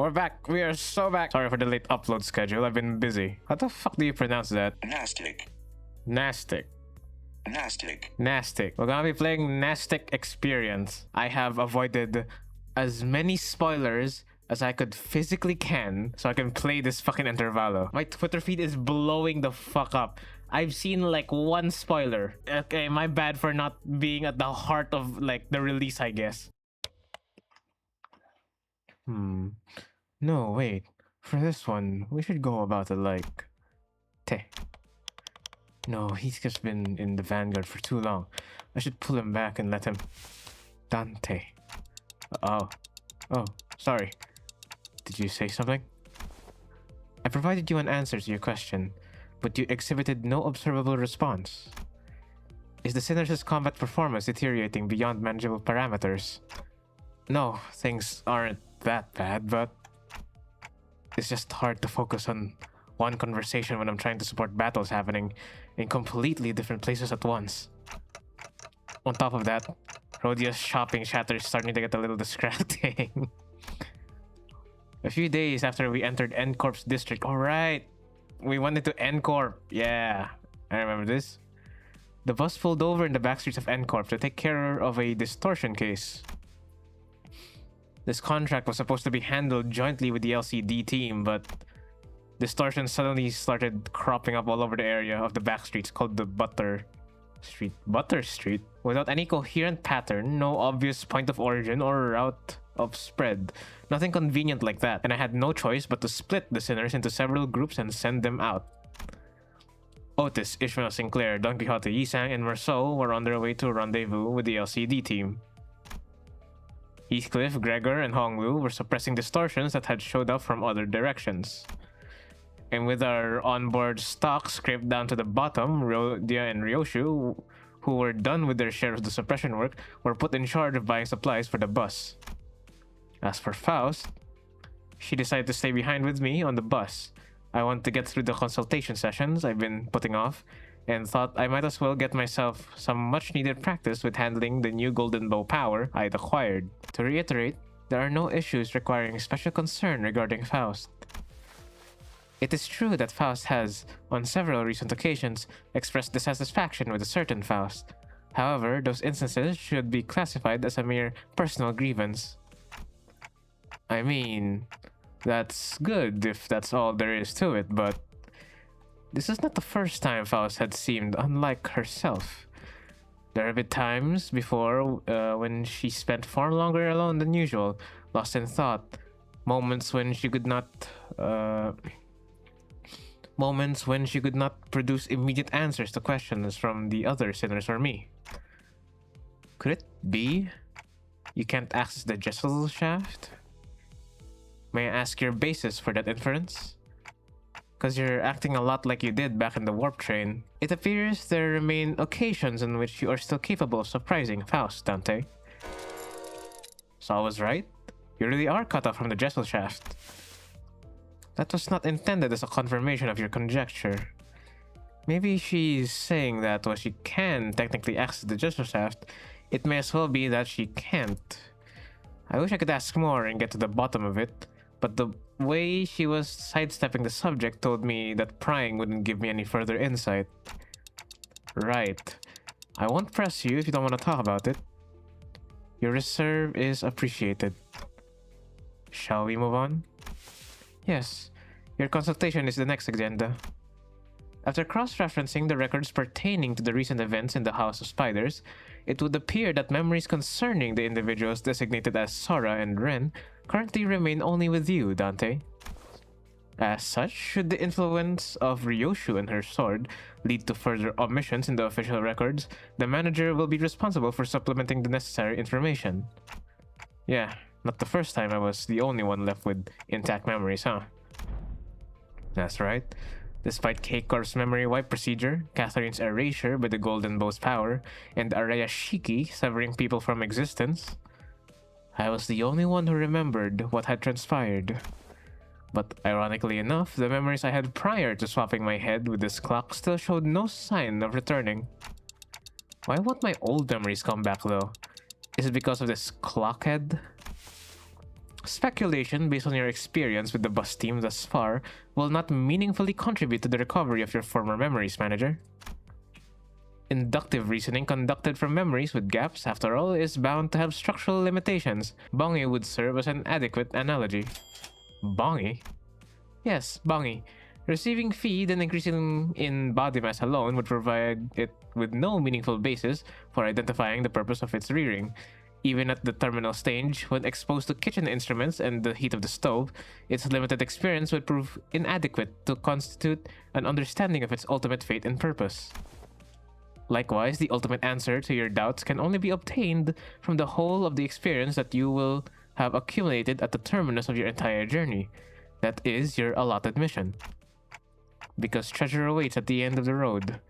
We're back. We are so back. Sorry for the late upload schedule. I've been busy. How the fuck do you pronounce that? Mnestic. Mnestic. Mnestic. Mnestic. We're gonna be playing Mnestic Experience. I have avoided as many spoilers as I could physically can so I can play this fucking intervalo. My Twitter feed is blowing the fuck up. I've seen like one spoiler. Okay, my bad for not being at the heart of like the release, I guess. No, wait. For this one, we should go about it like... No, he's just been in the vanguard for too long. I should pull him back and let him... Dante. Oh, sorry. Did you say something? I provided you an answer to your question, but you exhibited no observable response. Is the Sinner's combat performance deteriorating beyond manageable parameters? No, things aren't that bad, but it's just hard to focus on one conversation when I'm trying to support battles happening in completely different places at once. On top of that, Rhodia's shopping chatter is starting to get a little distracting. A few days after we entered N-Corp's district, alright, we went into N-Corp, yeah, I remember this. The bus pulled over in the backstreets of N-Corp to take care of a distortion case. This contract was supposed to be handled jointly with the LCD team, but distortion suddenly started cropping up all over the area of the backstreets called the Butter Street, without any coherent pattern, no obvious point of origin or route of spread. Nothing convenient like that, and I had no choice but to split the Sinners into several groups and send them out. Otis, Ishmael Sinclair, Don Quixote, Yisang, and Marceau were on their way to a rendezvous with the LCD team. Heathcliff, Gregor, and Honglu were suppressing distortions that had showed up from other directions. And with our onboard stock scraped down to the bottom, Rhodia and Ryoshu, who were done with their share of the suppression work, were put in charge of buying supplies for the bus. As for Faust, she decided to stay behind with me on the bus. I wanted to get through the consultation sessions I've been putting off, and thought I might as well get myself some much-needed practice with handling the new Golden Bow power I'd acquired. To reiterate, there are no issues requiring special concern regarding Faust. It is true that Faust has, on several recent occasions, expressed dissatisfaction with a certain Faust. However, those instances should be classified as a mere personal grievance. I mean, that's good if that's all there is to it, but this is not the first time Faust had seemed unlike herself. There have been times before when she spent far longer alone than usual, lost in thought, moments when she could not produce immediate answers to questions from the other Sinners or me. Could it be you can't access the Jessel shaft? May I ask your basis for that inference? Because you're acting a lot like you did back in the warp train. It appears there remain occasions in which you are still capable of surprising Faust, Dante. So I was right? You really are cut off from the Jessel shaft. That was not intended as a confirmation of your conjecture. Maybe she's saying that while she can technically access the Jessel shaft, it may as well be that she can't. I wish I could ask more and get to the bottom of it, but the way she was sidestepping the subject told me that prying wouldn't give me any further insight. Right. I won't press you if you don't want to talk about it. Your reserve is appreciated. Shall we move on? Yes. Your consultation is the next agenda. After cross-referencing the records pertaining to the recent events in the House of Spiders, it would appear that memories concerning the individuals designated as Sora and Ren currently remain only with you, Dante. As such, should the influence of Ryoshu and her sword lead to further omissions in the official records, the manager will be responsible for supplementing the necessary information. Yeah, not the first time I was the only one left with intact memories, huh? That's right. Despite K-Corp's memory wipe procedure, Catherine's erasure by the Golden Bow's power, and Araya Shiki severing people from existence, I was the only one who remembered what had transpired. But ironically enough, the memories I had prior to swapping my head with this clock still showed no sign of returning. Why won't my old memories come back though? Is it because of this clock head? Speculation based on your experience with the bus team thus far will not meaningfully contribute to the recovery of your former memories, manager. Inductive reasoning conducted from memories with gaps, after all, is bound to have structural limitations. Bongi would serve as an adequate analogy. Bongi? Yes, bongi. Receiving feed and increasing in body mass alone would provide it with no meaningful basis for identifying the purpose of its rearing. Even at the terminal stage, when exposed to kitchen instruments and the heat of the stove, its limited experience would prove inadequate to constitute an understanding of its ultimate fate and purpose. Likewise, the ultimate answer to your doubts can only be obtained from the whole of the experience that you will have accumulated at the terminus of your entire journey. That is your allotted mission. Because treasure awaits at the end of the road,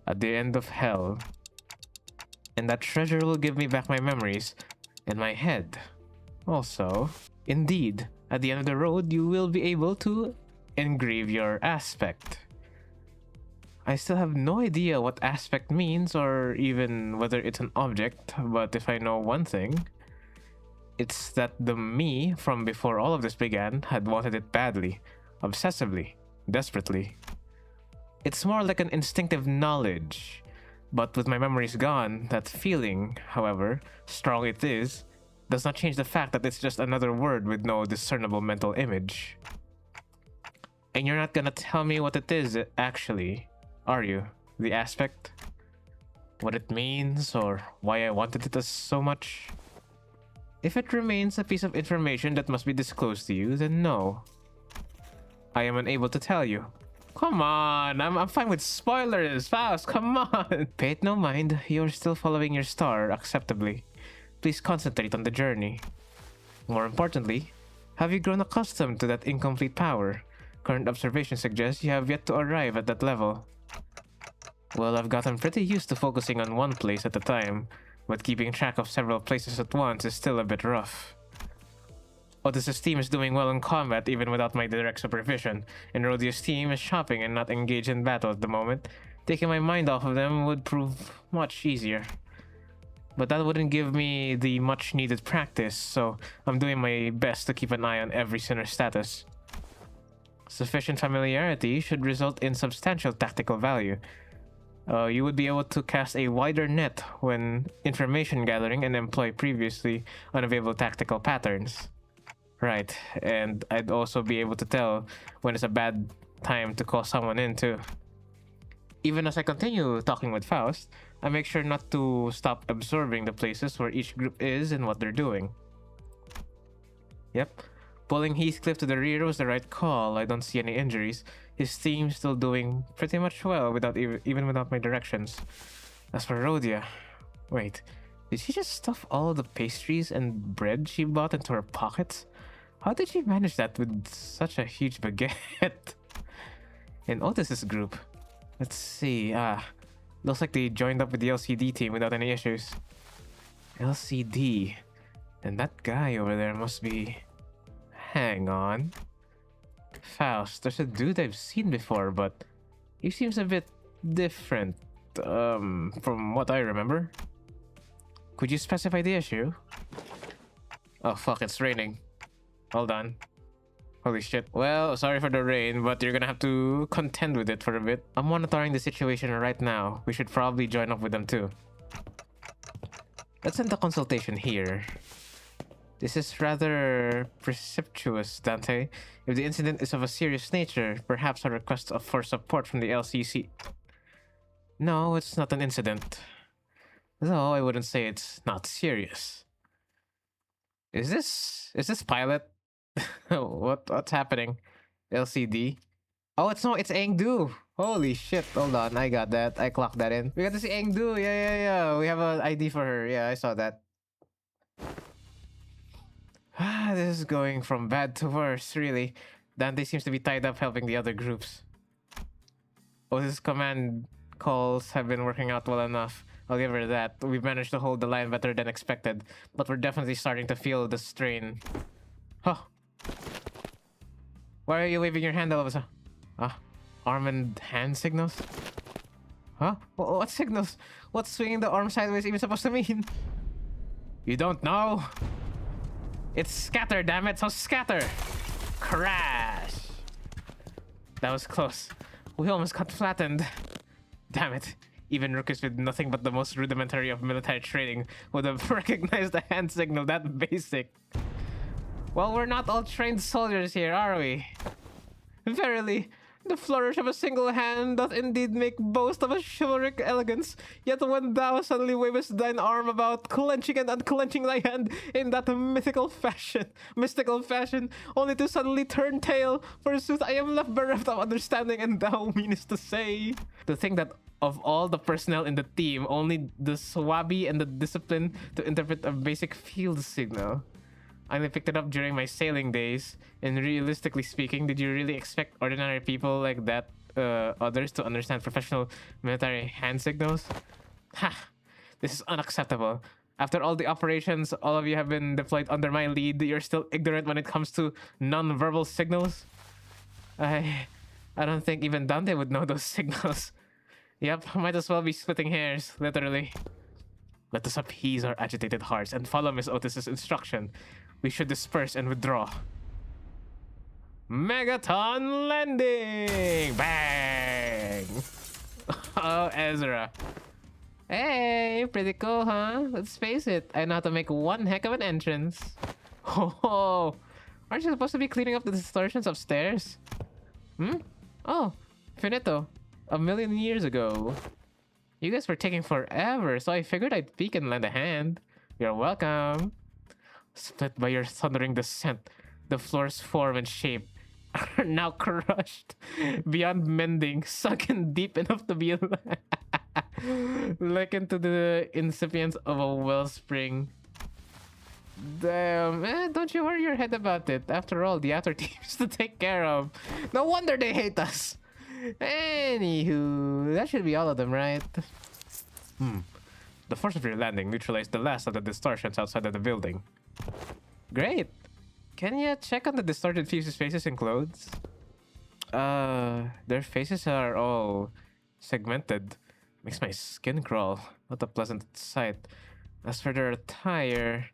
at the end of hell. And that treasure will give me back my memories and my head. Also, indeed, at the end of the road, you will be able to engrave your aspect. I still have no idea what aspect means or even whether it's an object, but if I know one thing, it's that the me from before all of this began had wanted it badly, obsessively, desperately. It's more like an instinctive knowledge, but with my memories gone, that feeling, however strong it is, does not change the fact that it's just another word with no discernible mental image. And you're not gonna tell me what it is actually, are you? The aspect? What it means, or why I wanted it so much? If it remains a piece of information that must be disclosed to you, then no. I am unable to tell you. Come on, I'm fine with spoilers, Faust, come on! Pay it no mind, you're still following your star acceptably. Please concentrate on the journey. More importantly, have you grown accustomed to that incomplete power? Current observation suggests you have yet to arrive at that level. Well, I've gotten pretty used to focusing on one place at a time, but keeping track of several places at once is still a bit rough. Otis's team is doing well in combat even without my direct supervision, and Rhodia's team is shopping and not engaged in battle at the moment. Taking my mind off of them would prove much easier. But that wouldn't give me the much needed practice, so I'm doing my best to keep an eye on every sinner's status. Sufficient familiarity should result in substantial tactical value. You would be able to cast a wider net when information gathering and employ previously unavailable tactical patterns. Right, and I'd also be able to tell when it's a bad time to call someone in too. Even as I continue talking with Faust, I make sure not to stop observing the places where each group is and what they're doing. Yep, pulling Heathcliff to the rear was the right call. I don't see any injuries. His team's still doing pretty much well without even without my directions. As for Rhodia, wait, did she just stuff all the pastries and bread she bought into her pockets? How did she manage that with such a huge baguette? In Otis's group, let's see, looks like they joined up with the LCD team without any issues. LCD? And that guy over there must be... Hang on. Faust, there's a dude I've seen before, but he seems a bit different, from what I remember. Could you specify the issue? Oh fuck, it's raining. Hold on. Holy shit. Well, sorry for the rain, but you're gonna have to contend with it for a bit. I'm monitoring the situation right now. We should probably join up with them too. Let's end the consultation here. This is rather precipitous, Dante. If the incident is of a serious nature, perhaps a request for support from the LCC... No, it's not an incident. Though I wouldn't say it's not serious. Is this pilot? What's happening? LCD? Oh, it's Engdu. Holy shit. Hold on, I got that. I clocked that in. We got to see Engdu. Yeah. We have an ID for her. Yeah, I saw that. This is going from bad to worse, really. Dante seems to be tied up helping the other groups. Otis's command calls have been working out well enough. I'll give her that. We've managed to hold the line better than expected, but we're definitely starting to feel the strain. Huh. Why are you waving your hand all of a sudden? Arm and hand signals? Huh? What signals? What's swinging the arm sideways even supposed to mean? You don't know? It's scatter, damn it, so scatter! Crash! That was close. We almost got flattened. Damn it. Even rookies with nothing but the most rudimentary of military training would have recognized the hand signal that basic. Well, we're not all trained soldiers here, are we? Verily, the flourish of a single hand doth indeed make boast of a chivalric elegance. Yet when thou suddenly wavest thine arm about, clenching and unclenching thy hand in that mystical fashion, only to suddenly turn tail, forsooth I am left bereft of understanding, and thou meanest to say. To think that of all the personnel in the team, only the swabby and the discipline to interpret a basic field signal. I only picked it up during my sailing days. And realistically speaking, did you really expect ordinary people like that, others, to understand professional military hand signals? Ha! This is unacceptable. After all the operations, all of you have been deployed under my lead, you're still ignorant when it comes to non-verbal signals? I don't think even Dante would know those signals. Yep, might as well be splitting hairs, literally. Let us appease our agitated hearts and follow Miss Otis's instruction. We should disperse and withdraw. Megaton landing! Bang! Oh, Ezra. Hey, pretty cool, huh? Let's face it, I know how to make one heck of an entrance. Oh, aren't you supposed to be cleaning up the distortions upstairs? Oh, finito. 1,000,000 years ago. You guys were taking forever, so I figured I'd peek and lend a hand. You're welcome. Split by your thundering descent, the floor's form and shape are now crushed beyond mending, sunken deep enough to be likened to the incipience of a wellspring. Damn, don't you worry your head about it. After all, the outer team's to take care of. No wonder they hate us. Anywho, that should be all of them, right? The force of your landing neutralized the last of the distortions outside of the building. Great. Can you check on the distorted fuses' faces and clothes? Their faces are all segmented. Makes my skin crawl. Not a pleasant sight. As for their attire...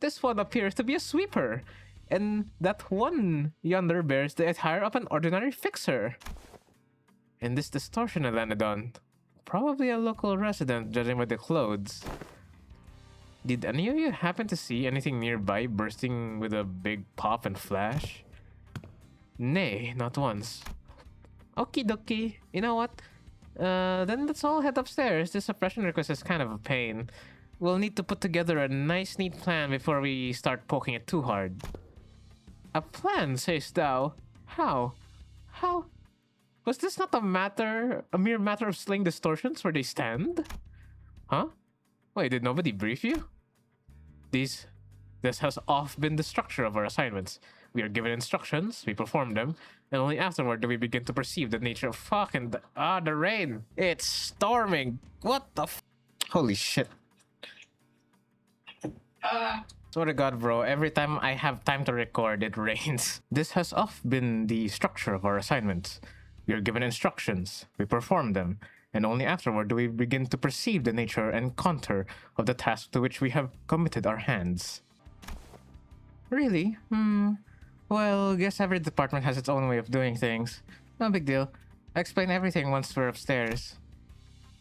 This one appears to be a sweeper. And that one yonder bears the attire of an ordinary fixer. And this distortion I landed on, probably a local resident, judging by the clothes. Did any of you happen to see anything nearby bursting with a big pop and flash? Nay, not once. Okie dokie. You know what? Then let's all head upstairs. This suppression request is kind of a pain. We'll need to put together a nice, neat plan before we start poking it too hard. A plan, sayst thou? How? How? Was this not a mere matter of slaying distortions where they stand? Huh? Wait, did nobody brief you? This has oft been the structure of our assignments. We are given instructions, we perform them, and only afterward do we begin to perceive the nature of fucking the rain. It's storming. What the Holy shit. Swear to God, bro, every time I have time to record, it rains. This has oft been the structure of our assignments. We are given instructions, we perform them, and only afterward do we begin to perceive the nature and contour of the task to which we have committed our hands. Really? Well, guess every department has its own way of doing things. No big deal. I explain everything once we're upstairs.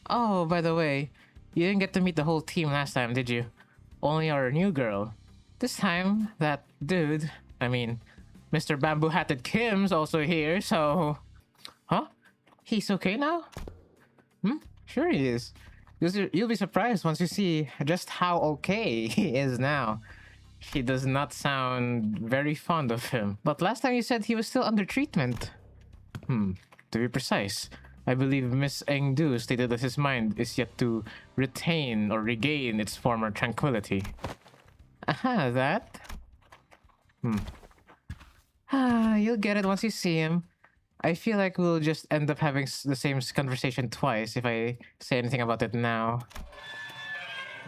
Oh, by the way, you didn't get to meet the whole team last time, did you? Only our new girl. This time, that dude, I mean, Mr. Bamboo-Hatted Kim's also here, so... Huh? He's okay now? Sure he is. You'll be surprised once you see just how okay he is now. She does not sound very fond of him. But last time you said he was still under treatment. To be precise, I believe Miss Engdu stated that his mind is yet to retain or regain its former tranquility. Aha, that? You'll get it once you see him. I feel like we'll just end up having the same conversation twice if I say anything about it now.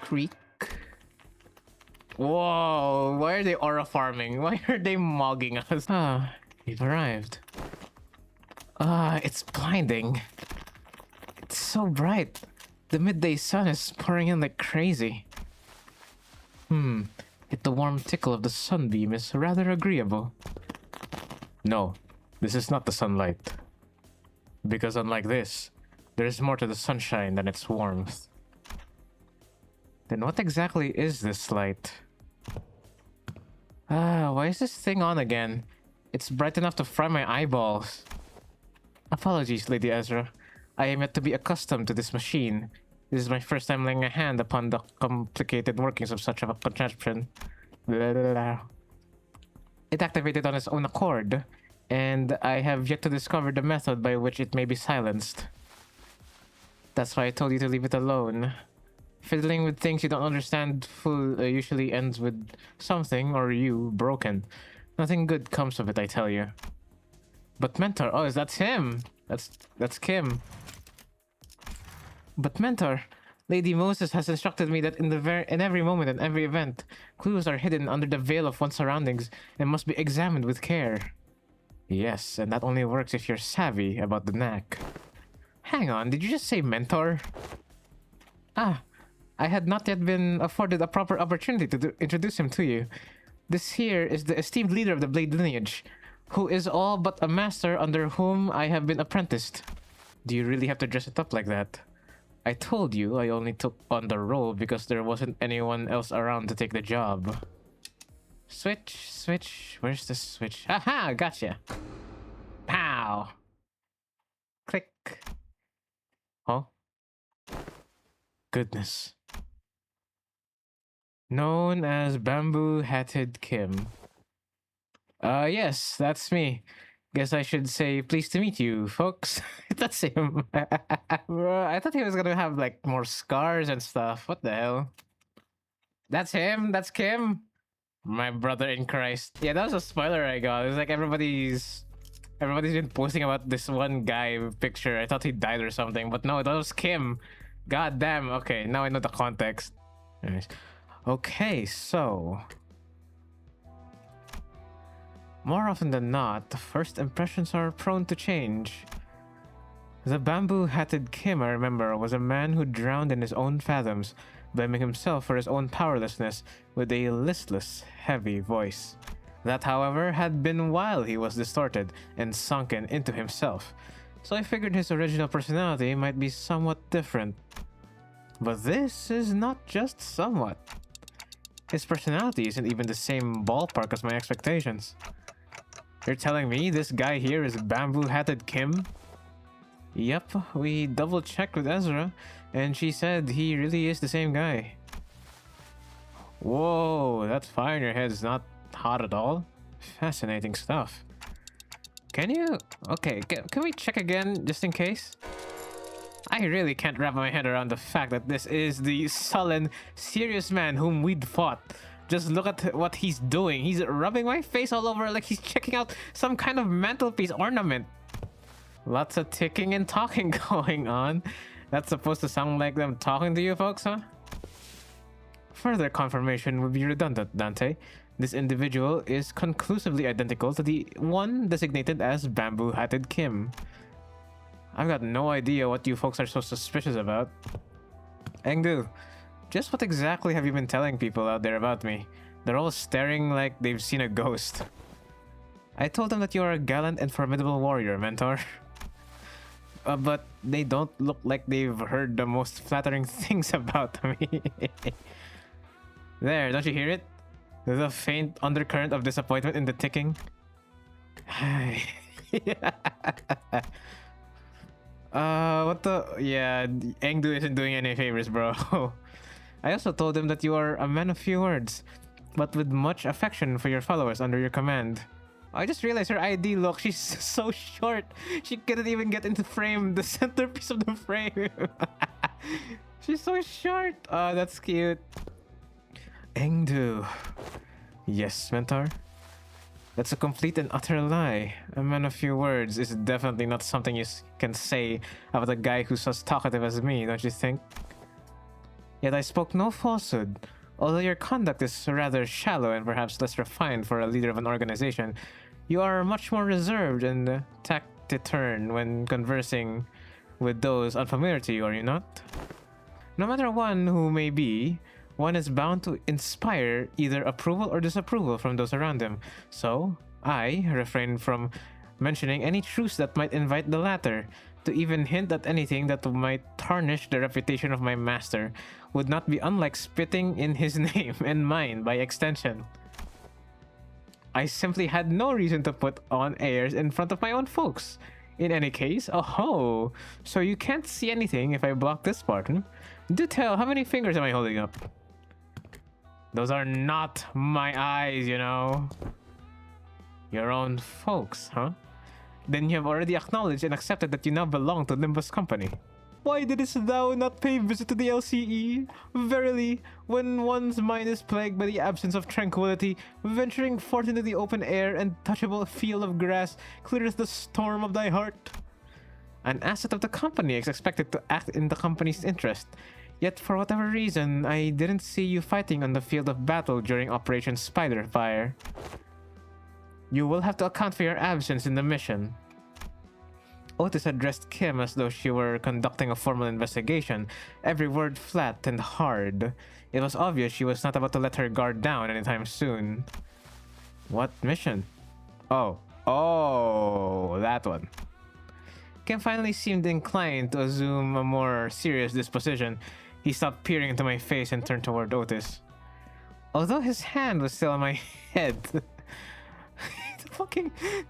Creak. Whoa, why are they aura farming? Why are they mogging us? We've arrived. It's blinding. It's so bright. The midday sun is pouring in like crazy. Yet the warm tickle of the sunbeam is rather agreeable. No, this is not the sunlight. Because unlike this, there is more to the sunshine than its warmth. Then what exactly is this light? Why is this thing on again? It's bright enough to fry my eyeballs. Apologies, Lady Ezra. I am yet to be accustomed to this machine. This is my first time laying a hand upon the complicated workings of such a contraption. Blah, blah, blah. It activated on its own accord, and I have yet to discover the method by which it may be silenced. That's why I told you to leave it alone. Fiddling with things you don't understand usually ends with something, or you, broken. Nothing good comes of it, I tell you. But Mentor, oh, that's him! That's Kim. But Mentor, Lady Moses has instructed me that in every moment and every event, clues are hidden under the veil of one's surroundings and must be examined with care. Yes, and that only works if you're savvy about the knack. Hang on, did you just say Mentor? I had not yet been afforded a proper opportunity to introduce him to you. This here is the esteemed leader of the Blade lineage, who is all but a master under whom I have been apprenticed. Do you really have to dress it up like that? I told you I only took on the role because there wasn't anyone else around to take the job. Switch. Where's the switch? Aha, gotcha. Pow. Click. Oh. Goodness. Known as Bamboo-Hatted Kim. Yes, that's me. Guess I should say pleased to meet you, folks. That's him. I thought he was gonna have, like, more scars and stuff. What the hell? That's him? That's Kim? My brother in Christ. Yeah, that was a spoiler I got. It was like everybody's been posting about this one guy picture. I thought he died or something, but no, that was Kim. God damn. Okay, now I know the context. Anyways. Okay, so... More often than not, the first impressions are prone to change. The bamboo-hatted Kim, I remember, was a man who drowned in his own fathoms, blaming himself for his own powerlessness with a listless, heavy voice. That, however, had been while he was distorted and sunken into himself, so I figured his original personality might be somewhat different. But this is not just somewhat. His personality isn't even the same ballpark as my expectations. You're telling me this guy here is Bamboo-Hatted Kim? Yep, we double-checked with Ezra, and she said he really is the same guy. Whoa, that fire in your head is not hot at all? Fascinating stuff. Can you... Okay, can we check again, just in case? I really can't wrap my head around the fact that this is the sullen, serious man whom we'd fought. Just look at what he's doing. He's rubbing my face all over like he's checking out some kind of mantelpiece ornament. Lots of ticking and talking going on. That's supposed to sound like them talking to you folks, huh? Further confirmation would be redundant, Dante. This individual is conclusively identical to the one designated as Bamboo-Hatted Kim. I've got no idea what you folks are so suspicious about. Engdu, just what exactly have you been telling people out there about me? They're all staring like they've seen a ghost. I told them that you are a gallant and formidable warrior, Mentor. But they don't look like they've heard the most flattering things about me. There, don't you hear it? There's a faint undercurrent of disappointment in the ticking. What the... Yeah, Engdu isn't doing any favors, bro. I also told him that you are a man of few words, but with much affection for your followers under your command. I just realized her ID, look, she's so short. She couldn't even get into frame, the centerpiece of the frame. She's so short. Oh, that's cute. Engdu. Yes, Mentor. That's a complete and utter lie. A man of few words is definitely not something you can say about a guy who's as talkative as me, don't you think? Yet I spoke no falsehood. Although your conduct is rather shallow and perhaps less refined for a leader of an organization, you are much more reserved and taciturn when conversing with those unfamiliar to you, are you not? No matter one who may be, one is bound to inspire either approval or disapproval from those around him. So, I refrained from mentioning any truths that might invite the latter. To even hint at anything that might tarnish the reputation of my master would not be unlike spitting in his name and mine by extension. I simply had no reason to put on airs in front of my own folks. In any case, oh, so you can't see anything if I block this part, hmm? Do tell, how many fingers am I holding up? Those are not my eyes, you know. Your own folks, huh? Then you have already acknowledged and accepted that you now belong to Limbus Company. Why didst thou not pay visit to the LCE? Verily, when one's mind is plagued by the absence of tranquility, venturing forth into the open air and touchable field of grass clears the storm of thy heart. An asset of the company is expected to act in the company's interest. Yet for whatever reason, I didn't see you fighting on the field of battle during Operation Spiderfire. You will have to account for your absence in the mission. Otis addressed Kim as though she were conducting a formal investigation, every word flat and hard. It was obvious she was not about to let her guard down anytime soon. What mission? Oh, that one. Kim finally seemed inclined to assume a more serious disposition. He stopped peering into my face and turned toward Otis. Although his hand was still on my head,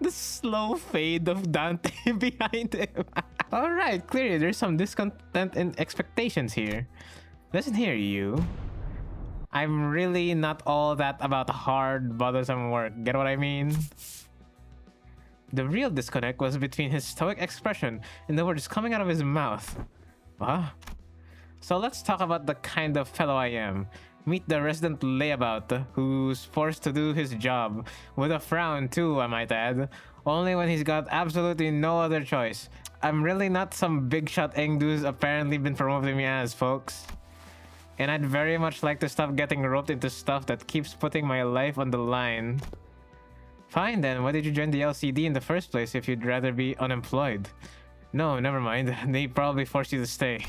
the slow fade of Dante behind him. Alright, clearly there's some discontent and expectations here. Listen here, you. I'm really not all that about hard, bothersome work. Get what I mean? The real disconnect was between his stoic expression and the words coming out of his mouth. Huh? So let's talk about the kind of fellow I am. Meet the resident layabout who's forced to do his job, with a frown too, I might add, only when he's got absolutely no other choice. I'm really not some big shot Engdu's apparently been promoting me as, folks. And I'd very much like to stop getting roped into stuff that keeps putting my life on the line. Fine then, why did you join the LCD in the first place if you'd rather be unemployed? No, never mind, they probably forced you to stay.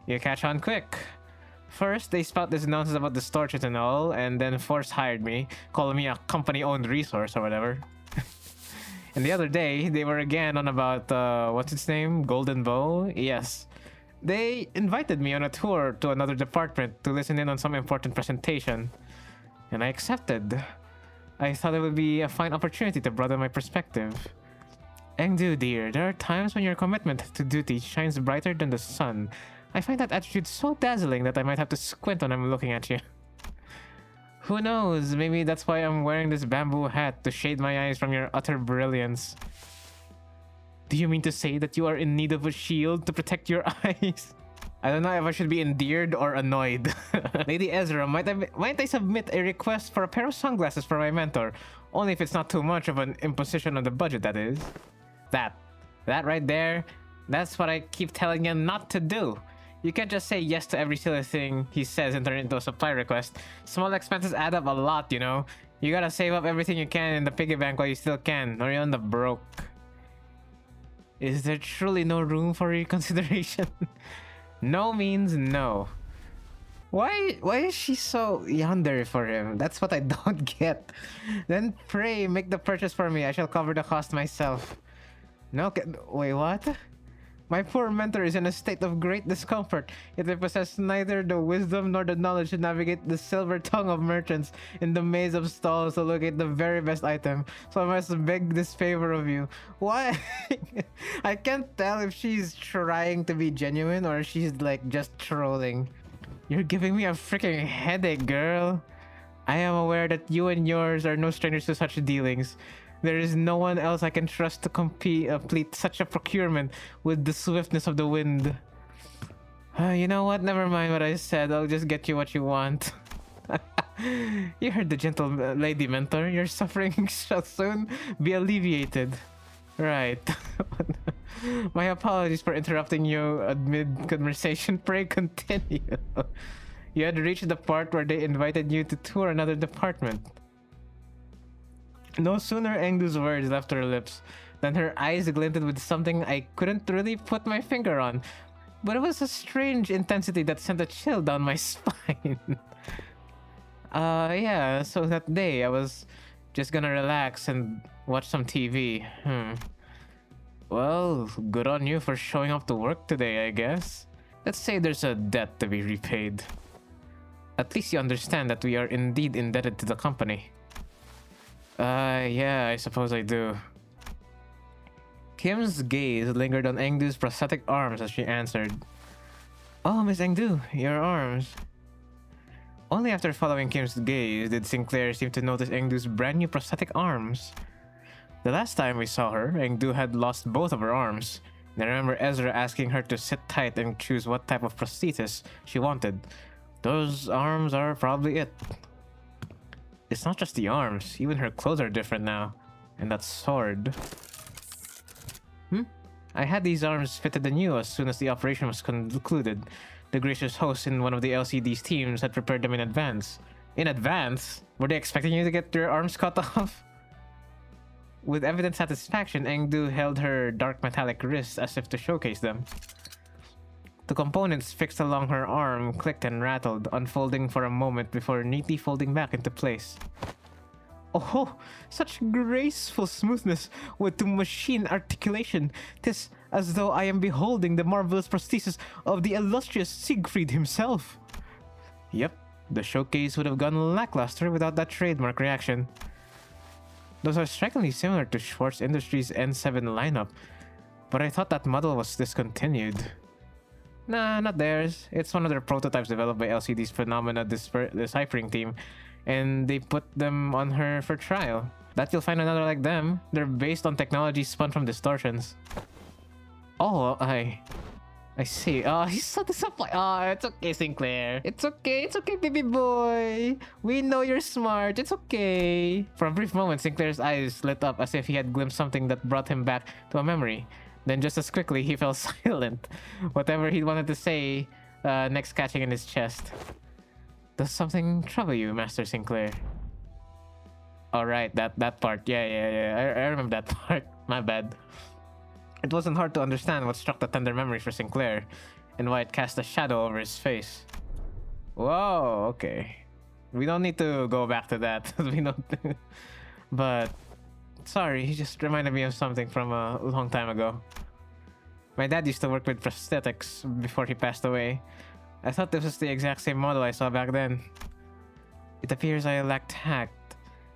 You catch on quick. First, they spout this nonsense about the storage and all, and then force hired me, calling me a company-owned resource or whatever. And the other day, they were again on about, what's its name? Golden Bow? Yes. They invited me on a tour to another department to listen in on some important presentation. And I accepted. I thought it would be a fine opportunity to broaden my perspective. Engdu, dear, there are times when your commitment to duty shines brighter than the sun. I find that attitude so dazzling that I might have to squint when I'm looking at you. Who knows, maybe that's why I'm wearing this bamboo hat to shade my eyes from your utter brilliance. Do you mean to say that you are in need of a shield to protect your eyes? I don't know if I should be endeared or annoyed. Lady Ezra, might I submit a request for a pair of sunglasses for my mentor? Only if it's not too much of an imposition on the budget, that is. That right there, that's what I keep telling you not to do. You can't just say yes to every silly thing he says and turn it into a supply request. Small expenses add up a lot, you know? You gotta save up everything you can in the piggy bank while you still can, or you're on the broke. Is there truly no room for reconsideration? No means no. Why is she so yandere for him? That's what I don't get. Then pray, make the purchase for me. I shall cover the cost myself. No, wait, what? My poor mentor is in a state of great discomfort, yet I possess neither the wisdom nor the knowledge to navigate the silver tongue of merchants in the maze of stalls to locate the very best item. So I must beg this favor of you. Why? I can't tell if she's trying to be genuine or she's like just trolling. You're giving me a freaking headache, girl. I am aware that you and yours are no strangers to such dealings. There is no one else I can trust to complete such a procurement with the swiftness of the wind. You know what? Never mind what I said. I'll just get you what you want. You heard the gentle lady mentor. Your suffering shall soon be alleviated. Right. My apologies for interrupting you amid conversation. Pray continue. You had reached the part where they invited you to tour another department. No sooner Engdu's words left her lips than her eyes glinted with something I couldn't really put my finger on. but it was a strange intensity that sent a chill down my spine. Yeah, so that day I was just gonna relax and watch some TV. Well, good on you for showing up to work today, I guess. Let's say there's a debt to be repaid. At least you understand that we are indeed indebted to the company. Yeah, I suppose I do. Kim's gaze lingered on Engdu's prosthetic arms as she answered. Oh, Miss Engdu, your arms. Only after following Kim's gaze did Sinclair seem to notice Engdu's brand new prosthetic arms. The last time we saw her, Engdu had lost both of her arms, and I remember Ezra asking her to sit tight and choose what type of prosthesis she wanted. Those arms are probably it. It's not just the arms, even her clothes are different now. And that sword. I had these arms fitted anew as soon as the operation was concluded. The gracious host in one of the LCD's teams had prepared them in advance. In advance? Were they expecting you to get your arms cut off? With evident satisfaction, Engdu held her dark metallic wrists as if to showcase them. The components fixed along her arm clicked and rattled, unfolding for a moment before neatly folding back into place. Oh, such graceful smoothness with the machine articulation. 'Tis as though I am beholding the marvelous prosthesis of the illustrious Siegfried himself. Yep, the showcase would have gone lackluster without that trademark reaction. Those are strikingly similar to Schwartz Industries' N7 lineup, but I thought that model was discontinued. Nah, not theirs. It's one of their prototypes developed by LCD's Phenomena Deciphering team, and they put them on her for trial. Bet you'll find another like them. They're based on technology spun from distortions. Oh, I see. Oh, he's so disappointed. Oh, it's okay, Sinclair. It's okay, baby boy. We know you're smart. It's okay. For a brief moment, Sinclair's eyes lit up as if he had glimpsed something that brought him back to a memory. Then just as quickly, he fell silent. Whatever he wanted to say, next catching in his chest. Does something trouble you, Master Sinclair? Alright, that part. Yeah. I remember that part. My bad. It wasn't hard to understand what struck the tender memory for Sinclair, and why it cast a shadow over his face. Whoa, okay. We don't need to go back to that. We don't. But sorry, he just reminded me of something from a long time ago. My dad used to work with prosthetics before he passed away. I thought this was the exact same model I saw back then. It appears I lacked tact.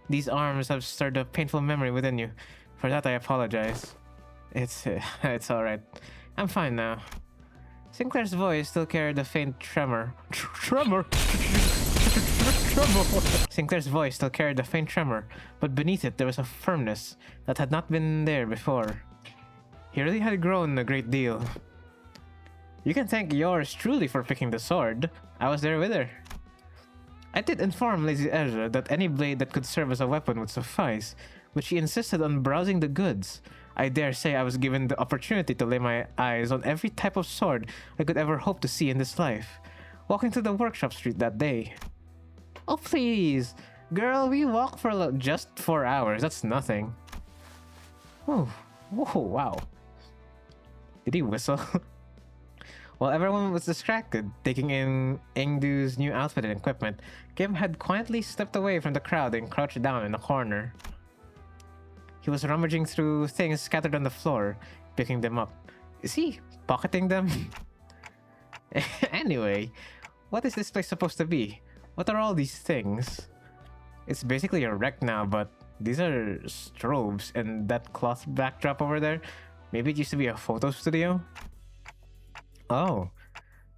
These arms have stirred a painful memory within you. For that I apologize. It's alright. I'm fine now. Sinclair's voice still carried a faint tremor. Tremor? Sinclair's voice still carried a faint tremor, but beneath it there was a firmness that had not been there before. He really had grown a great deal. You can thank yours truly for picking the sword. I was there with her. I did inform Lazy Ezra that any blade that could serve as a weapon would suffice, but she insisted on browsing the goods. I dare say I was given the opportunity to lay my eyes on every type of sword I could ever hope to see in this life. Walking to the workshop street that day. Oh please! Girl, we walked for just 4 hours. That's nothing. Oh, whoa, wow. Did he whistle? While everyone was distracted, taking in Engdu's new outfit and equipment, Kim had quietly stepped away from the crowd and crouched down in a corner. He was rummaging through things scattered on the floor, picking them up. Is he pocketing them? Anyway, what is this place supposed to be? What are all these things? It's basically a wreck now, but these are strobes, and that cloth backdrop over there, maybe it used to be a photo studio? Oh,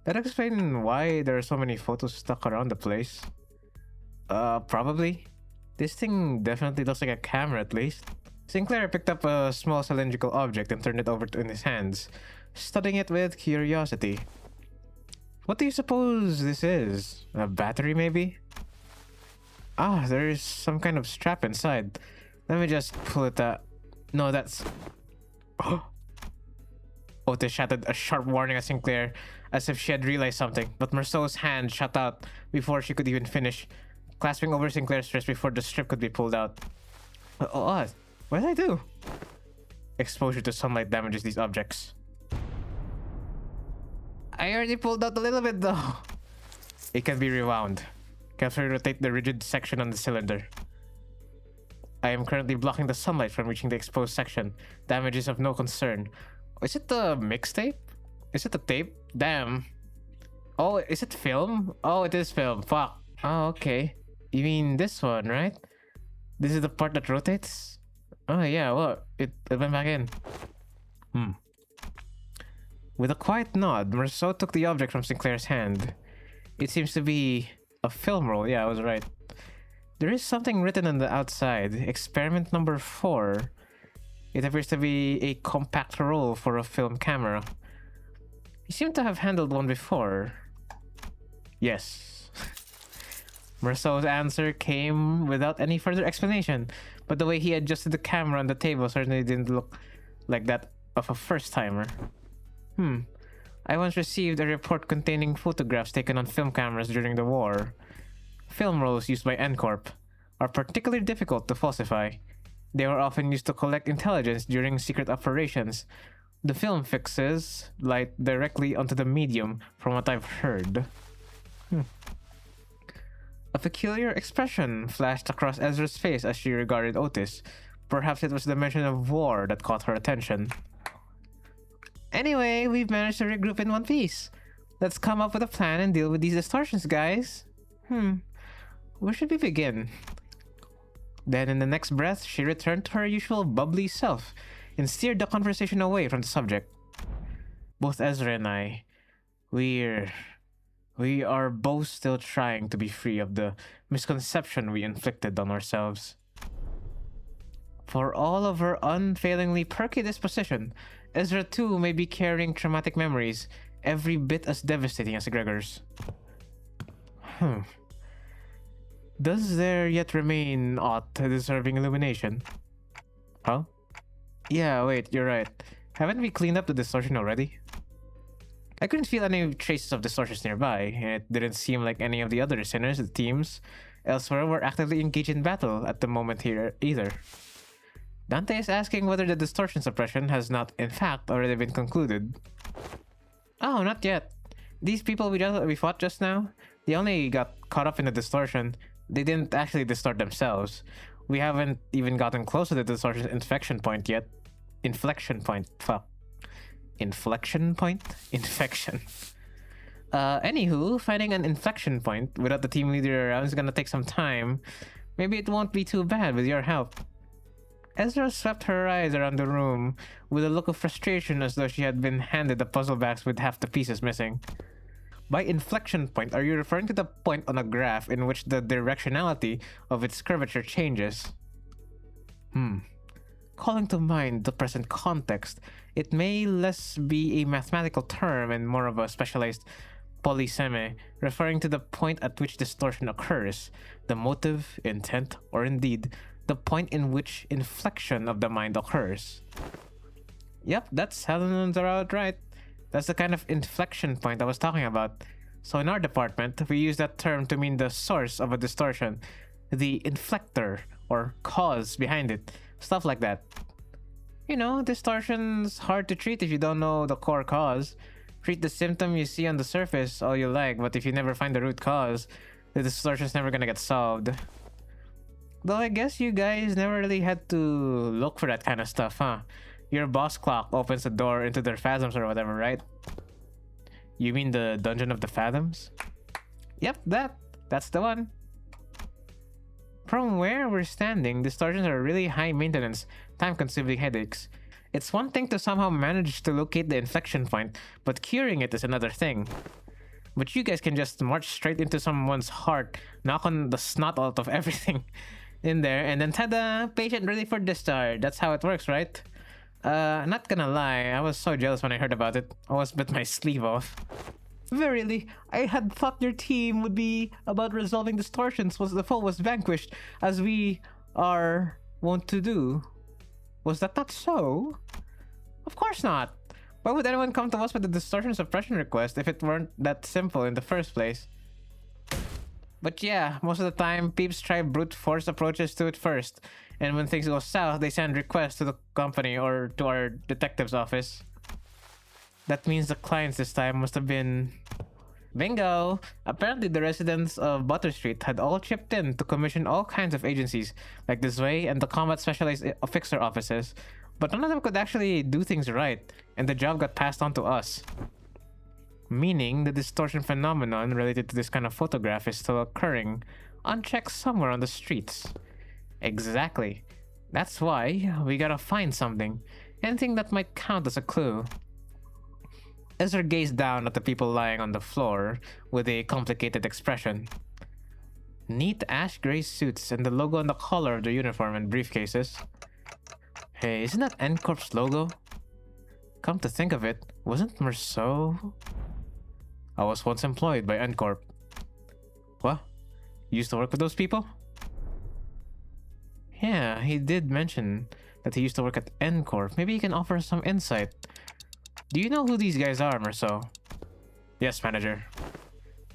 that explains why there are so many photos stuck around the place. Probably. This thing definitely looks like a camera at least. Sinclair picked up a small cylindrical object and turned it over in his hands, studying it with curiosity. What do you suppose this is? A battery, maybe? Ah, there's some kind of strap inside. Let me just pull it out. No, that's... Otis shouted a sharp warning at Sinclair, as if she had realized something, but Merceau's hand shut out before she could even finish, clasping over Sinclair's wrist before the strip could be pulled out. What? What did I do? Exposure to sunlight damages these objects. I already pulled out a little bit though. It can be rewound. Carefully rotate the rigid section on the cylinder. I am currently blocking the sunlight from reaching the exposed section. Damage is of no concern. Is it the mixtape? Is it the tape? Damn. Oh, is it film? Oh, it is film. Fuck. Oh, okay. You mean this one, right? This is the part that rotates? Oh, yeah, well, it went back in. With a quiet nod, Marceau took the object from Sinclair's hand. It seems to be a film roll. Yeah, I was right. There is something written on the outside. Experiment number 4. It appears to be a compact roll for a film camera. You seem to have handled one before. Yes. Marceau's answer came without any further explanation, but the way he adjusted the camera on the table certainly didn't look like that of a first-timer. I once received a report containing photographs taken on film cameras during the war. Film rolls used by N-Corp are particularly difficult to falsify. They were often used to collect intelligence during secret operations. The film fixes light directly onto the medium, from what I've heard. A peculiar expression flashed across Ezra's face as she regarded Otis. Perhaps it was the mention of war that caught her attention. Anyway, we've managed to regroup in one piece. Let's come up with a plan and deal with these distortions, guys. Where should we begin? Then in the next breath, she returned to her usual bubbly self and steered the conversation away from the subject. Both Ezra and I, we are both still trying to be free of the misconception we inflicted on ourselves. For all of her unfailingly perky disposition, Ezra too may be carrying traumatic memories, every bit as devastating as Gregor's. Does there yet remain aught deserving illumination? Huh? Yeah, wait, you're right. Haven't we cleaned up the distortion already? I couldn't feel any traces of distortions nearby, and it didn't seem like any of the other sinners, the teams, elsewhere were actively engaged in battle at the moment here either. Dante is asking whether the distortion suppression has not, in fact, already been concluded. Oh, not yet. These people we fought just now, they only got caught up in the distortion. They didn't actually distort themselves. We haven't even gotten close to the distortion's inflection point yet. Inflection point. Fuck. Inflection point? Infection. Anywho, finding an inflection point without the team leader around is gonna take some time. Maybe it won't be too bad with your help. Ezra swept her eyes around the room with a look of frustration as though she had been handed a puzzle box with half the pieces missing. By inflection point, are you referring to the point on a graph in which the directionality of its curvature changes? Calling to mind the present context, it may less be a mathematical term and more of a specialized polyseme, referring to the point at which distortion occurs, the motive, intent, or indeed, the point in which inflection of the mind occurs. Yep, that sounds about right. That's the kind of inflection point I was talking about. So in our department, we use that term to mean the source of a distortion, the inflector or cause behind it, stuff like that. You know, distortion's hard to treat if you don't know the core cause. Treat the symptom you see on the surface all you like, but if you never find the root cause, the distortion's never gonna get solved. Though I guess you guys never really had to look for that kind of stuff, huh? Your boss clock opens the door into their phantoms or whatever, right? You mean the Dungeon of the Phantoms? Yep, that's the one. From where we're standing, distortions are really high maintenance, time-consuming headaches. It's one thing to somehow manage to locate the inflection point, but curing it is another thing. But you guys can just march straight into someone's heart, knock on the snot out of everything in there, and then tada, patient ready for discharge. That's how it works, right? Not gonna lie, I was so jealous when I heard about it. I almost bit my sleeve off. Verily, I had thought your team would be about resolving distortions once the foe was vanquished, as we are wont to do. Was that not so? Of course not. Why would anyone come to us with a distortion suppression request if it weren't that simple in the first place? But yeah, most of the time, peeps try brute force approaches to it first, and when things go south, they send requests to the company or to our detective's office. That means the clients this time must have been... Bingo! Apparently the residents of Butter Street had all chipped in to commission all kinds of agencies, like This Way and the combat specialized Affyxal offices, but none of them could actually do things right, and the job got passed on to us. Meaning the distortion phenomenon related to this kind of photograph is still occurring, unchecked somewhere on the streets. Exactly. That's why we gotta find something, anything that might count as a clue. Ezra gazed down at the people lying on the floor with a complicated expression. Neat ash gray suits and the logo on the collar of their uniform and briefcases. Hey, isn't that N-Corp's logo? Come to think of it, wasn't Merceau? I was once employed by N-Corp. What? You used to work with those people? Yeah, he did mention that he used to work at N-Corp. Maybe he can offer some insight. Do you know who these guys are, Merceau? Yes, manager.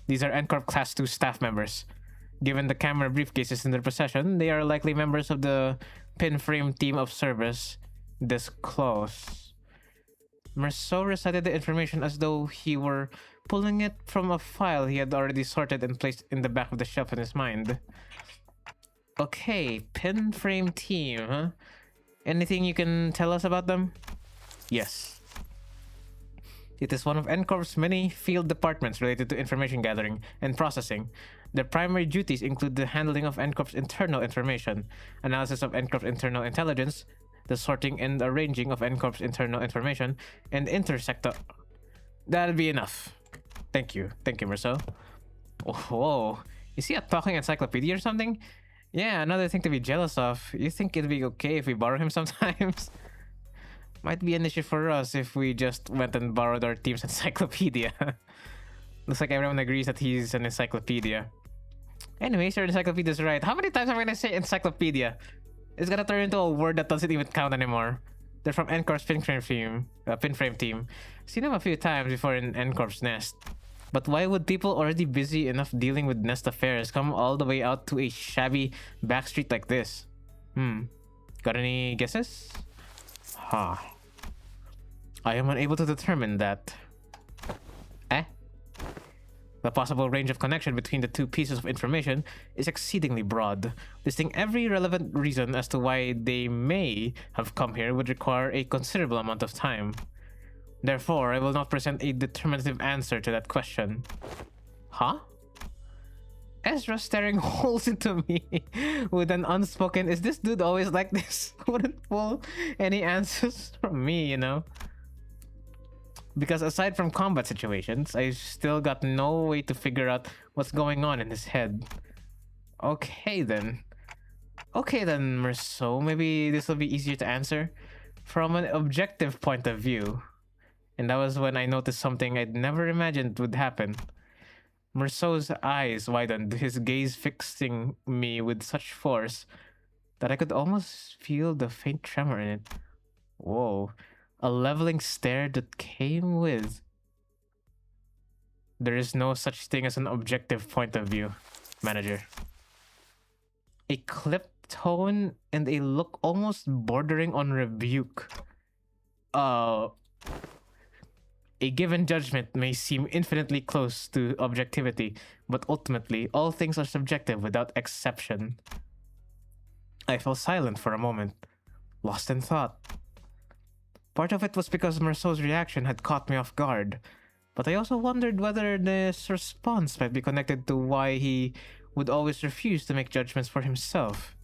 These are N-Corp Class 2 staff members. Given the camera briefcases in their possession, they are likely members of the pinframe team of service. Disclose. Merceau recited the information as though he were pulling it from a file he had already sorted and placed in the back of the shelf in his mind. Okay, pinframe team, huh? Anything you can tell us about them? Yes. It is one of N-Corp's many field departments related to information gathering and processing. Their primary duties include the handling of N-Corp's internal information, analysis of N-Corp's internal intelligence, the sorting and arranging of N-Corp's internal information, and intersector... That'll be enough. Thank you. Thank you, Merceau. Whoa. Is he a talking encyclopedia or something? Yeah, another thing to be jealous of. You think it'd be okay if we borrow him sometimes? Might be an issue for us if we just went and borrowed our team's encyclopedia. Looks like everyone agrees that he's an encyclopedia. Anyways, your encyclopedia's right. How many times am I gonna say encyclopedia? It's gonna turn into a word that doesn't even count anymore. They're from N-Corp's pinframe team. Seen them a few times before in N-Corp's nest. But why would people already busy enough dealing with nest affairs come all the way out to a shabby backstreet like this? Got any guesses? I am unable to determine that. The possible range of connection between the two pieces of information is exceedingly broad. Listing every relevant reason as to why they may have come here would require a considerable amount of time. Therefore, I will not present a determinative answer to that question. Huh? Ezra staring holes into me with an unspoken, is this dude always like this? Wouldn't pull any answers from me, you know? Because aside from combat situations, I still got no way to figure out what's going on in his head. Okay then, Merceau, maybe this will be easier to answer. From an objective point of view. And that was when I noticed something I'd never imagined would happen. Merceau's eyes widened, his gaze fixing me with such force that I could almost feel the faint tremor in it. Whoa. A leveling stare that came with... There is no such thing as an objective point of view, manager. A clipped tone and a look almost bordering on rebuke. A given judgment may seem infinitely close to objectivity, but ultimately, all things are subjective without exception. I fell silent for a moment, lost in thought. Part of it was because Merceau's reaction had caught me off guard, but I also wondered whether this response might be connected to why he would always refuse to make judgments for himself.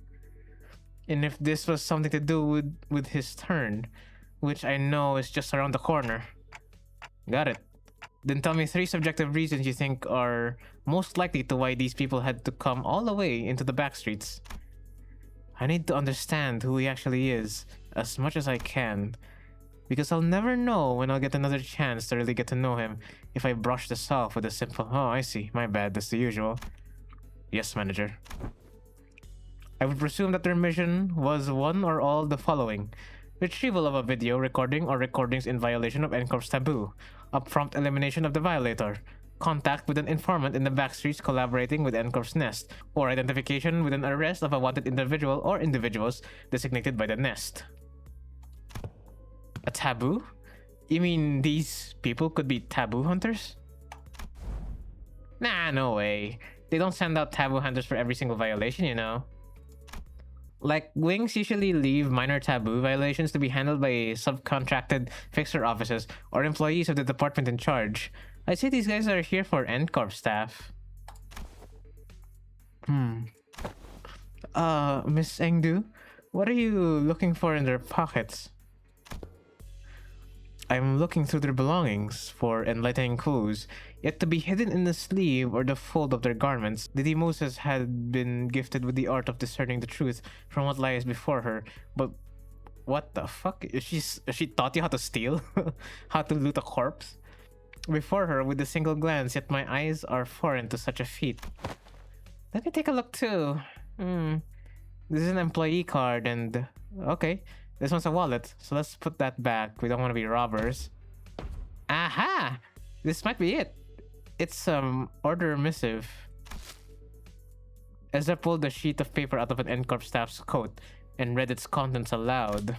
And if this was something to do with his turn, which I know is just around the corner. Got it. Then tell me 3 subjective reasons you think are most likely to why these people had to come all the way into the backstreets. I need to understand who he actually is as much as I can, because I'll never know when I'll get another chance to really get to know him if I brush this off with a simple, oh, I see, my bad, that's the usual. Yes, manager. I would presume that their mission was one or all the following. Retrieval of a video recording or recordings in violation of N-Corp's taboo. Upfront elimination of the violator. Contact with an informant in the backstreets collaborating with N-Corp's nest. Or identification with an arrest of a wanted individual or individuals designated by the nest. A taboo? You mean these people could be taboo hunters? Nah, no way. They don't send out taboo hunters for every single violation, you know. Like, wings usually leave minor taboo violations to be handled by subcontracted fixer offices or employees of the department in charge. I'd say these guys are here for NCorp staff. Miss Engdu, what are you looking for in their pockets? I'm looking through their belongings for enlightening clues, yet to be hidden in the sleeve or the fold of their garments. The Moses had been gifted with the art of discerning the truth from what lies before her, but what the fuck? She taught you how to steal? How to loot a corpse? Before her with a single glance, yet my eyes are foreign to such a feat. Let me take a look too. This is an employee card and... okay. This one's a wallet, so let's put that back. We don't want to be robbers. Aha! This might be it. It's order missive. Ezra pulled a sheet of paper out of an NCorp staff's coat and read its contents aloud.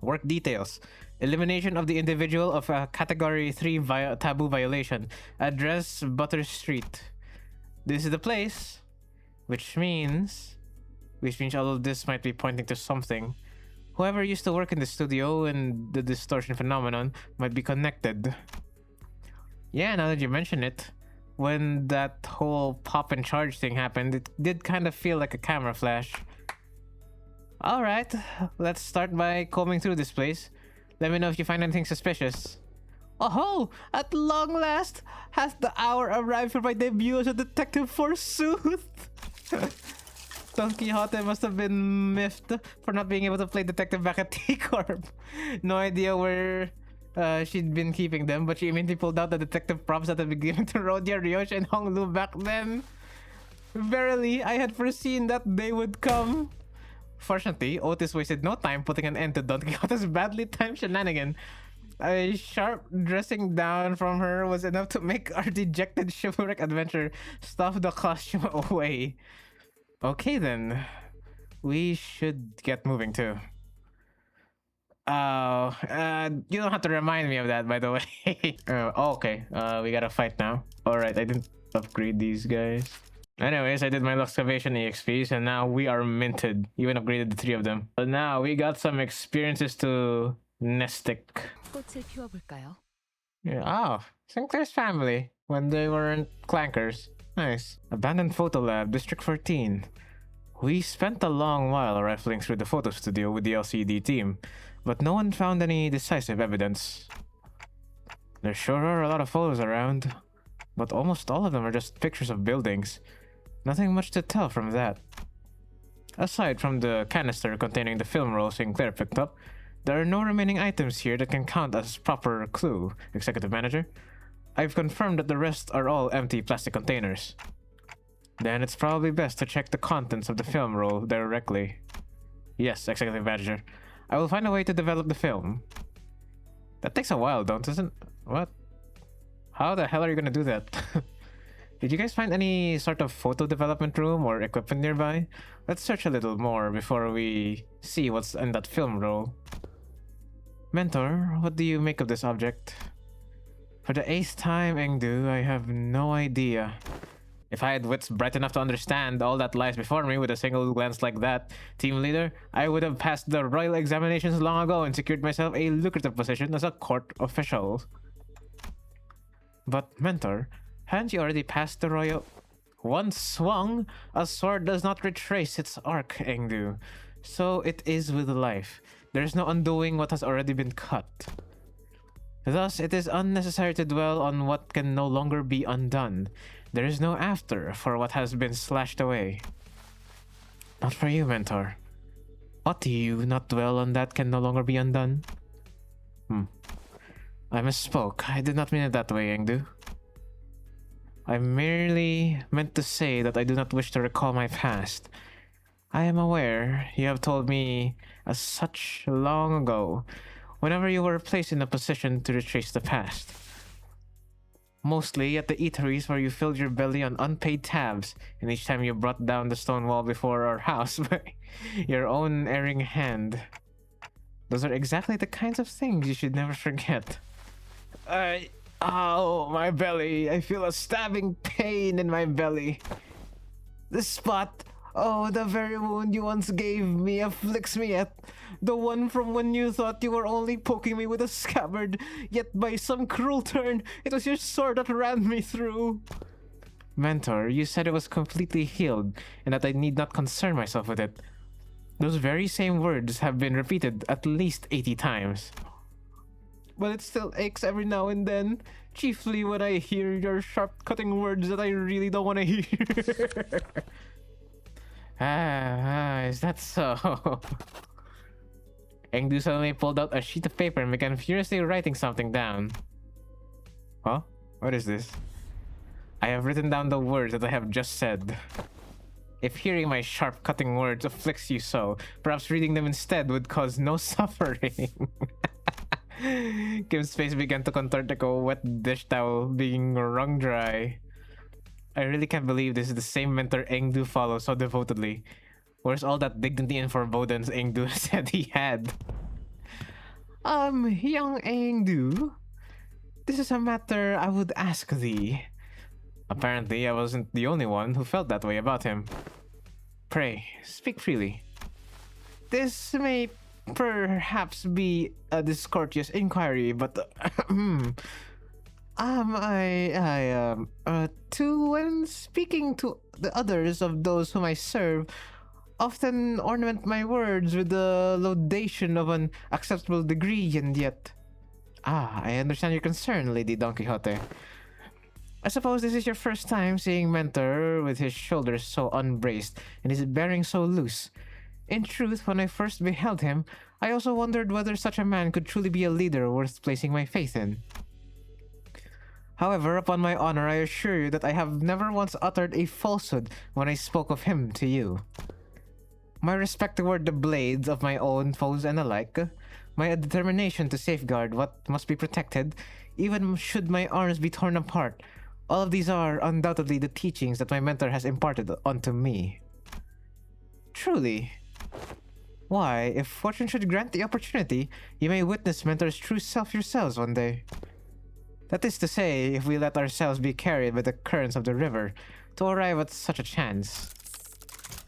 Work details. Elimination of the individual of a Category 3 taboo violation. Address Butter Street. This is the place. Which means all of this might be pointing to something. Whoever used to work in the studio and the distortion phenomenon might be connected. Yeah, now that you mention it, when that whole pop and charge thing happened, it did kind of feel like a camera flash. Alright, let's start by combing through this place. Let me know if you find anything suspicious. Oh, at long last, has the hour arrived for my debut as a detective forsooth? Don Quixote must have been miffed for not being able to play detective back at T-Corp. No idea where she'd been keeping them, but she immediately pulled out the detective props that had been given to Rodia, Ryoshi, and Honglu back then. Verily, I had foreseen that day would come. Fortunately, Otis wasted no time putting an end to Don Quixote's badly timed shenanigan. A sharp dressing down from her was enough to make our dejected chivalric adventurer stuff the costume away. Okay then, we should get moving too. You don't have to remind me of that, by the way. Okay, we gotta fight now. Alright, I didn't upgrade these guys. Anyways, I did my excavation EXPs and now we are minted. Even upgraded the 3 of them. So now we got some experiences to Mnestic. Yeah, Sinclair's family when they weren't clankers. Nice. Abandoned photo lab, District 14. We spent a long while rifling through the photo studio with the LCD team, but no one found any decisive evidence. There sure are a lot of photos around, but almost all of them are just pictures of buildings. Nothing much to tell from that. Aside from the canister containing the film roll Sinclair picked up, there are no remaining items here that can count as proper clue, Executive Manager. I've confirmed that the rest are all empty plastic containers. Then it's probably best to check the contents of the film roll directly. Yes, Executive Manager. I will find a way to develop the film. That takes a while, don't it? What? How the hell are you gonna do that? Did you guys find any sort of photo development room or equipment nearby? Let's search a little more before we see what's in that film roll. Mentor, what do you make of this object? For the 8th time, Engdu, I have no idea. If I had wits bright enough to understand all that lies before me with a single glance like that, team leader, I would have passed the royal examinations long ago and secured myself a lucrative position as a court official. But, Mentor, hadn't you already passed the royal... Once swung, a sword does not retrace its arc, Engdu. So it is with life. There is no undoing what has already been cut. Thus, it is unnecessary to dwell on what can no longer be undone. There is no after for what has been slashed away. Not for you, Mentor. Ought you not dwell on that can no longer be undone? I misspoke. I did not mean it that way, Engdu. I merely meant to say that I do not wish to recall my past. I am aware you have told me as such long ago, whenever you were placed in a position to retrace the past. Mostly at the eateries where you filled your belly on unpaid tabs, and each time you brought down the stone wall before our house by your own erring hand. Those are exactly the kinds of things you should never forget. Ow, my belly. I feel a stabbing pain in my belly. This spot, oh, the very wound you once gave me afflicts me yet. The one from when you thought you were only poking me with a scabbard, yet by some cruel turn, it was your sword that ran me through. Mentor, you said it was completely healed, and that I need not concern myself with it. Those very same words have been repeated at least 80 times. But it still aches every now and then, chiefly when I hear your sharp-cutting words that I really don't want to hear. Is that so? Engdu suddenly pulled out a sheet of paper and began furiously writing something down. Huh? What is this? I have written down the words that I have just said. If hearing my sharp-cutting words afflicts you so, perhaps reading them instead would cause no suffering. Kim's face began to contort like a wet dish towel being wrung dry. I really can't believe this is the same mentor Engdu follows so devotedly. Where's all that dignity and forebodance Engdu said he had? Young Engdu, this is a matter I would ask thee. Apparently, I wasn't the only one who felt that way about him. Pray, speak freely. This may perhaps be a discourteous inquiry, but when speaking to the others of those whom I serve, often ornament my words with the laudation of an acceptable degree, and yet... I understand your concern, Lady Don Quixote. I suppose this is your first time seeing Mentor with his shoulders so unbraced and his bearing so loose. In truth, when I first beheld him, I also wondered whether such a man could truly be a leader worth placing my faith in. However, upon my honor, I assure you that I have never once uttered a falsehood when I spoke of him to you. My respect toward the blades of my own foes and alike, my determination to safeguard what must be protected, even should my arms be torn apart, all of these are undoubtedly the teachings that my mentor has imparted onto me. Truly. Why, if fortune should grant the opportunity, you may witness Mentor's true self yourselves one day. That is to say, if we let ourselves be carried by the currents of the river to arrive at such a chance.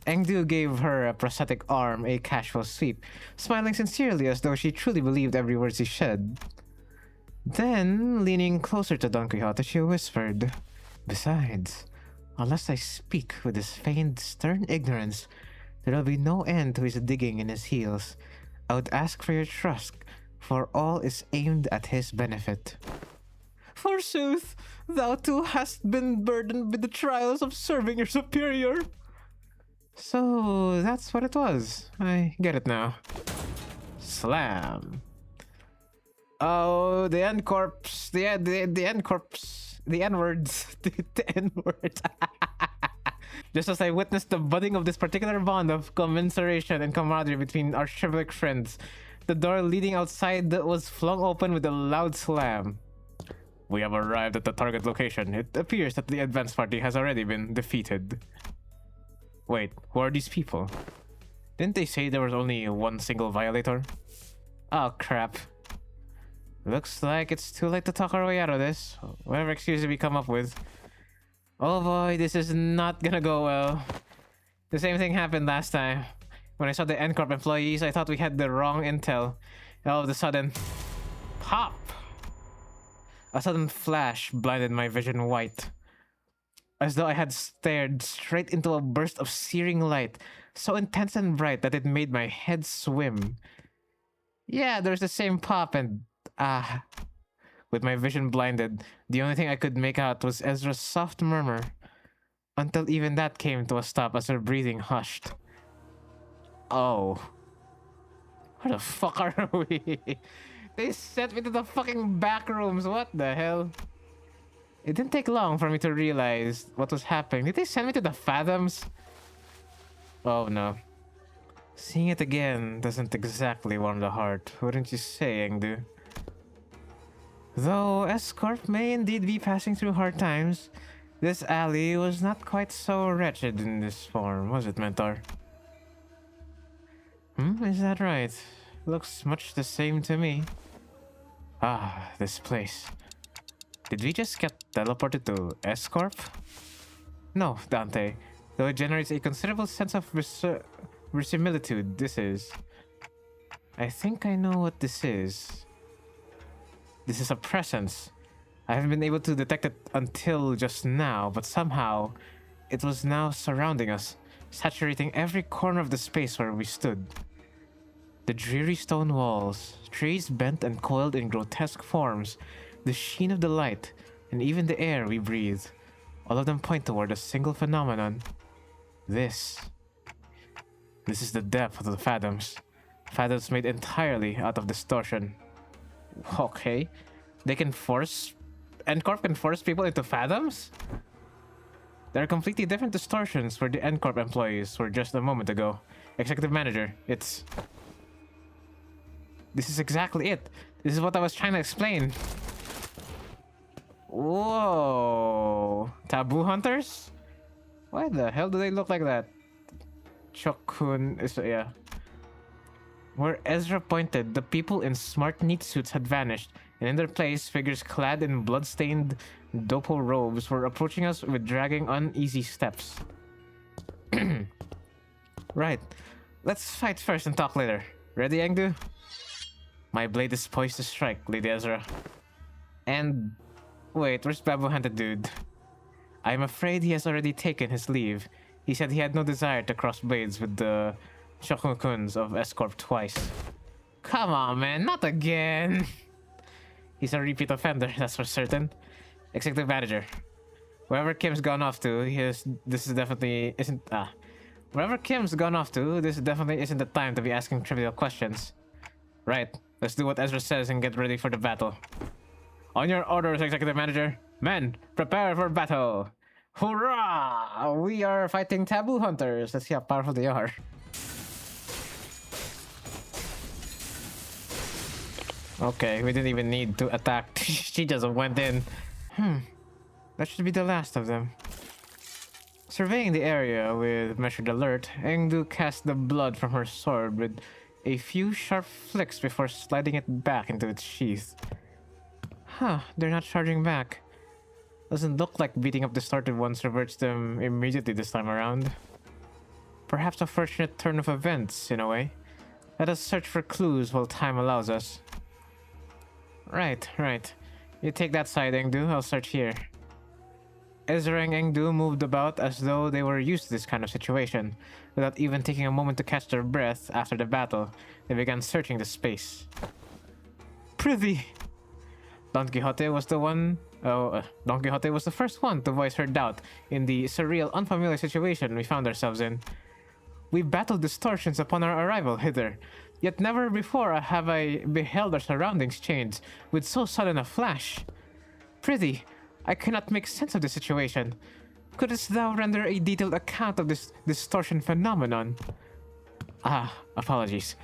Engdu gave her a prosthetic arm a casual sweep, smiling sincerely as though she truly believed every word she said. Then, leaning closer to Don Quixote, she whispered, Besides, unless I speak with this feigned stern ignorance, there will be no end to his digging in his heels. I would ask for your trust, for all is aimed at his benefit. Forsooth, thou too hast been burdened with the trials of serving your superior. So, that's what it was. I get it now. Slam. Oh, the N-corps, the N-corps, the N-words, the N-words. Just as I witnessed the budding of this particular bond of commiseration and camaraderie between our chivalric friends, the door leading outside was flung open with a loud slam. We have arrived at the target location. It appears that the advance party has already been defeated. Wait, who are these people? Didn't they say there was only one single violator? Oh, crap. Looks like it's too late to talk our way out of this. Whatever excuse we come up with. Oh boy, this is not gonna go well. The same thing happened last time. When I saw the N-Corp employees, I thought we had the wrong intel. All of a sudden... Pop! A sudden flash blinded my vision white. As though I had stared straight into a burst of searing light, so intense and bright that it made my head swim. Yeah, there's the same pop and... With my vision blinded, the only thing I could make out was Ezra's soft murmur, until even that came to a stop as her breathing hushed. Oh. Where the fuck are we? They sent me to the fucking back rooms, what the hell? It didn't take long for me to realize what was happening. Did they send me to the Fathoms? Oh no. Seeing it again doesn't exactly warm the heart, wouldn't you say, Engdu? Though S-Corp may indeed be passing through hard times, this alley was not quite so wretched in this form, was it, Mentor? Is that right? Looks much the same to me. Ah, this place. Did we just get teleported to S-Corp? No, Dante. Though it generates a considerable sense of verisimilitude, this is... I think I know what this is. This is a presence. I haven't been able to detect it until just now, but somehow it was now surrounding us, saturating every corner of the space where we stood. The dreary stone walls, trees bent and coiled in grotesque forms, the sheen of the light, and even the air we breathe, all of them point toward a single phenomenon. This is the depth of the fathoms. Fathoms made entirely out of distortion. Okay. They can force... N-Corp can force people into fathoms? There are completely different distortions where the N-Corp employees were just a moment ago. Executive Manager, it's... This is exactly it. This is what I was trying to explain. Whoa. Taboo hunters? Why the hell do they look like that? Chokun is... yeah. Where Ezra pointed, the people in smart neat suits had vanished, and in their place, figures clad in blood-stained dopo robes were approaching us with dragging uneasy steps. Right. Let's fight first and talk later. Ready, Engdu? My blade is poised to strike, Lady Ezra. And... wait, where's Babu-handed dude? I'm afraid he has already taken his leave. He said he had no desire to cross blades with the Shokukuns of S-Corp twice. Come on, man, not again! He's a repeat offender, that's for certain. Executive Manager. Wherever Kim's gone off to, this definitely isn't the time to be asking trivial questions. Right, let's do what Ezra says and get ready for the battle. On your orders, Executive Manager. Men, prepare for battle! Hoorah! We are fighting taboo hunters. Let's see how powerful they are. Okay, we didn't even need to attack. She just went in. That should be the last of them. Surveying the area with measured alert, Engdu cast the blood from her sword with a few sharp flicks before sliding it back into its sheath. Huh, they're not charging back. Doesn't look like beating up distorted ones reverts them immediately this time around. Perhaps a fortunate turn of events, in a way. Let us search for clues while time allows us. Right. You take that side, Engdu. I'll search here. Ezra and Engdu moved about as though they were used to this kind of situation. Without even taking a moment to catch their breath after the battle, they began searching the space. Prithee! Don Quixote was the first one to voice her doubt in the surreal, unfamiliar situation we found ourselves in. We battled distortions upon our arrival hither, yet never before have I beheld our surroundings change with so sudden a flash. Prithee, I cannot make sense of the situation. Couldst thou render a detailed account of this distortion phenomenon? Apologies.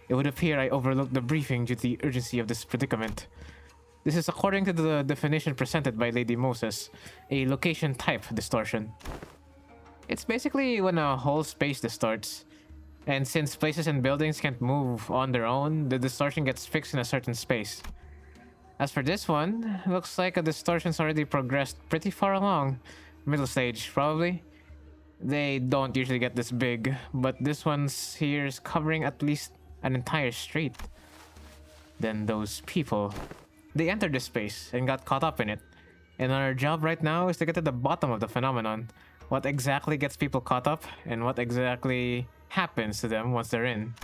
It would appear I overlooked the briefing due to the urgency of this predicament. This is according to the definition presented by Lady Moses, a location-type distortion. It's basically when a whole space distorts. And since places and buildings can't move on their own, the distortion gets fixed in a certain space. As for this one, looks like a distortion's already progressed pretty far along. Middle stage, probably. They don't usually get this big, but this one's here is covering at least an entire street. Then those people... they entered this space and got caught up in it. And our job right now is to get to the bottom of the phenomenon. What exactly gets people caught up, and what exactly happens to them once they're in.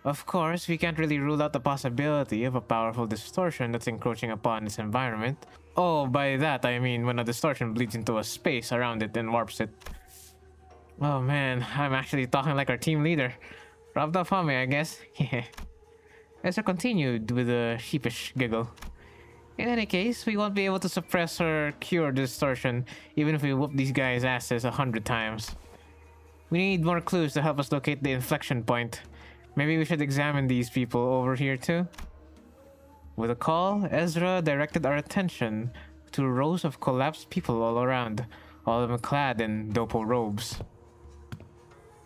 Of course, we can't really rule out the possibility of a powerful distortion that's encroaching upon its environment. Oh, by that I mean when a distortion bleeds into a space around it and warps it. Oh man, I'm actually talking like our team leader. Rubbed off on me, I guess. Ezra continued with a sheepish giggle. In any case, we won't be able to suppress or cure the distortion, even if we whoop these guys' asses 100 times. We need more clues to help us locate the inflection point. Maybe we should examine these people over here too? With a call, Ezra directed our attention to rows of collapsed people all around, all of them clad in dopo robes.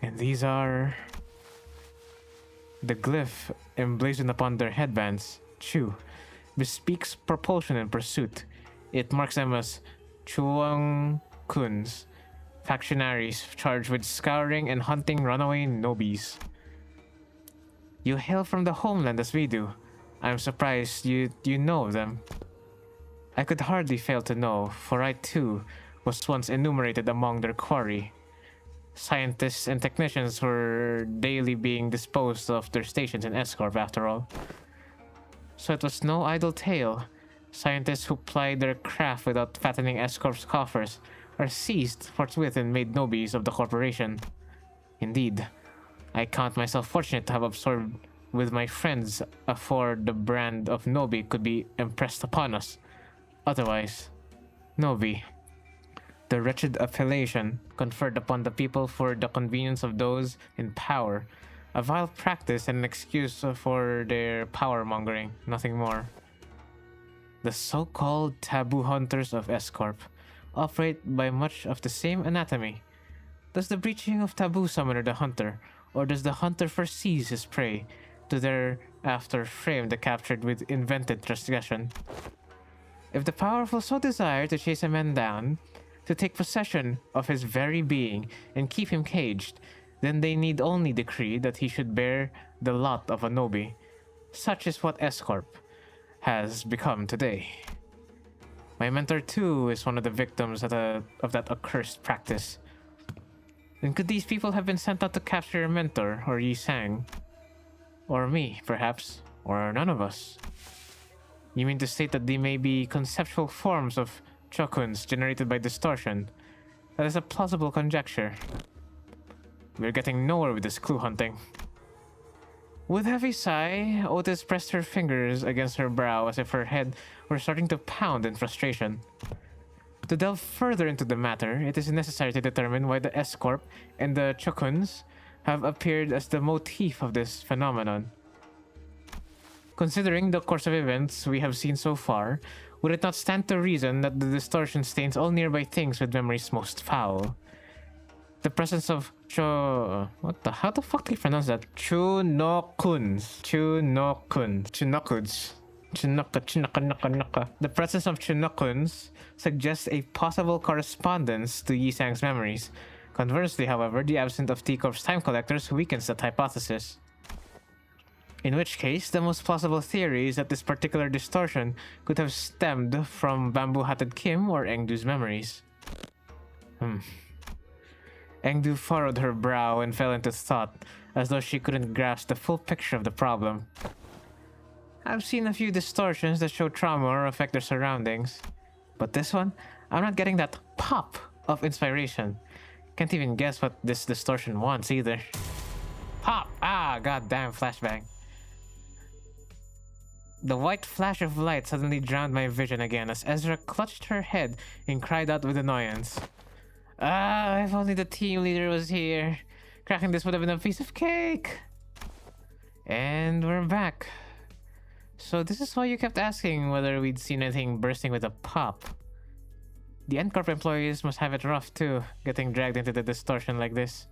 And these are... The glyph emblazoned upon their headbands, Chu, bespeaks propulsion and pursuit. It marks them as Chuang Kuns, factionaries charged with scouring and hunting runaway nobis. You hail from the homeland as we do. I am surprised you know of them. I could hardly fail to know, for I too was once enumerated among their quarry. Scientists and technicians were daily being disposed of their stations in S-Corp after all. So it was no idle tale. Scientists who plied their craft without fattening S-Corp's coffers are seized forthwith and made nobis of the corporation. Indeed, I count myself fortunate to have absorbed with my friends afore the brand of Nobi could be impressed upon us. Otherwise, Nobi, the wretched affiliation conferred upon the people for the convenience of those in power, a vile practice and an excuse for their power-mongering, nothing more. The so-called taboo hunters of S-Corp operate by much of the same anatomy. Does the breaching of taboo summon the hunter, or does the hunter first seize his prey, to thereafter frame the captured with invented transgression? If the powerful so desire to chase a man down, to take possession of his very being and keep him caged, then they need only decree that he should bear the lot of a Nobi. Such is what S-Corp has become today. My mentor too is one of the victims of that accursed practice. Then could these people have been sent out to capture your mentor, or Yi Sang? Or me, perhaps? Or none of us? You mean to state that they may be conceptual forms of chokuns generated by distortion? That is a plausible conjecture. We're getting nowhere with this clue hunting. With a heavy sigh, Otis pressed her fingers against her brow as if her head were starting to pound in frustration. To delve further into the matter, it is necessary to determine why the S-Corp and the chokuns have appeared as the motif of this phenomenon. Considering the course of events we have seen so far, would it not stand to reason that the distortion stains all nearby things with memories most foul? The presence of how the fuck do you pronounce that? Chunokuns. The presence of Chunokuns suggests a possible correspondence to Yi Sang's memories. Conversely, however, the absence of T-Corp's time collectors weakens that hypothesis. In which case, the most plausible theory is that this particular distortion could have stemmed from Bamboo-Hatted Kim or Engdu's memories. Engdu furrowed her brow and fell into thought, as though she couldn't grasp the full picture of the problem. I've seen a few distortions that show trauma or affect their surroundings. But this one, I'm not getting that pop of inspiration. Can't even guess what this distortion wants either. Pop! Ah, goddamn flashbang. The white flash of light suddenly drowned my vision again as Ezra clutched her head and cried out with annoyance. Ah, if only the team leader was here. Cracking this would have been a piece of cake. And we're back. So this is why you kept asking whether we'd seen anything bursting with a pop. The N-Corp employees must have it rough too, getting dragged into the distortion like this.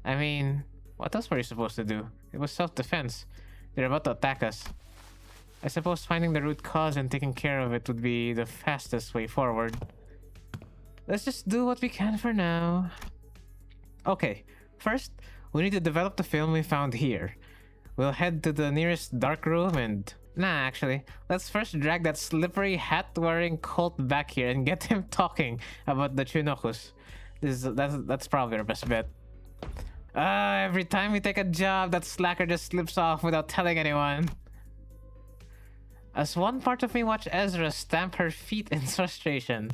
I mean, what else were you supposed to do? It was self-defense. They're about to attack us. I suppose finding the root cause and taking care of it would be the fastest way forward. Let's just do what we can for now. Okay, first, we need to develop the film we found here. We'll head to the nearest dark room and... Nah, actually, let's first drag that slippery hat-wearing cult back here and get him talking about the Chunokus. That's probably our best bet. Every time we take a job, that slacker just slips off without telling anyone. As one part of me watched Ezra stamp her feet in frustration,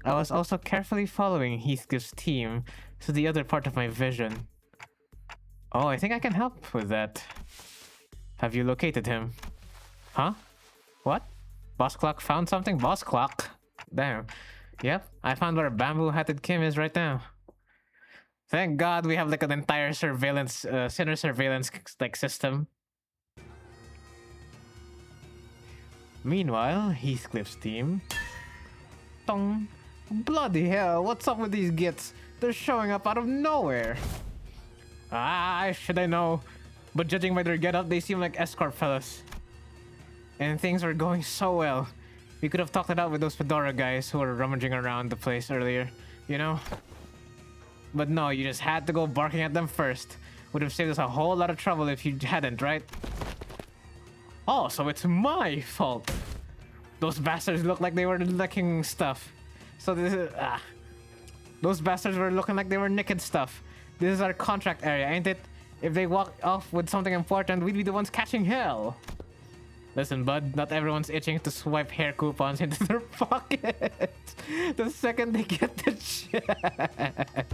I was also carefully following Heathcliff's team to the other part of my vision. Oh, I think I can help with that. Have you located him? Huh? What? Boss Clock found something? Boss Clock? Damn. Yep, I found where Bamboo-Hatted Kim is right now. Thank God we have like an entire surveillance, center surveillance like system. Meanwhile, Heathcliff's team... Tong! Bloody hell, what's up with these gits? They're showing up out of nowhere! Ah, should I know? but judging by their getup, they seem like escort fellas. And things were going so well. We could have talked it out with those fedora guys who were rummaging around the place earlier, you know? But no, you just had to go barking at them first. Would have saved us a whole lot of trouble if you hadn't, right? Oh, so it's my fault. Those bastards look like they were licking stuff. So this is... Those bastards were looking like they were naked stuff. This is our contract area, ain't it? If they walk off with something important, we'd be the ones catching hell. Listen, bud, not everyone's itching to swipe hair coupons into their pocket the second they get the chat.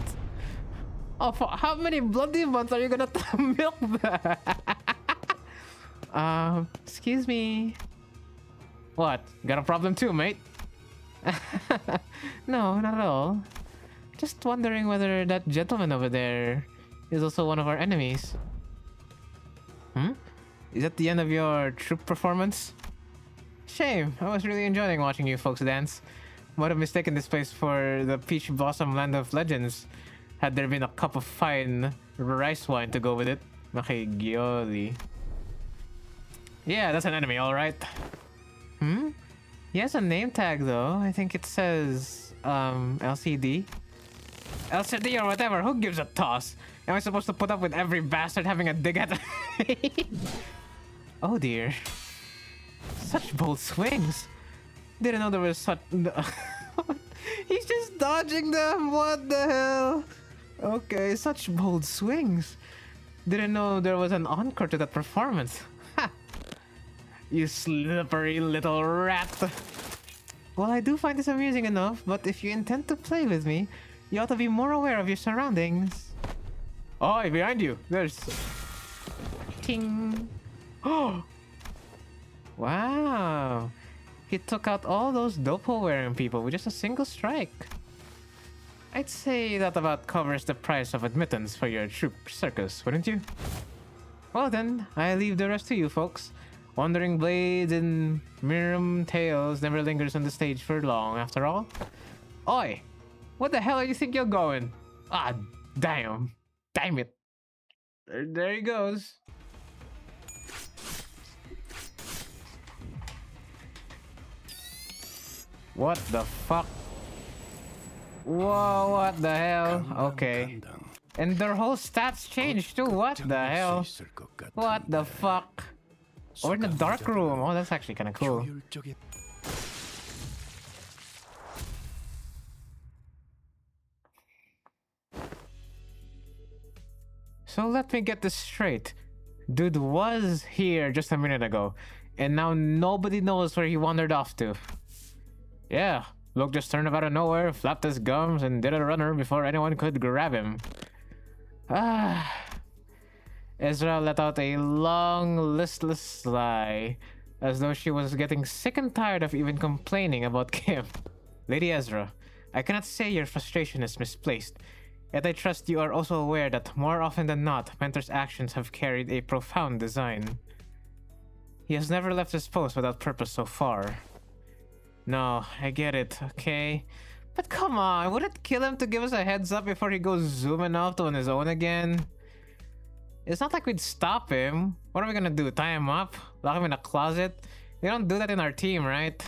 Oh, for how many bloody months are you gonna milk that? Excuse me. What? Got a problem too, mate? No, not at all. Just wondering whether that gentleman over there is also one of our enemies. Hmm? Is that the end of your troop performance? Shame. I was really enjoying watching you folks dance. Might have mistaken this place for the Peach Blossom Land of Legends had there been a cup of fine rice wine to go with it. Makigioli. Yeah, that's an enemy, alright. Hmm? He has a name tag though. I think it says LCD. LCD or whatever, who gives a toss? Am I supposed to put up with every bastard having a dig at me? Oh dear. Such bold swings. Didn't know there was such... He's just dodging them, what the hell? Okay, such bold swings. Didn't know there was an encore to that performance. Ha! You slippery little rat. Well, I do find this amusing enough, but if you intend to play with me, you ought to be more aware of your surroundings. Oh, behind you. There's... Ting. Oh! Wow. He took out all those dopo-wearing people with just a single strike. I'd say that about covers the price of admittance for your troop circus, wouldn't you? Well then, I leave the rest to you folks. Wandering blades and mirum tails never lingers on the stage for long, after all. Oi! What the hell are you think you're going? Ah, damn. Damn it. There he goes. What the fuck? Whoa, what the hell? Okay. And their whole stats changed too. What the hell? What the fuck? Or in the dark room. Oh, that's actually kind of cool. So let me get this straight. Dude was here just a minute ago, and now nobody knows where he wandered off to. Yeah, Luke just turned up out of nowhere, flapped his gums, and did a runner before anyone could grab him. Ah. Ezra let out a long, listless sigh, as though she was getting sick and tired of even complaining about Kim. Lady Ezra, I cannot say your frustration is misplaced, yet I trust you are also aware that more often than not, Mentor's actions have carried a profound design. He has never left his post without purpose so far. No, I get it, okay? But come on, would it kill him to give us a heads up before he goes zooming off on his own again? It's not like we'd stop him. What are we gonna do, tie him up? Lock him in a closet? We don't do that in our team, right?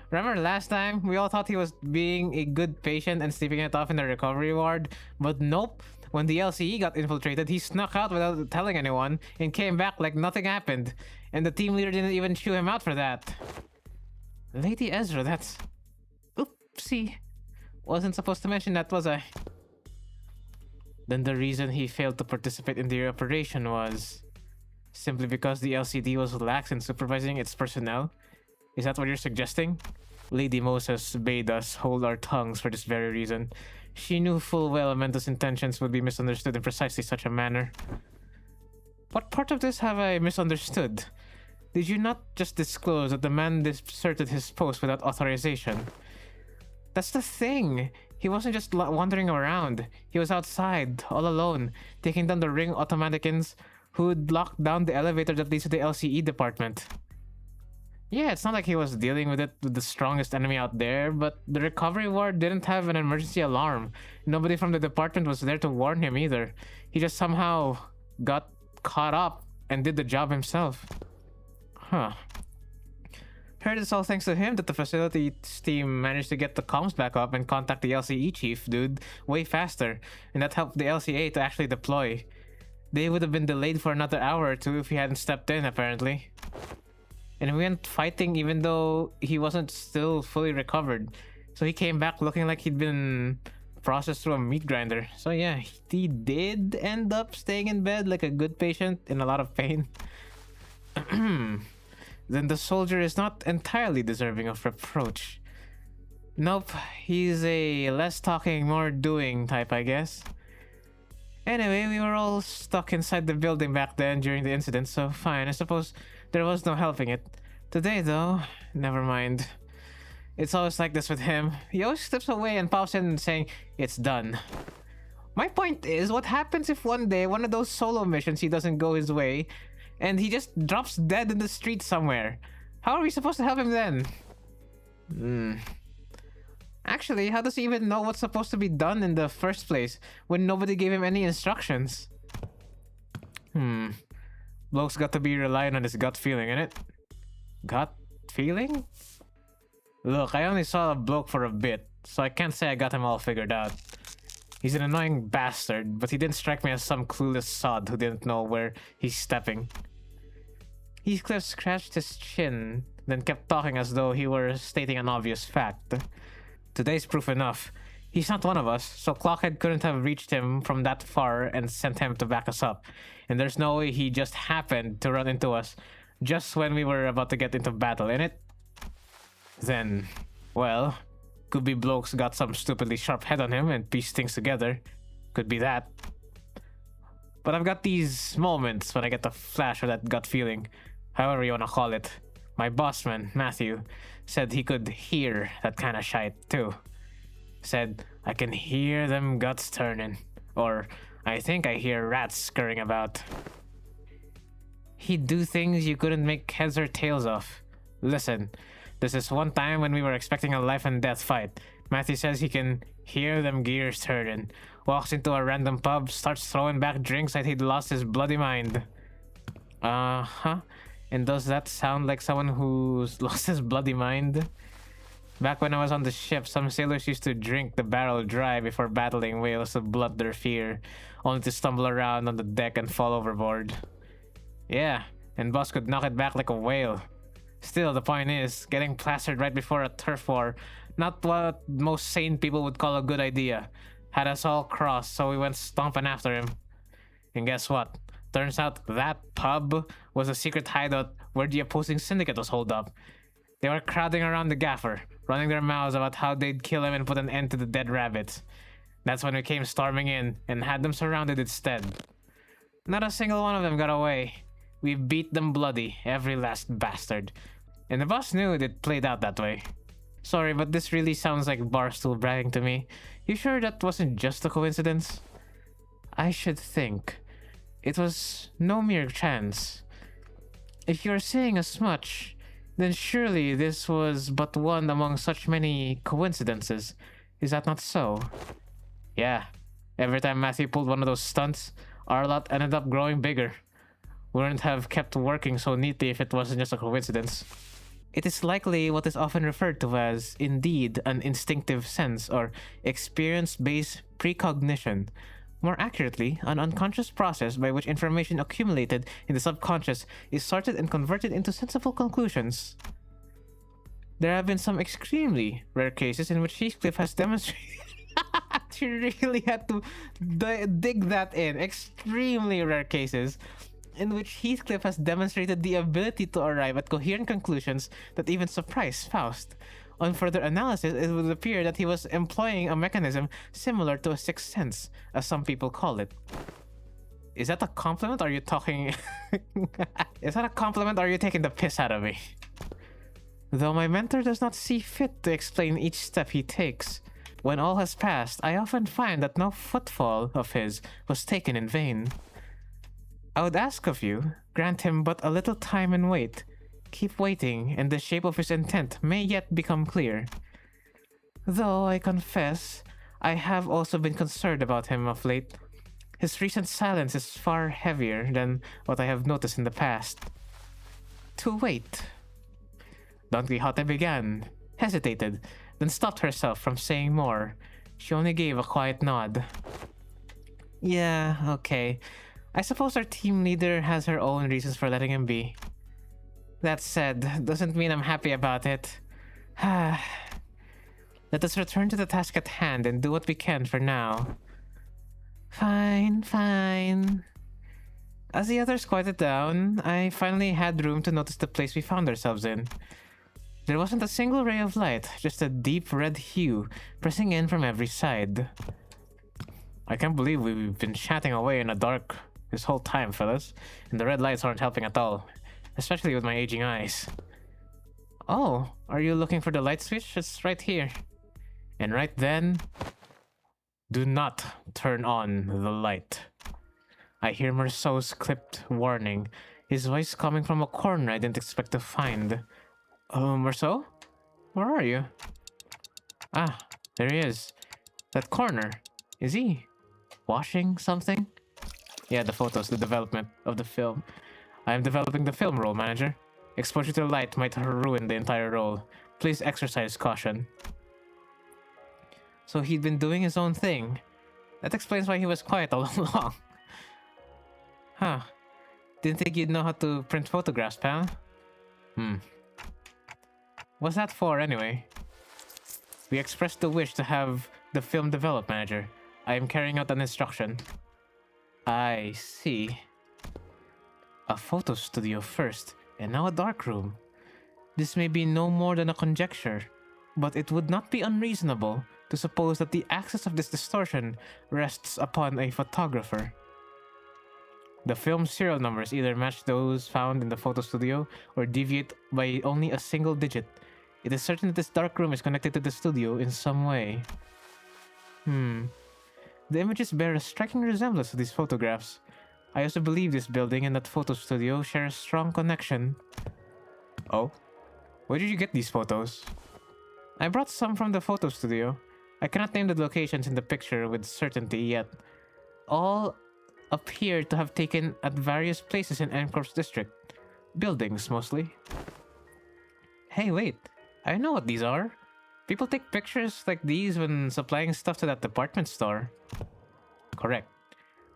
Remember last time? We all thought he was being a good patient and sleeping it off in the recovery ward. But nope. When the LCE got infiltrated, he snuck out without telling anyone and came back like nothing happened. And the team leader didn't even chew him out for that. Lady Ezra, that's... Oopsie. Wasn't supposed to mention that, was I? Then the reason he failed to participate in the operation was... simply because the LCD was lax in supervising its personnel? Is that what you're suggesting? Lady Moses bade us hold our tongues for this very reason. She knew full well Amento's intentions would be misunderstood in precisely such a manner. What part of this have I misunderstood? Did you not just disclose that the man deserted his post without authorization? That's the thing. He wasn't just wandering around. He was outside, all alone, taking down the ring automaticans who'd locked down the elevator that leads to the LCE department. Yeah, it's not like he was dealing with it with the strongest enemy out there, but the recovery ward didn't have an emergency alarm. Nobody from the department was there to warn him either. He just somehow got caught up and did the job himself. Huh. Heard it's all thanks to him that the facilities team managed to get the comms back up and contact the LCE chief, dude, way faster. And that helped the LCA to actually deploy. They would have been delayed for another hour or two if he hadn't stepped in, apparently. And we went fighting even though he wasn't still fully recovered. So he came back looking like he'd been processed through a meat grinder. So yeah, he did end up staying in bed like a good patient in a lot of pain. Then the soldier is not entirely deserving of reproach. Nope, he's a less talking, more doing type, I guess. Anyway, we were all stuck inside the building back then during the incident, so fine, I suppose there was no helping it. Today, though, never mind. It's always like this with him. He always slips away and pops in saying, "It's done." My point is, what happens if one day one of those solo missions he doesn't go his way and he just drops dead in the street somewhere? How are we supposed to help him then? Actually, how does he even know what's supposed to be done in the first place when nobody gave him any instructions? Bloke's got to be relying on his gut feeling, innit? Gut feeling? Look, I only saw a bloke for a bit, so I can't say I got him all figured out. He's an annoying bastard, but he didn't strike me as some clueless sod who didn't know where he's stepping. Heathcliff scratched his chin, then kept talking as though he were stating an obvious fact. Today's proof enough. He's not one of us, so Clockhead couldn't have reached him from that far and sent him to back us up. And there's no way he just happened to run into us just when we were about to get into battle, innit? Then, well, could be bloke's got some stupidly sharp head on him and pieced things together. Could be that. But I've got these moments when I get the flash of that gut feeling, however you wanna call it. My bossman, Matthew, said he could hear that kind of shite too. Said, "I can hear them guts turning," or "I think I hear rats scurrying about." He'd do things you couldn't make heads or tails of. Listen, this is one time when we were expecting a life and death fight. Matthew says he can hear them gears turning. Walks into a random pub, starts throwing back drinks like he'd lost his bloody mind. Uh-huh. And does that sound like someone who's lost his bloody mind? Back when I was on the ship, some sailors used to drink the barrel dry before battling whales to blunt their fear, only to stumble around on the deck and fall overboard. Yeah, and boss could knock it back like a whale. Still, the point is, getting plastered right before a turf war, not what most sane people would call a good idea. Had us all crossed, so we went stomping after him. And guess what? Turns out that pub was a secret hideout where the opposing syndicate was holed up. They were crowding around the gaffer, running their mouths about how they'd kill him and put an end to the dead rabbits. That's when we came storming in and had them surrounded instead. Not a single one of them got away. We beat them bloody, every last bastard. And the boss knew it played out that way. Sorry, but this really sounds like Barstool bragging to me. You sure that wasn't just a coincidence? I should think. It was no mere chance. If you're saying as much, then surely this was but one among such many coincidences. Is that not so? Yeah. Every time Matthew pulled one of those stunts, our lot ended up growing bigger. Wouldn't have kept working so neatly if it wasn't just a coincidence. It is likely what is often referred to as, indeed, an instinctive sense or experience-based precognition. More accurately, an unconscious process by which information accumulated in the subconscious is sorted and converted into sensible conclusions. There have been some extremely rare cases in which Heathcliff has demonstrated... You really had to dig that in. Extremely rare cases in which Heathcliff has demonstrated the ability to arrive at coherent conclusions that even surprise Faust. On further analysis, it would appear that he was employing a mechanism similar to a sixth sense, as some people call it. Is that a compliment, or are you talking... Is that a compliment, or are you taking the piss out of me? Though my mentor does not see fit to explain each step he takes, when all has passed, I often find that no footfall of his was taken in vain. I would ask of you, grant him but a little time and wait. Keep waiting, and the shape of his intent may yet become clear. Though, I confess, I have also been concerned about him of late. His recent silence is far heavier than what I have noticed in the past. To wait. Don Quixote began, hesitated, then stopped herself from saying more. She only gave a quiet nod. Yeah, okay. I suppose our team leader has her own reasons for letting him be. That said, doesn't mean I'm happy about it. Let us return to the task at hand and do what we can for now. Fine, fine. As the others quieted down, I finally had room to notice the place we found ourselves in. There wasn't a single ray of light, just a deep red hue pressing in from every side. I can't believe we've been chatting away in the dark this whole time, fellas, and the red lights aren't helping at all, especially with my aging eyes. Oh, are you looking for the light switch? It's right here. And right then, do not turn on the light. I hear Merceau's clipped warning, his voice coming from a corner I didn't expect to find. Oh, Merceau? Where are you? Ah, there he is. That corner. Is he washing something? Yeah, the photos, the development of the film. I am developing the film roll, manager. Exposure to the light might ruin the entire roll. Please exercise caution. So he'd been doing his own thing. That explains why he was quiet all along. Huh. Didn't think you'd know how to print photographs, pal. What's that for, anyway? We expressed the wish to have the film developed, manager. I am carrying out an instruction. I see. A photo studio first, and now a darkroom. This may be no more than a conjecture, but it would not be unreasonable to suppose that the axis of this distortion rests upon a photographer. The film's serial numbers either match those found in the photo studio or deviate by only a single digit. It is certain that this dark room is connected to the studio in some way. The images bear a striking resemblance to these photographs. I also believe this building and that photo studio share a strong connection. Oh? Where did you get these photos? I brought some from the photo studio. I cannot name the locations in the picture with certainty yet. All appear to have taken at various places in N-Corp's district. Buildings, mostly. Hey, wait. I know what these are. People take pictures like these when supplying stuff to that department store. Correct.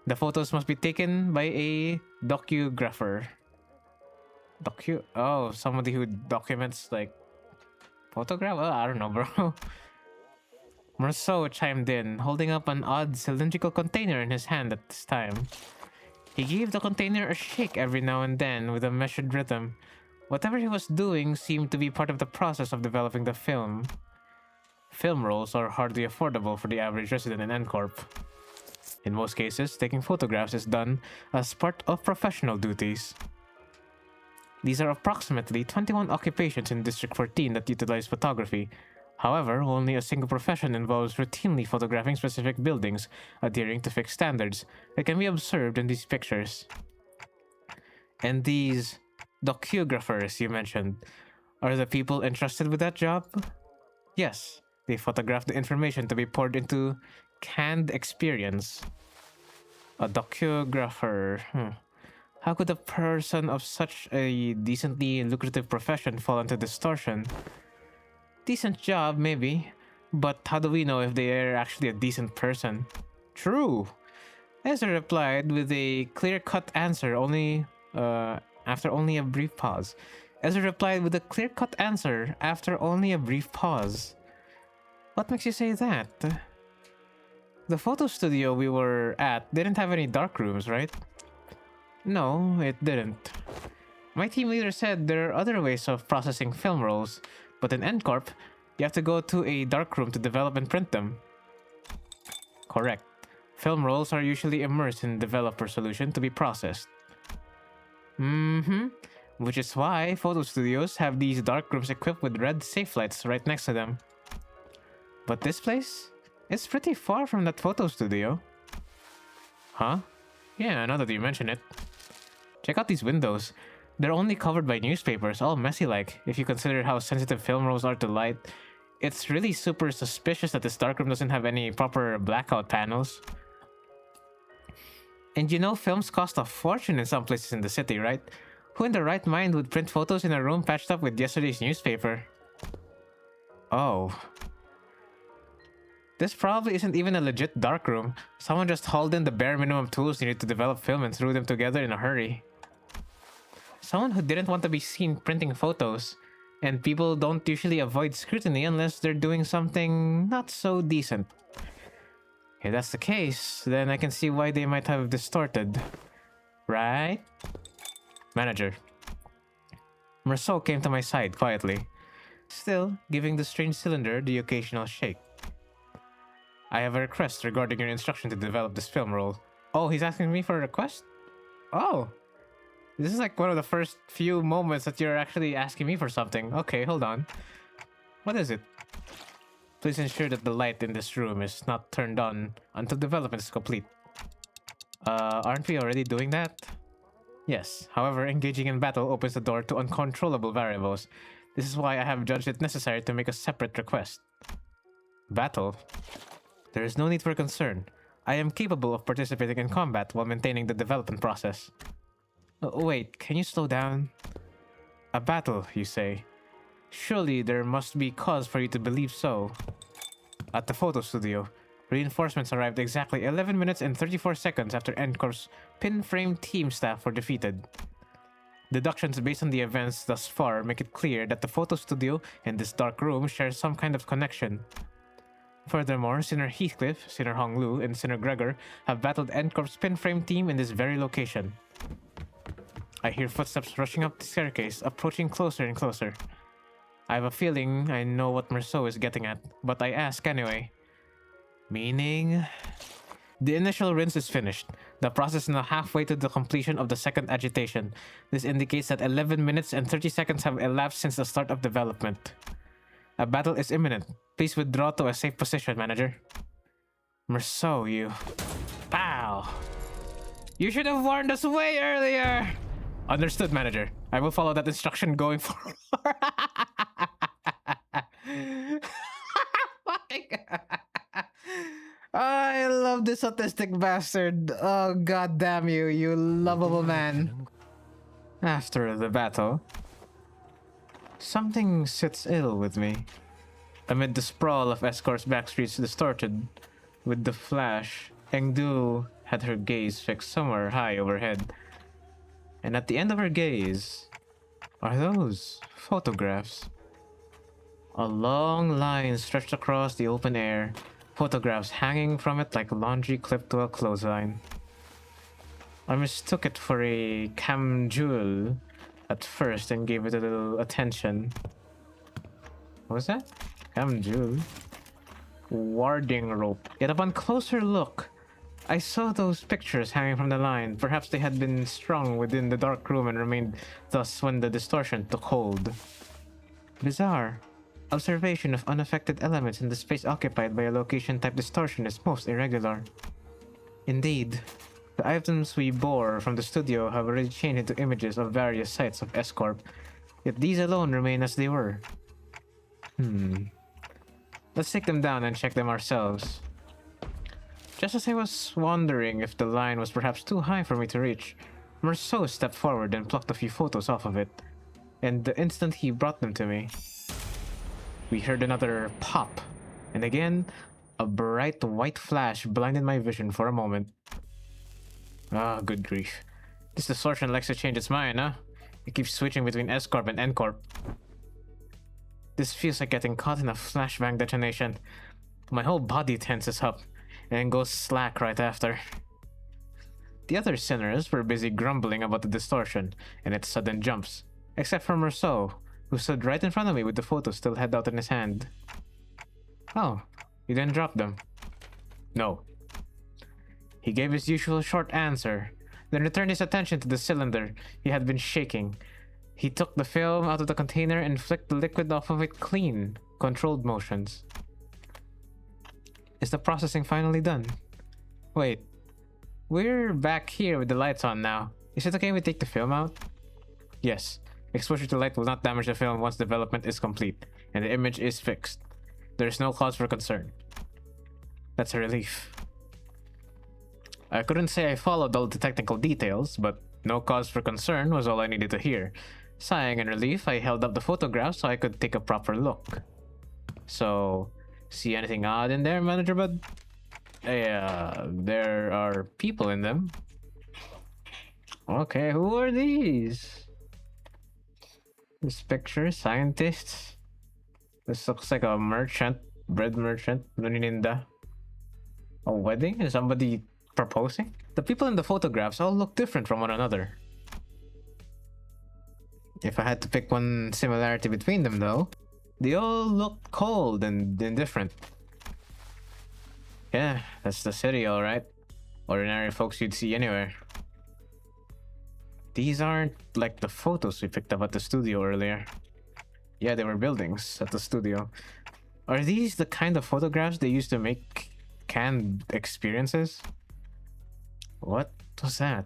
The photos must be taken by a docugrapher. Oh, somebody who documents, like, photograph? Oh, I don't know, bro. Merceau chimed in, holding up an odd cylindrical container in his hand at this time. He gave the container a shake every now and then with a measured rhythm. Whatever he was doing seemed to be part of the process of developing the film. Film rolls are hardly affordable for the average resident in N-Corp. In most cases, taking photographs is done as part of professional duties. These are approximately 21 occupations in District 14 that utilize photography. However, only a single profession involves routinely photographing specific buildings, adhering to fixed standards that can be observed in these pictures. And these docugraphers you mentioned, are the people entrusted with that job? Yes, they photograph the information to be poured into canned experience. A docugrapher. How could a person of such a decently lucrative profession fall into distortion? Decent job, maybe. But how do we know if they are actually a decent person? True. Ezra replied with a clear-cut answer after only a brief pause. What makes you say that? The photo studio we were at didn't have any dark rooms, right? No, it didn't. My team leader said there are other ways of processing film rolls, but in N-Corp, you have to go to a darkroom to develop and print them. Correct. Film rolls are usually immersed in developer solution to be processed. Which is why photo studios have these darkrooms equipped with red safe lights right next to them. But this place? It's pretty far from that photo studio. Huh? Yeah, now that you mention it. Check out these windows. They're only covered by newspapers, all messy-like, if you consider how sensitive film rolls are to light. It's really super suspicious that this darkroom doesn't have any proper blackout panels. And you know films cost a fortune in some places in the city, right? Who in their right mind would print photos in a room patched up with yesterday's newspaper? Oh. This probably isn't even a legit darkroom. Someone just hauled in the bare minimum tools needed to develop film and threw them together in a hurry. Someone who didn't want to be seen printing photos. And people don't usually avoid scrutiny unless they're doing something not so decent. If that's the case, then I can see why they might have distorted. Right? Manager. Merceau came to my side quietly, still giving the strange cylinder the occasional shake. I have a request regarding your instruction to develop this film roll. Oh, he's asking me for a request? Oh. This is like one of the first few moments that you're actually asking me for something. Okay, hold on. What is it? Please ensure that the light in this room is not turned on until development is complete. Aren't we already doing that? Yes, however, engaging in battle opens the door to uncontrollable variables. This is why I have judged it necessary to make a separate request. Battle? There is no need for concern. I am capable of participating in combat while maintaining the development process. Wait, can you slow down? A battle, you say? Surely there must be cause for you to believe so. At the photo studio, reinforcements arrived exactly 11 minutes and 34 seconds after EndCorp's pin-frame team staff were defeated. Deductions based on the events thus far make it clear that the photo studio and this dark room share some kind of connection. Furthermore, Sinner Heathcliff, Sinner Honglu, and Sinner Gregor have battled EndCorp's pin-frame team in this very location. I hear footsteps rushing up the staircase, approaching closer and closer. I have a feeling I know what Merceau is getting at, but I ask anyway. Meaning? The initial rinse is finished. The process is now halfway to the completion of the second agitation. This indicates that 11 minutes and 30 seconds have elapsed since the start of development. A battle is imminent. Please withdraw to a safe position, Manager. Merceau, you... Pow! You should have warned us way earlier! Understood, Manager. I will follow that instruction going forward. I love this autistic bastard. Oh, god damn you, you lovable man. After the battle, something sits ill with me. Amid the sprawl of Escort's backstreets distorted with the flash, Engdu had her gaze fixed somewhere high overhead. And at the end of her gaze are those photographs. A long line stretched across the open air, photographs hanging from it like laundry clipped to a clothesline. I mistook it for a camjul at first and gave it a little attention. What was that? Camjul? Warding rope. Yet upon closer look, I saw those pictures hanging from the line. Perhaps they had been strung within the dark room and remained thus when the distortion took hold. Bizarre. Observation of unaffected elements in the space occupied by a location-type distortion is most irregular. Indeed, the items we bore from the studio have already changed into images of various sites of S-Corp, yet these alone remain as they were. Let's take them down and check them ourselves. Just as I was wondering if the line was perhaps too high for me to reach, Merceau stepped forward and plucked a few photos off of it, and the instant he brought them to me, we heard another pop, and again, a bright white flash blinded my vision for a moment. Ah, good grief. This distortion likes to change its mind, huh? It keeps switching between S-Corp and N-Corp. This feels like getting caught in a flashbang detonation. My whole body tenses up, and goes slack right after. The other sinners were busy grumbling about the distortion and its sudden jumps, except for Merceau, who stood right in front of me with the photos still held out in his hand. Oh, you didn't drop them? No. He gave his usual short answer, then returned his attention to the cylinder he had been shaking. He took the film out of the container and flicked the liquid off of it clean, controlled motions. Is the processing finally done? Wait, we're back here with the lights on now. Is it okay we take the film out? Yes. Exposure to light will not damage the film once development is complete, and the image is fixed. There is no cause for concern. That's a relief. I couldn't say I followed all the technical details, but no cause for concern was all I needed to hear. Sighing in relief, I held up the photograph so I could take a proper look. So, see anything odd in there, Manager Bud? There are people in them. Okay, who are these? This picture, scientists. This looks like a merchant, bread merchant, Nuninda. A wedding? Is somebody proposing? The people in the photographs all look different from one another. If I had to pick one similarity between them, though, they all look cold and indifferent. Yeah, that's the city, alright. Ordinary folks you'd see anywhere. These aren't like the photos we picked up at the studio earlier. Yeah, they were buildings at the studio. Are these the kind of photographs they used to make canned experiences? What was that?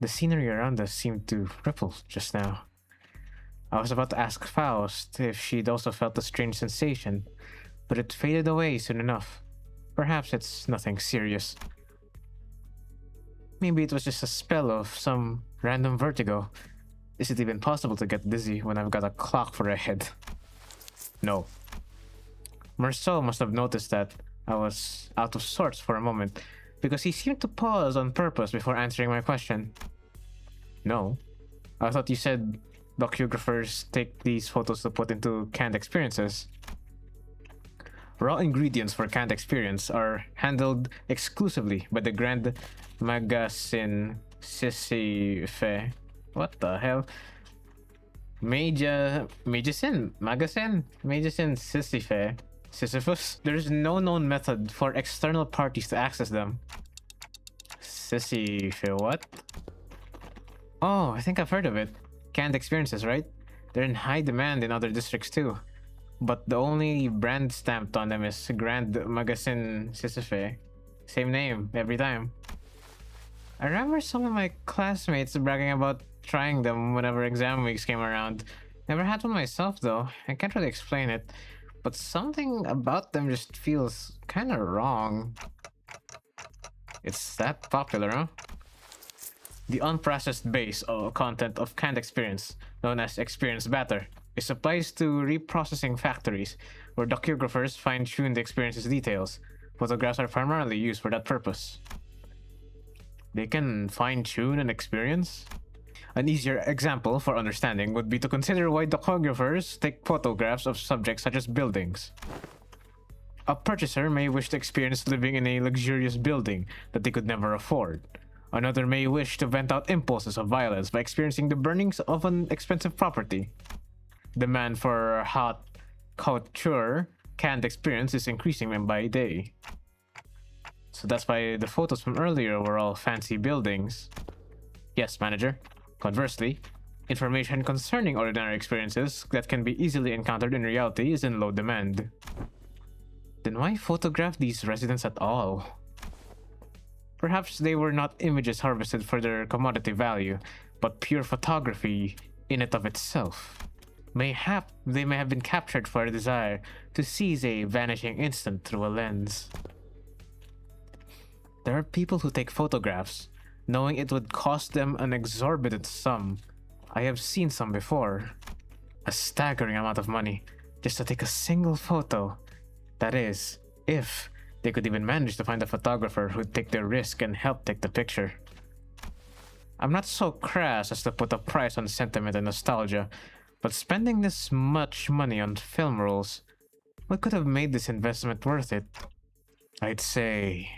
The scenery around us seemed to ripple just now. I was about to ask Faust if she'd also felt a strange sensation, but it faded away soon enough. Perhaps it's nothing serious. Maybe it was just a spell of some random vertigo. Is it even possible to get dizzy when I've got a clock for a head? No. Marceau must have noticed that I was out of sorts for a moment, because he seemed to pause on purpose before answering my question. No. I thought you said dociographers take these photos to put into canned experiences. Raw ingredients for canned experience are handled exclusively by the Grand Magazine Sisyphe. What the hell? Magazine Sisyphus. There's no known method for external parties to access them. Sisyphe, what? Oh, I think I've heard of it. Canned experiences, right? They're in high demand in other districts too. But the only brand stamped on them is Grand Magazine Sisyphe. Same name every time. I remember some of my classmates bragging about trying them whenever exam weeks came around. Never had one myself though. I can't really explain it. But something about them just feels kinda wrong. It's that popular, huh? The unprocessed base or content of canned experience, known as experience batter, is supplied to reprocessing factories, where dociographers fine-tune the experience's details. Photographs are primarily used for that purpose. They can fine-tune an experience? An easier example for understanding would be to consider why dociographers take photographs of subjects such as buildings. A purchaser may wish to experience living in a luxurious building that they could never afford. Another may wish to vent out impulses of violence by experiencing the burnings of an expensive property. Demand for haute couture canned experience is increasing by day. So that's why the photos from earlier were all fancy buildings. Yes, manager. Conversely, information concerning ordinary experiences that can be easily encountered in reality is in low demand. Then why photograph these residents at all? Perhaps they were not images harvested for their commodity value, but pure photography in and of itself. Mayhap they may have been captured for a desire to seize a vanishing instant through a lens. There are people who take photographs, knowing it would cost them an exorbitant sum. I have seen some before. A staggering amount of money, just to take a single photo. That is, if they could even manage to find a photographer who'd take the risk and help take the picture. I'm not so crass as to put a price on sentiment and nostalgia, but spending this much money on film rolls, what could have made this investment worth it? I'd say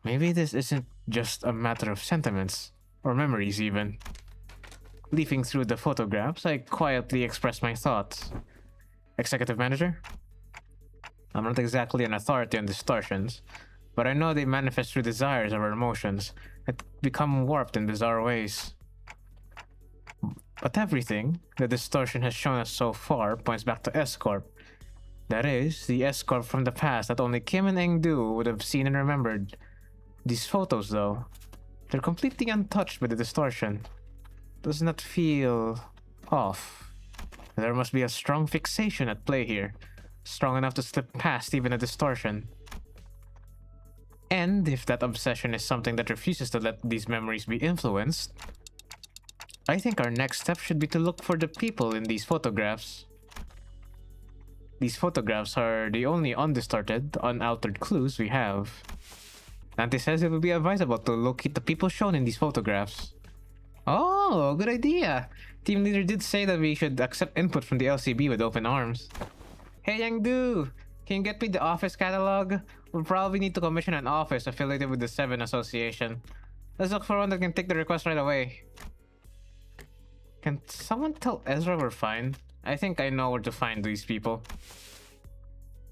maybe this isn't just a matter of sentiments, or memories even. Leafing through the photographs, I quietly expressed my thoughts. Executive Manager? I'm not exactly an authority on distortions, but I know they manifest through desires or emotions that become warped in bizarre ways. But everything the distortion has shown us so far points back to S-Corp. That is, the S-Corp from the past that only Kim and Engdu would have seen and remembered. These photos, though, they're completely untouched by the distortion. Doesn't that feel off? There must be a strong fixation at play here, strong enough to slip past even a distortion. And if that obsession is something that refuses to let these memories be influenced, I think our next step should be to look for the people in these photographs. These photographs are the only undistorted, unaltered clues we have. Dante says it would be advisable to locate the people shown in these photographs. Oh, good idea. Team leader did say that we should accept input from the LCB with open arms. Hey Yangdu, can you get me the office catalog? We'll probably need to commission an office affiliated with the Seven Association. Let's look for one that can take the request right away. Can someone tell Ezra we're fine? I think I know where to find these people.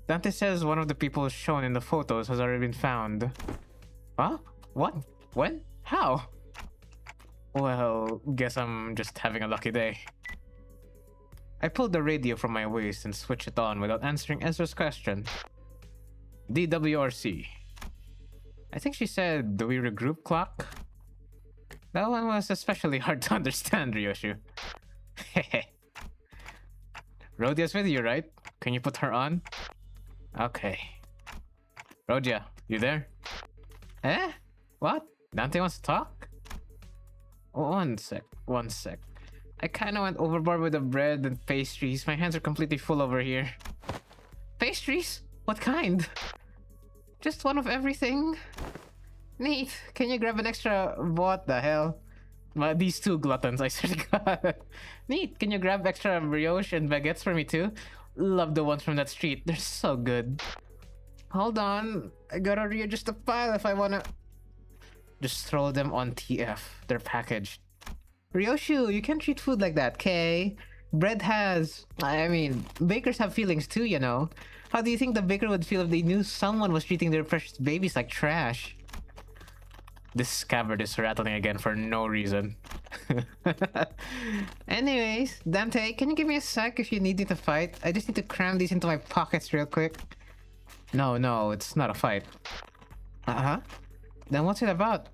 Dante says one of the people shown in the photos has already been found. Huh? What? When? How? Well, guess I'm just having a lucky day. I pulled the radio from my waist and switched it on without answering Ezra's question. DWRC. I think she said, do we regroup clock? That one was especially hard to understand, Ryoshu. Hehe. Rhodia's with you, right? Can you put her on? Okay. Rhodia, you there? Eh? What? Dante wants to talk? One sec. I kinda went overboard with the bread and pastries. My hands are completely full over here. Pastries? What kind? Just one of everything. Neat. Can you grab an extra... What the hell? These two gluttons, I swear to God. Neat. Can you grab extra brioche and baguettes for me too? Love the ones from that street. They're so good. Hold on. I gotta readjust the pile if I wanna... Just throw them on TF. They're packaged. Ryoshu, you can't treat food like that, Kay. Bread has... I mean, bakers have feelings too, you know. How do you think the baker would feel if they knew someone was treating their precious babies like trash? This scabbard is rattling again for no reason. Anyways, Dante, can you give me a sec if you need me to fight? I just need to cram these into my pockets real quick. No, it's not a fight. Uh-huh. Then what's it about?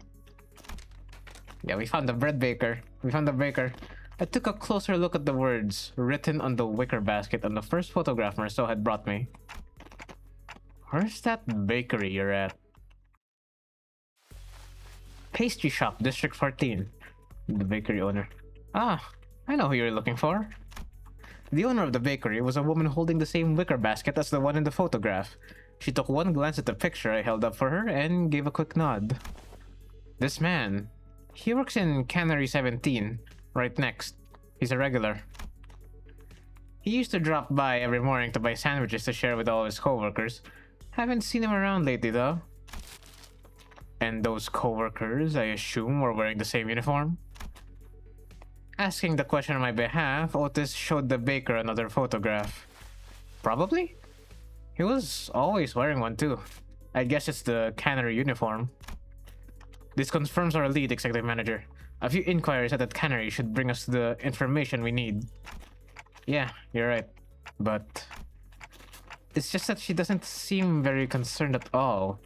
Yeah, we found the bread baker. I took a closer look at the words written on the wicker basket on the first photograph Marceau had brought me. Where's that bakery you're at? Pastry shop, District 14. The bakery owner. Ah, I know who you're looking for. The owner of the bakery was a woman holding the same wicker basket as the one in the photograph. She took one glance at the picture I held up for her and gave a quick nod. This man, he works in Cannery 17, right next. He's a regular. He used to drop by every morning to buy sandwiches to share with all his coworkers. Haven't seen him around lately though. And those coworkers, I assume, were wearing the same uniform? Asking the question on my behalf, Otis showed the baker another photograph. Probably? He was always wearing one too. I guess it's the cannery uniform. This confirms our lead, executive manager. A few inquiries at that cannery should bring us the information we need. Yeah, you're right. But it's just that she doesn't seem very concerned at all.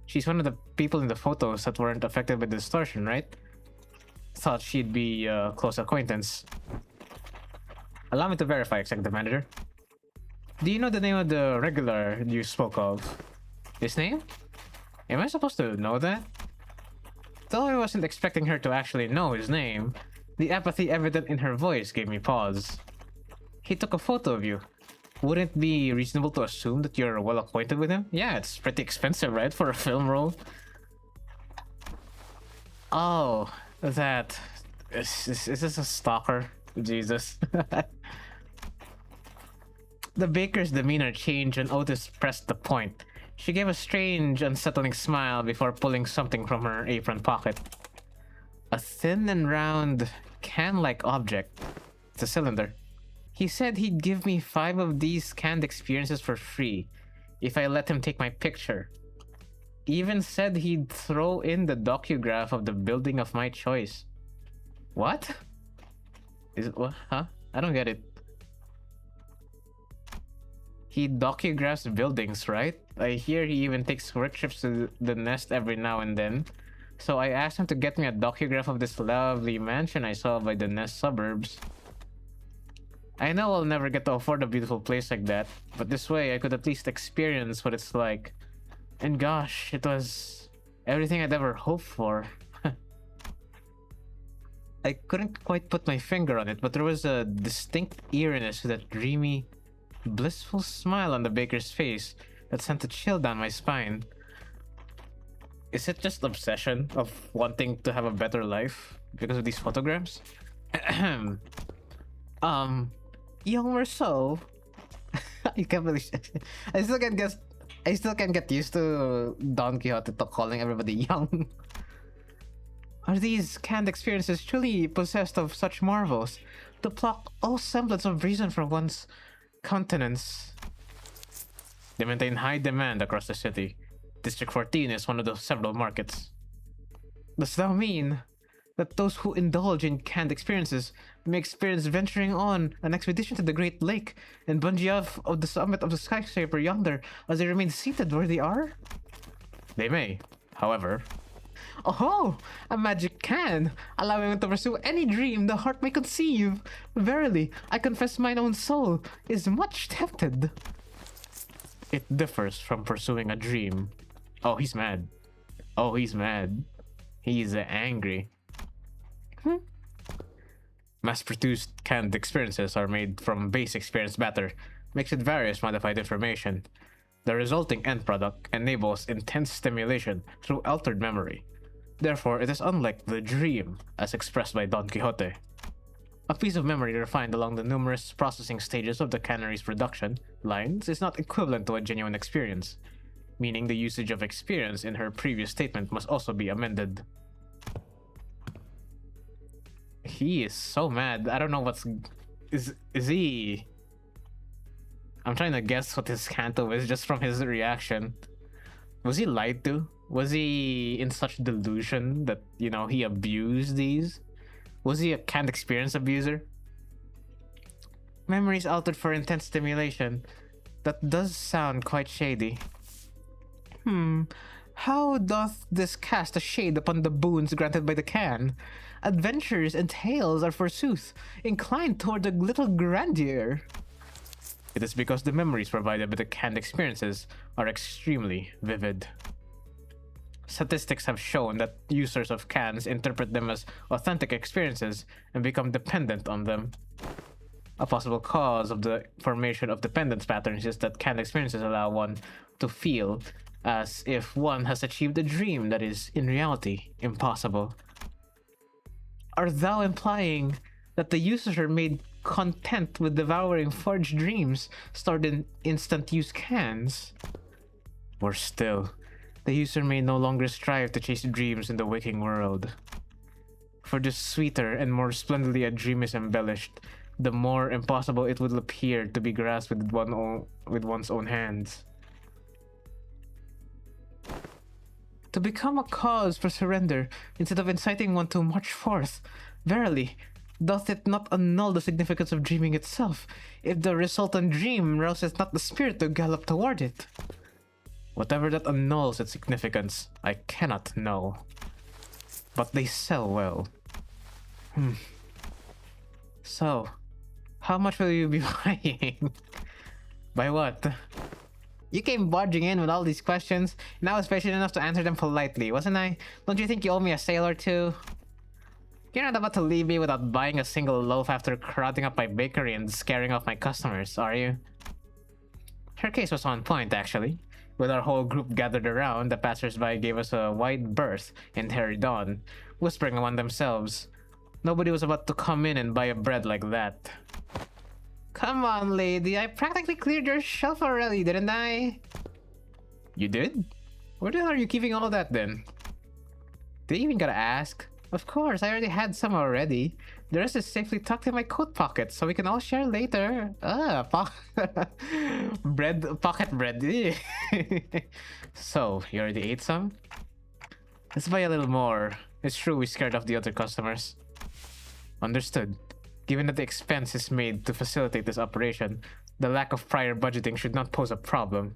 She's one of the people in the photos that weren't affected by the distortion, right? Thought she'd be a close acquaintance. Allow me to verify, executive manager. Do you know the name of the regular you spoke of? His name? Am I supposed to know that? Though I wasn't expecting her to actually know his name, the apathy evident in her voice gave me pause. He took a photo of you. Wouldn't it be reasonable to assume that you're well acquainted with him? Yeah, it's pretty expensive, right, for a film role? Oh, that... Is this a stalker? Jesus. The baker's demeanor changed when Otis pressed the point. She gave a strange, unsettling smile before pulling something from her apron pocket. A thin and round, can-like object. It's a cylinder. He said he'd give me 5 of these canned experiences for free if I let him take my picture. Even said he'd throw in the docugraph of the building of my choice. What? Is it what? Huh? I don't get it. He docugraphs buildings, right? I hear he even takes work trips to the nest every now and then. So I asked him to get me a docugraph of this lovely mansion I saw by the nest suburbs. I know I'll never get to afford a beautiful place like that, but this way I could at least experience what it's like. And gosh, it was Everything I'd ever hoped for. I couldn't quite put my finger on it, but there was a distinct eeriness to that dreamy, blissful smile on the baker's face that sent a chill down my spine. Is it just obsession of wanting to have a better life because of these photograms? Young Marceau. I can't believe I still can't guess. I still can't get used to Don Quixote to calling everybody young. Are these canned experiences truly possessed of such marvels to pluck all semblance of reason from one's countenance? They maintain high demand across the city. District 14 is one of the several markets. Does that mean that those who indulge in canned experiences may experience venturing on an expedition to the Great Lake and bungee off of the summit of the skyscraper yonder as they remain seated where they are? They may, however. Oh, a magic can, allowing one to pursue any dream the heart may conceive. Verily, I confess mine own soul is much tempted. It differs from pursuing a dream. Oh, he's mad. Oh, he's mad. He's angry. Mass-produced canned experiences are made from base experience matter, mixed with various modified information. The resulting end product enables intense stimulation through altered memory. Therefore, it is unlike the dream, as expressed by Don Quixote. A piece of memory refined along the numerous processing stages of the cannery's production lines is not equivalent to a genuine experience, meaning the usage of experience in her previous statement must also be amended. He is so mad. I don't know what's... Is he... I'm trying to guess what his canto is just from his reaction. Was he lied to? Was he in such delusion that, you know, he abused these? Was he a canned experience abuser? Memories altered for intense stimulation. That does sound quite shady. How doth this cast a shade upon the boons granted by the can? Adventures and tales are forsooth inclined toward a little grandeur. It is because the memories provided by the canned experiences are extremely vivid. Statistics have shown that users of cans interpret them as authentic experiences and become dependent on them. A possible cause of the formation of dependence patterns is that canned experiences allow one to feel as if one has achieved a dream that is, in reality, impossible. Are thou implying that the users are made content with devouring forged dreams stored in instant-use cans? Or still, the user may no longer strive to chase dreams in the waking world. For the sweeter and more splendidly a dream is embellished, the more impossible it will appear to be grasped with one's own hands. To become a cause for surrender instead of inciting one to march forth, verily, doth it not annul the significance of dreaming itself, if the resultant dream rouses not the spirit to gallop toward it? Whatever that annuls its significance, I cannot know. But they sell well. So, how much will you be buying? By what? You came barging in with all these questions, and I was patient enough to answer them politely, wasn't I? Don't you think you owe me a sale or two? You're not about to leave me without buying a single loaf after crowding up my bakery and scaring off my customers, are you? Her case was on point, actually. With our whole group gathered around, the passers-by gave us a wide berth and hurried on, whispering among themselves. Nobody was about to come in and buy a bread like that. Come on, lady, I practically cleared your shelf already, didn't I? You did? Where the hell are you keeping all that then? Did you even gotta ask? Of course, I already had some already. The rest is safely tucked in my coat pocket, so we can all share later. Bread, pocket bread. So, you already ate some? Let's buy a little more. It's true we scared off the other customers. Understood. Given that the expense is made to facilitate this operation, the lack of prior budgeting should not pose a problem.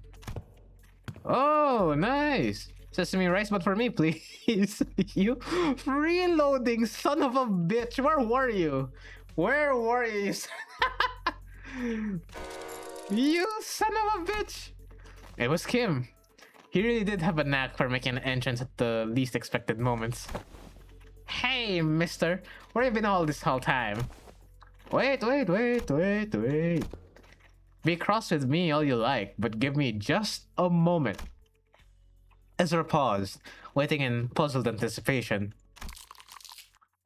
Oh, nice! Sesame rice, but for me, please. You freeloading son of a bitch! Where were you? Where were you? You son of a bitch! It was Kim. He really did have a knack for making an entrance at the least expected moments. Hey, mister, where have you been all this whole time? Wait. Be cross with me all you like, but give me just a moment. Ezra paused, waiting in puzzled anticipation.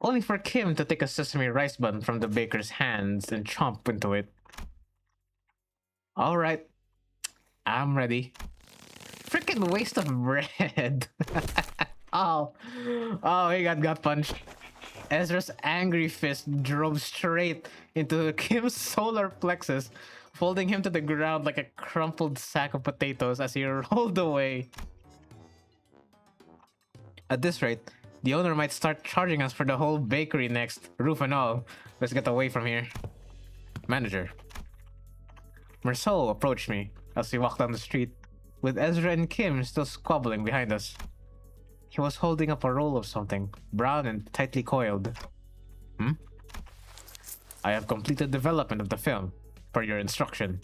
Only for Kim to take a sesame rice bun from the baker's hands and chomp into it. Alright, I'm ready. Freaking waste of bread. Oh, he got gut punched. Ezra's angry fist drove straight into Kim's solar plexus, folding him to the ground like a crumpled sack of potatoes as he rolled away. At this rate, the owner might start charging us for the whole bakery next, roof and all. Let's get away from here. Manager. Marceau approached me as we walked down the street, with Ezra and Kim still squabbling behind us. He was holding up a roll of something, brown and tightly coiled. I have completed development of the film, per your instruction.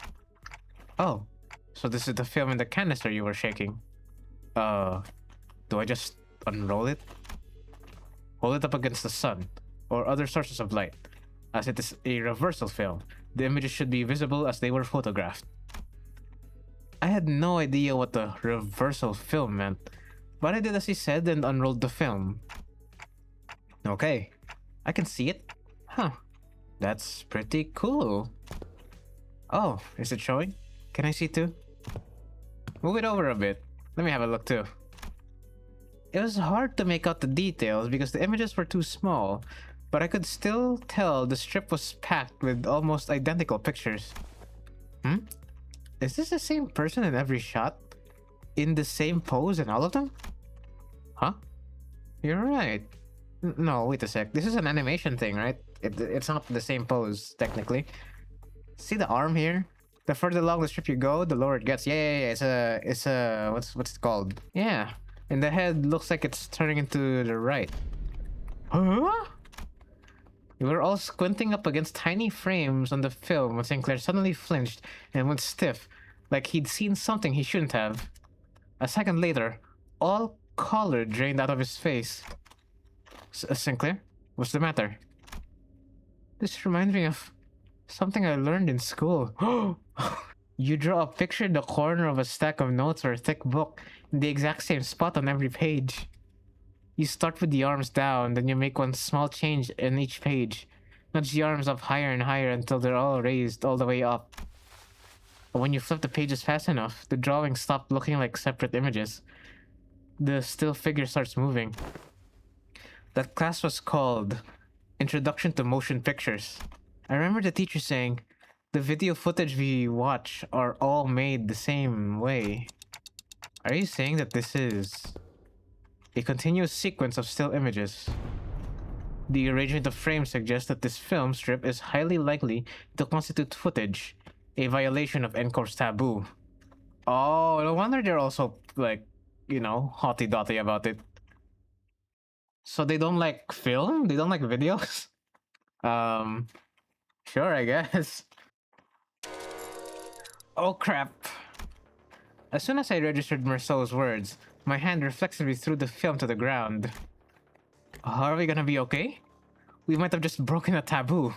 Oh, so this is the film in the canister you were shaking. Do I just unroll it? Hold it up against the sun, or other sources of light. As it is a reversal film, the images should be visible as they were photographed. I had no idea what the reversal film meant, but I did as he said and unrolled the film. Okay, I can see it. Huh, that's pretty cool. Oh, is it showing? Can I see too? Move it over a bit. Let me have a look too. It was hard to make out the details because the images were too small, but I could still tell the strip was packed with almost identical pictures. Is this the same person in every shot? In the same pose in all of them? Huh? You're right. No, wait a sec. This is an animation thing, right? It's not the same pose, technically. See the arm here? The further along the strip you go, the lower it gets. Yeah. It's a what's it called? Yeah. And the head looks like it's turning into the right. Huh? We were all squinting up against tiny frames on the film when Sinclair suddenly flinched and went stiff, like he'd seen something he shouldn't have. A second later, all color drained out of his face. Sinclair? What's the matter? This reminds me of something I learned in school. You draw a picture in the corner of a stack of notes or a thick book in the exact same spot on every page. You start with the arms down, then you make one small change in each page. Nudge the arms up higher and higher until they're all raised all the way up. But when you flip the pages fast enough, the drawings stop looking like separate images. The still figure starts moving. That class was called Introduction to Motion Pictures. I remember the teacher saying, the video footage we watch are all made the same way. Are you saying that this is a continuous sequence of still images? The arrangement of frames suggests that this film strip is highly likely to constitute footage, a violation of NCOR's taboo. Oh, no wonder they're also, like, you know, hotty-dotty about it. So they don't like film? They don't like videos? Sure, I guess. Oh crap. As soon as I registered Marceau's words, my hand reflexively threw the film to the ground. Are we gonna be okay? We might have just broken a taboo.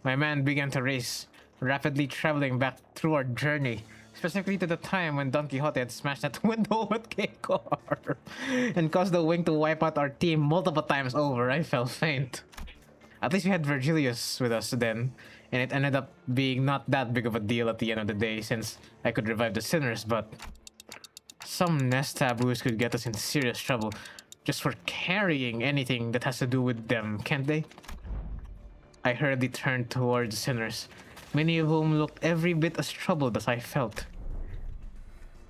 My mind began to race, rapidly traveling back through our journey, specifically to the time when Don Quixote had smashed that window with K-Car and caused the wing to wipe out our team multiple times over. I felt faint. At least we had Virgilius with us then, and it ended up being not that big of a deal at the end of the day since I could revive the sinners, but some nest taboos could get us in serious trouble just for carrying anything that has to do with them, can't they? I hurriedly turned towards the sinners, many of whom looked every bit as troubled as I felt.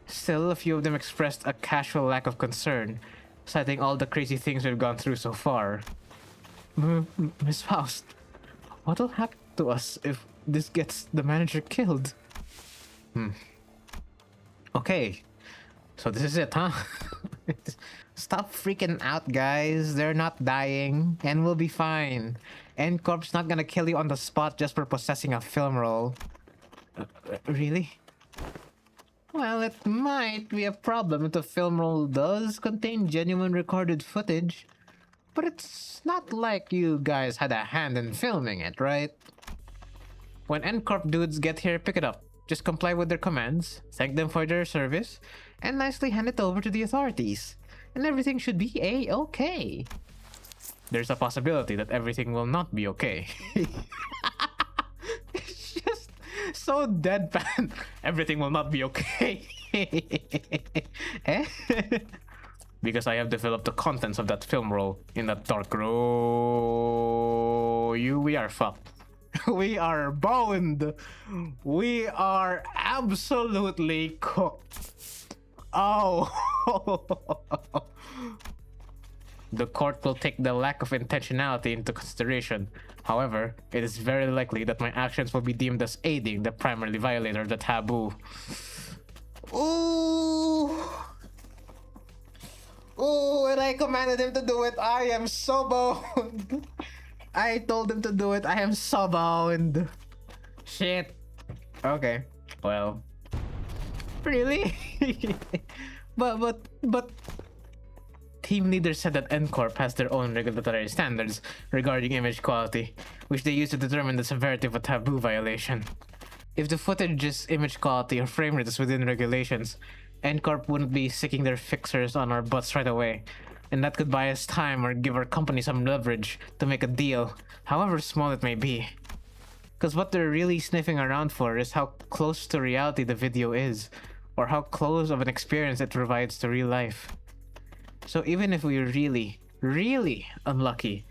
Still, a few of them expressed a casual lack of concern, citing all the crazy things we've gone through so far. Miss Faust, what'll happen to us if this gets the manager killed? Okay, so this is it, huh? Stop freaking out, guys. They're not dying, and we'll be fine. N-Corp's not gonna kill you on the spot just for possessing a film roll. Really? Well, it might be a problem if the film roll does contain genuine recorded footage. But it's not like you guys had a hand in filming it, right? When N-Corp dudes get here, pick it up. Just comply with their commands, thank them for their service, and nicely hand it over to the authorities. And everything should be A-okay. There's a possibility that everything will not be okay. It's just so deadpan. Everything will not be okay. Eh? Because I have developed the contents of that film roll in that dark row. We are fucked. We are boned. We are absolutely cooked. Oh. The court will take the lack of intentionality into consideration. However, it is very likely that my actions will be deemed as aiding the primary violator of the taboo. Ooh. Ooh, and I commanded him to do it. I am so boned. I told him to do it. I am so boned. Shit. Okay. Well. Really? But team leader said that N-Corp has their own regulatory standards regarding image quality, which they use to determine the severity of a taboo violation. If the footage's image quality or frame rate is within regulations, N-Corp wouldn't be sticking their fixers on our butts right away, and that could buy us time or give our company some leverage to make a deal, however small it may be. Because what they're really sniffing around for is how close to reality the video is, or how close of an experience it provides to real life. So even if we're really, really unlucky,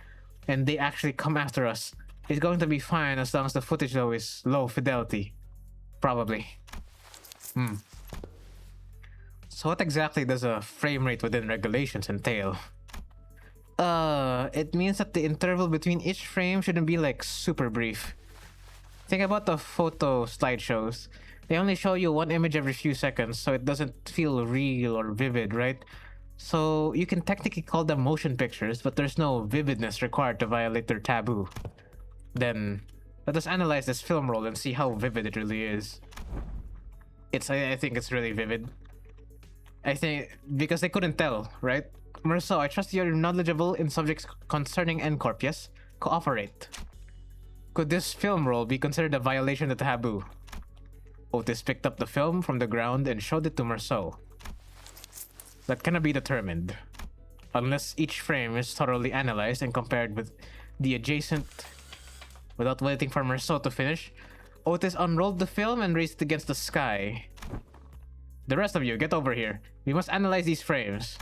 and they actually come after us, it's going to be fine as long as the footage though is low fidelity. Probably. So what exactly does a frame rate within regulations entail? It means that the interval between each frame shouldn't be like super brief. Think about the photo slideshows. They only show you one image every few seconds, so it doesn't feel real or vivid, right? So you can technically call them motion pictures, but there's no vividness required to violate their taboo. Then let us analyze this film roll and see how vivid it really is. I think it's really vivid. I think because they couldn't tell, right? Marceau, I trust you're knowledgeable in subjects concerning N-Corp, yes? Cooperate. Could this film roll be considered a violation of the taboo? Otis picked up the film from the ground and showed it to Marceau. That cannot be determined, unless each frame is thoroughly analyzed and compared with the adjacent. Without waiting for Marceau to finish, Otis unrolled the film and raised it against the sky. The rest of you, get over here. We must analyze these frames.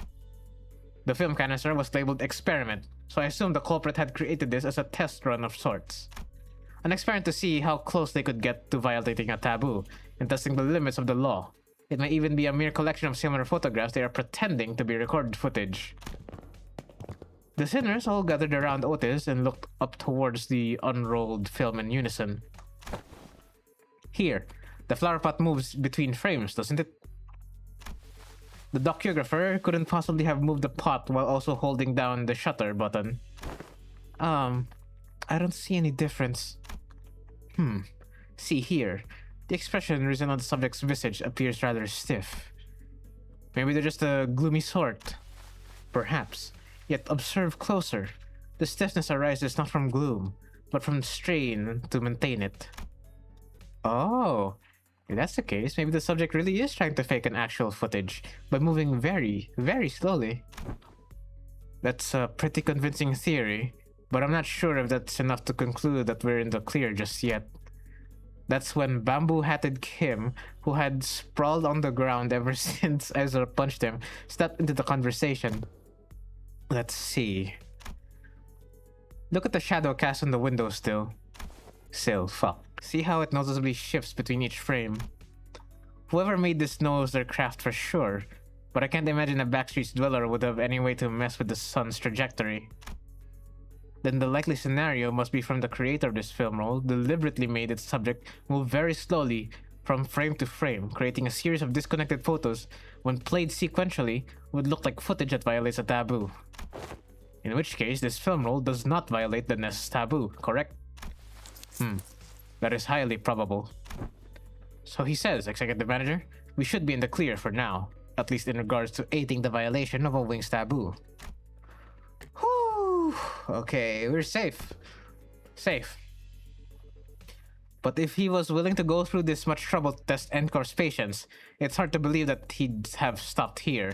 The film canister was labeled experiment, so I assume the culprit had created this as a test run of sorts. An experiment to see how close they could get to violating a taboo and testing the limits of the law. It may even be a mere collection of similar photographs they are pretending to be recorded footage. The sinners all gathered around Otis and looked up towards the unrolled film in unison. Here, the flower pot moves between frames, doesn't it? The docugrapher couldn't possibly have moved the pot while also holding down the shutter button. I don't see any difference. See here. The expression written on the subject's visage appears rather stiff. Maybe they're just a gloomy sort. Perhaps. Yet observe closer. The stiffness arises not from gloom, but from strain to maintain it. Oh, if that's the case, maybe the subject really is trying to fake an actual footage by moving very, very slowly. That's a pretty convincing theory, but I'm not sure if that's enough to conclude that we're in the clear just yet. That's when bamboo-hatted Kim, who had sprawled on the ground ever since Ezra punched him, stepped into the conversation. Let's see. Look at the shadow cast on the window still. Fuck. See how it noticeably shifts between each frame. Whoever made this knows their craft for sure, but I can't imagine a backstreet's dweller would have any way to mess with the sun's trajectory. Then the likely scenario must be from the creator of this film roll deliberately made its subject move very slowly from frame to frame, creating a series of disconnected photos when played sequentially would look like footage that violates a taboo. In which case, this film roll does not violate the Nest's taboo, correct? That is highly probable. So he says, Executive Manager, we should be in the clear for now, at least in regards to aiding the violation of a wing's taboo. Whew. Okay, we're safe. Safe. But if he was willing to go through this much trouble to test Encor's patience, it's hard to believe that he'd have stopped here.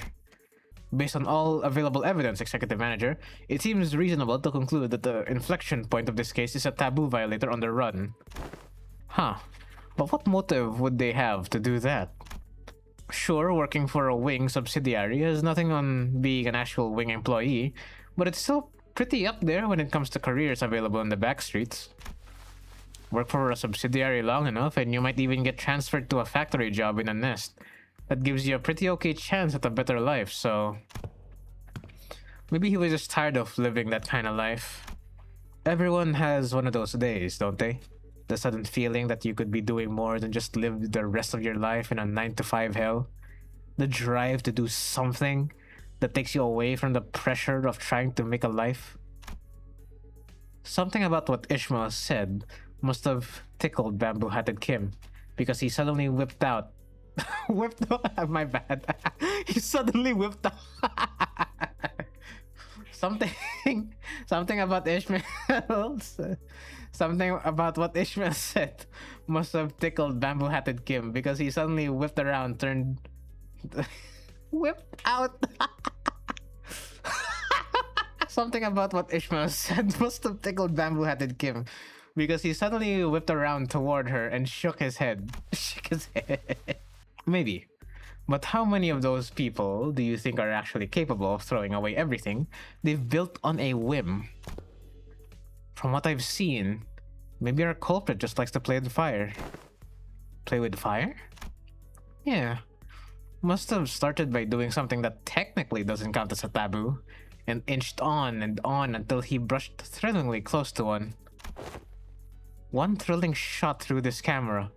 Based on all available evidence, Executive Manager, it seems reasonable to conclude that the inflection point of this case is a taboo violator on the run. Huh. But what motive would they have to do that? Sure, working for a wing subsidiary has nothing on being an actual wing employee, but it's still pretty up there when it comes to careers available in the backstreets. Work for a subsidiary long enough and you might even get transferred to a factory job in a nest. That gives you a pretty okay chance at a better life, so... maybe he was just tired of living that kind of life. Everyone has one of those days, don't they? The sudden feeling that you could be doing more than just live the rest of your life in a 9-to-5 hell. The drive to do something that takes you away from the pressure of trying to make a life. Something about what Ishmael said must have tickled Bamboo-Hatted Kim, because he suddenly whipped out my bad. He suddenly whipped out something about something about what Ishmael said must have tickled Bamboo-Hatted Kim, because he suddenly whipped around, whipped out. Something about what Ishmael said must have tickled Bamboo-Hatted Kim, because he suddenly whipped around toward her and shook his head. Maybe. But how many of those people do you think are actually capable of throwing away everything they've built on a whim? From what I've seen, maybe our culprit just likes to play with fire. Play with fire? Yeah. Must have started by doing something that technically doesn't count as a taboo, and inched on and on until he brushed thrillingly close to one. One thrilling shot through this camera,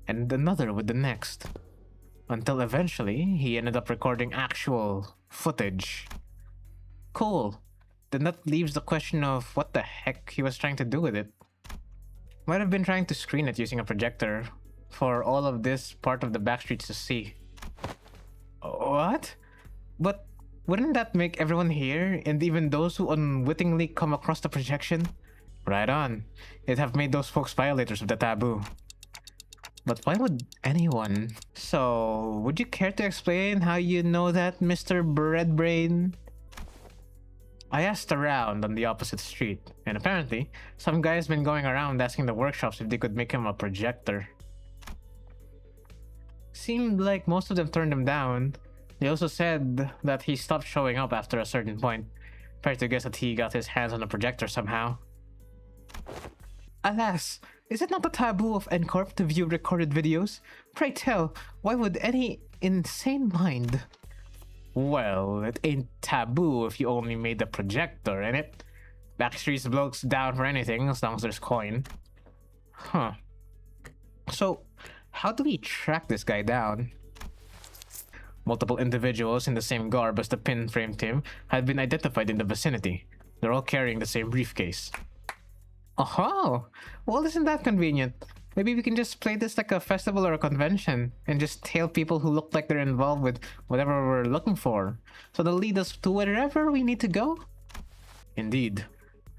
and another with the next. Until eventually, he ended up recording actual footage. Cool. Then that leaves the question of what the heck he was trying to do with it. Might have been trying to screen it using a projector for all of this part of the backstreets to see. What? But wouldn't that make everyone here, and even those who unwittingly come across the projection? Right on. It'd have made those folks violators of the taboo. But why would anyone? So, would you care to explain how you know that, Mr. Breadbrain? I asked around on the opposite street, and apparently, some guy's been going around asking the workshops if they could make him a projector. Seemed like most of them turned him down. They also said that he stopped showing up after a certain point. Fair to guess that he got his hands on a projector somehow. Alas, is it not the taboo of Ncorp to view recorded videos? Pray tell, why would any insane mind? Well, it ain't taboo if you only made the projector, innit? Backstreet's blokes down for anything as long as there's coin. Huh. So, how do we track this guy down? Multiple individuals in the same garb as the pin-frame team had been identified in the vicinity. They're all carrying the same briefcase. Oh, well, isn't that convenient? Maybe we can just play this like a festival or a convention and just tail people who look like they're involved with whatever we're looking for, so they'll lead us to wherever we need to go? Indeed.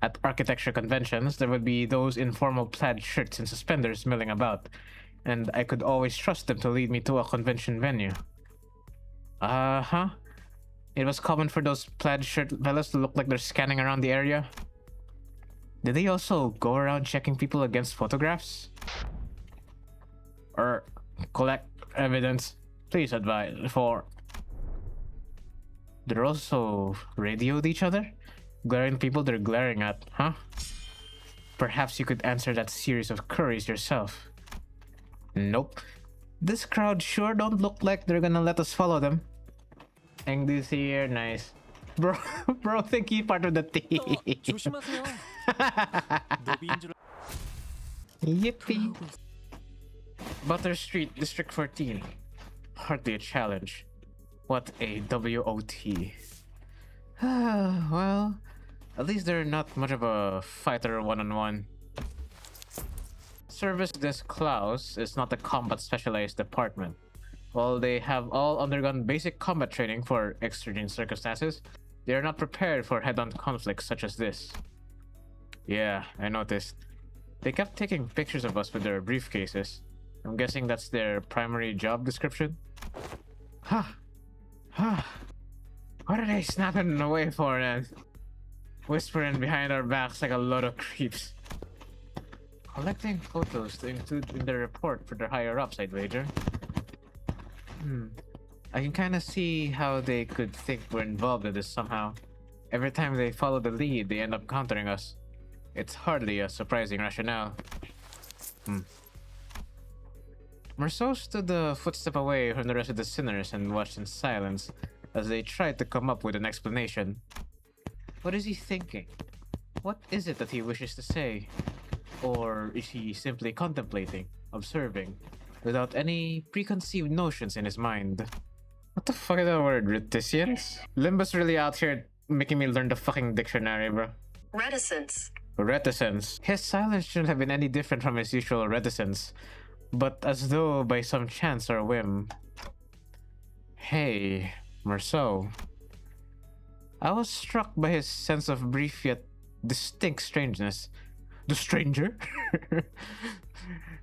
At architecture conventions, there would be those informal plaid shirts and suspenders milling about, and I could always trust them to lead me to a convention venue. Uh-huh. It was common for those plaid shirt fellas to look like they're scanning around the area. Did they also go around checking people against photographs? Or collect evidence? Please advise for... They're also radioed each other? Glaring people they're glaring at, huh? Perhaps you could answer that series of queries yourself. Nope. This crowd sure don't look like they're gonna let us follow them. And this here, nice. Bro, think he's part of the team. Yippee. Butter Street, District 14. Hardly a challenge. What a WOT. Well, at least they're not much of a fighter one-on-one. Service Desk Klaus is not a combat specialized department. While they have all undergone basic combat training for extreme circumstances, they are not prepared for head-on conflicts such as this. Yeah, I noticed. They kept taking pictures of us with their briefcases. I'm guessing that's their primary job description? Ha! Ha! What are they snapping away for and whispering behind our backs like a lot of creeps? Collecting photos to include in their report for their higher-ups, I'd wager. I can kind of see how they could think we're involved in this somehow. Every time they follow the lead, they end up countering us. It's hardly a surprising rationale. Marceau stood a footstep away from the rest of the sinners and watched in silence as they tried to come up with an explanation. What is he thinking? What is it that he wishes to say? Or is he simply contemplating, observing, without any preconceived notions in his mind? What the fuck is that word? Reticence? Limbus really out here making me learn the fucking dictionary, bro. Reticence. Reticence. His silence shouldn't have been any different from his usual reticence, but as though by some chance or whim. Hey, Marceau. I was struck by his sense of brief yet distinct strangeness. The stranger?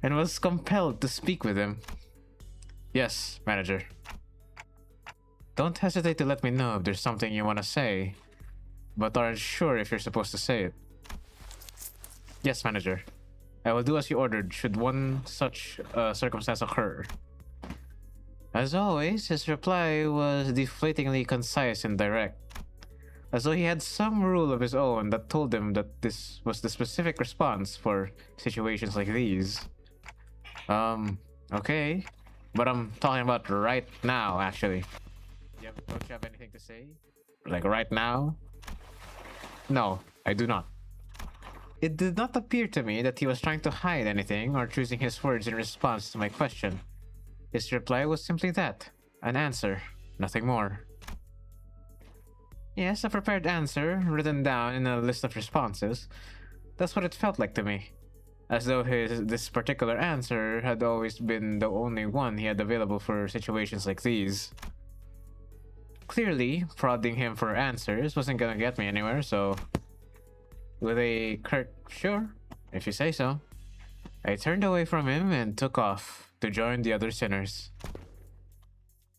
And was compelled to speak with him. Yes, manager. Don't hesitate to let me know if there's something you want to say, but aren't sure if you're supposed to say it. Yes, manager. I will do as you ordered should one such circumstance occur. As always, his reply was deflatingly concise and direct, as though he had some rule of his own that told him that this was the specific response for situations like these. Okay. But I'm talking about right now, actually. Don't you have anything to say? Like right now? No, I do not. It did not appear to me that he was trying to hide anything or choosing his words in response to my question. His reply was simply that, an answer, nothing more. Yes, a prepared answer, written down in a list of responses. That's what it felt like to me. As though this particular answer had always been the only one he had available for situations like these. Clearly, prodding him for answers wasn't gonna get me anywhere, so with a curt "sure, if you say so," I turned away from him and took off to join the other sinners.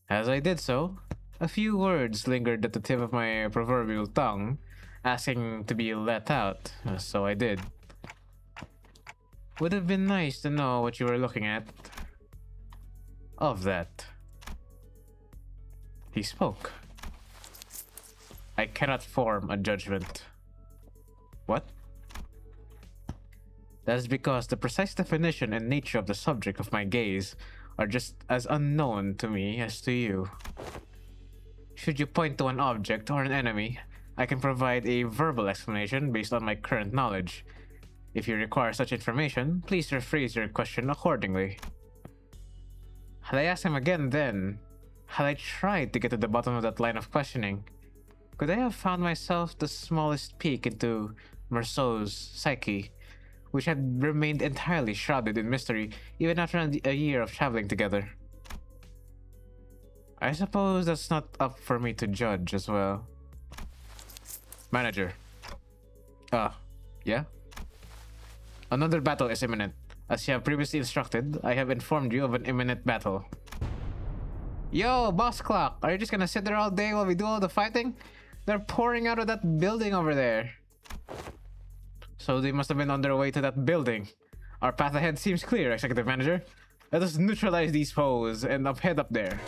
As I did so, a few words lingered at the tip of my proverbial tongue, asking to be let out, so I did. Would have been nice to know what you were looking at. Of that. He spoke. I cannot form a judgment. What? That is because the precise definition and nature of the subject of my gaze are just as unknown to me as to you. Should you point to an object or an enemy, I can provide a verbal explanation based on my current knowledge. If you require such information, please rephrase your question accordingly. Had I asked him again then, had I tried to get to the bottom of that line of questioning, could I have found myself the smallest peek into Marceau's psyche, which had remained entirely shrouded in mystery even after a year of traveling together? I suppose that's not up for me to judge as well. Manager. Yeah? Another battle is imminent. As you have previously instructed, I have informed you of an imminent battle. Yo, Boss Clock, are you just gonna sit there all day while we do all the fighting? They're pouring out of that building over there. So they must have been on their way to that building. Our path ahead seems clear, Executive Manager. Let us neutralize these foes and head up there.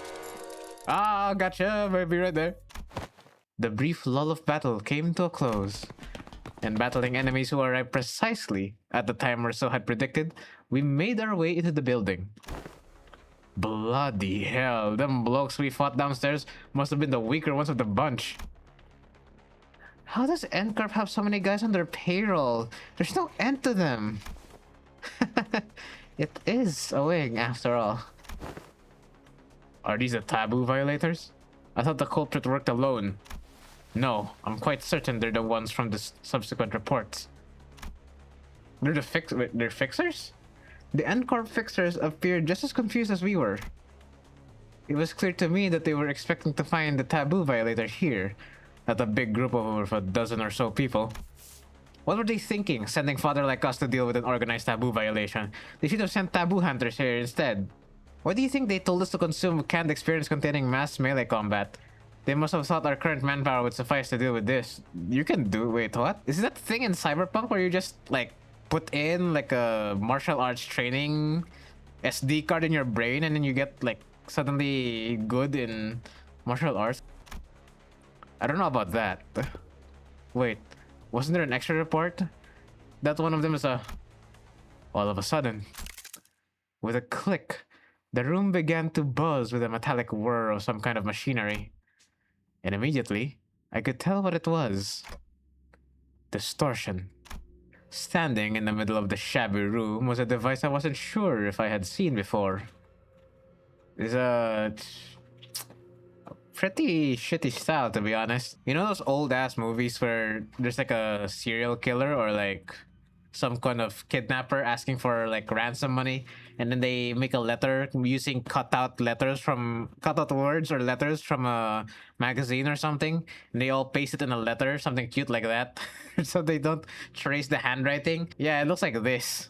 Ah, gotcha, maybe right there. The brief lull of battle came to a close. And battling enemies who arrived precisely at the time Marceau had predicted, we made our way into the building. Bloody hell, them blokes we fought downstairs must have been the weaker ones of the bunch. How does NCorp have so many guys on their payroll? There's no end to them. It is a wing, after all. Are these the taboo violators? I thought the culprit worked alone. No, I'm quite certain they're the ones from the subsequent reports. They're fixers? The NCorp fixers appeared just as confused as we were. It was clear to me that they were expecting to find the taboo violator here, not a big group of over a dozen or so people. What were they thinking, sending fodder like us to deal with an organized taboo violation? They should have sent taboo hunters here instead. Why do you think they told us to consume canned experience containing mass melee combat? They must have thought our current manpower would suffice to deal with this. You can do— wait, what? Is that thing in Cyberpunk where you just, like, put in, like, a martial arts training SD card in your brain and then you get, like, suddenly good in martial arts? I don't know about that. Wait, wasn't there an extra report? That one of them is a— all of a sudden, with a click, the room began to buzz with a metallic whir of some kind of machinery. And immediately, I could tell what it was. Distortion. Standing in the middle of the shabby room was a device I wasn't sure if I had seen before. It's a pretty shitty style, to be honest. You know those old ass movies where there's like a serial killer or like some kind of kidnapper asking for like ransom money, and then they make a letter using cutout words or letters from a magazine or something, and they all paste it in a letter, something cute like that, so they don't trace the handwriting. Yeah, it looks like this.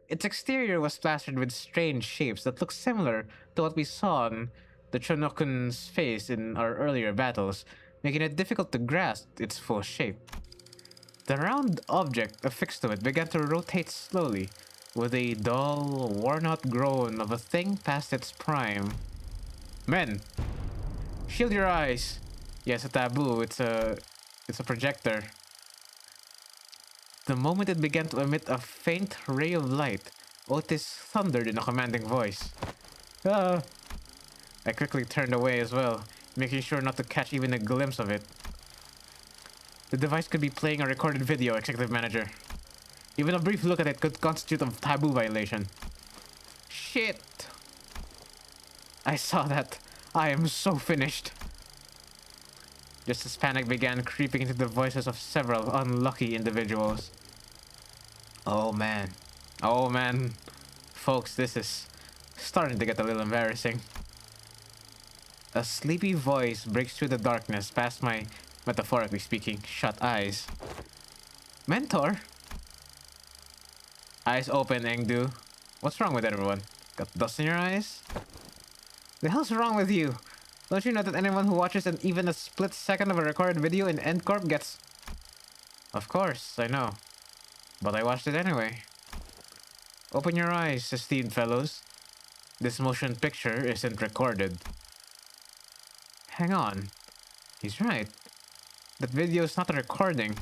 Its exterior was plastered with strange shapes that looked similar to what we saw on the Chonokun's face in our earlier battles, making it difficult to grasp its full shape. The round object affixed to it began to rotate slowly, with a dull, worn-out groan of a thing past its prime. Men! Shield your eyes! Yes, a taboo. It's a projector. The moment it began to emit a faint ray of light, Otis thundered in a commanding voice. Ah! I quickly turned away as well, making sure not to catch even a glimpse of it. The device could be playing a recorded video, Executive Manager. Even a brief look at it could constitute a taboo violation. Shit! I saw that. I am so finished. Just as panic began creeping into the voices of several unlucky individuals. Oh man. Oh man. Folks, this is starting to get a little embarrassing. A sleepy voice breaks through the darkness past my, metaphorically speaking, shut eyes. Mentor? Eyes open, Engdu. What's wrong with everyone? Got dust in your eyes? The hell's wrong with you? Don't you know that anyone who watches even a split second of a recorded video in EndCorp gets... Of course, I know. But I watched it anyway. Open your eyes, esteemed fellows. This motion picture isn't recorded. Hang on. He's right. That video is not a recording.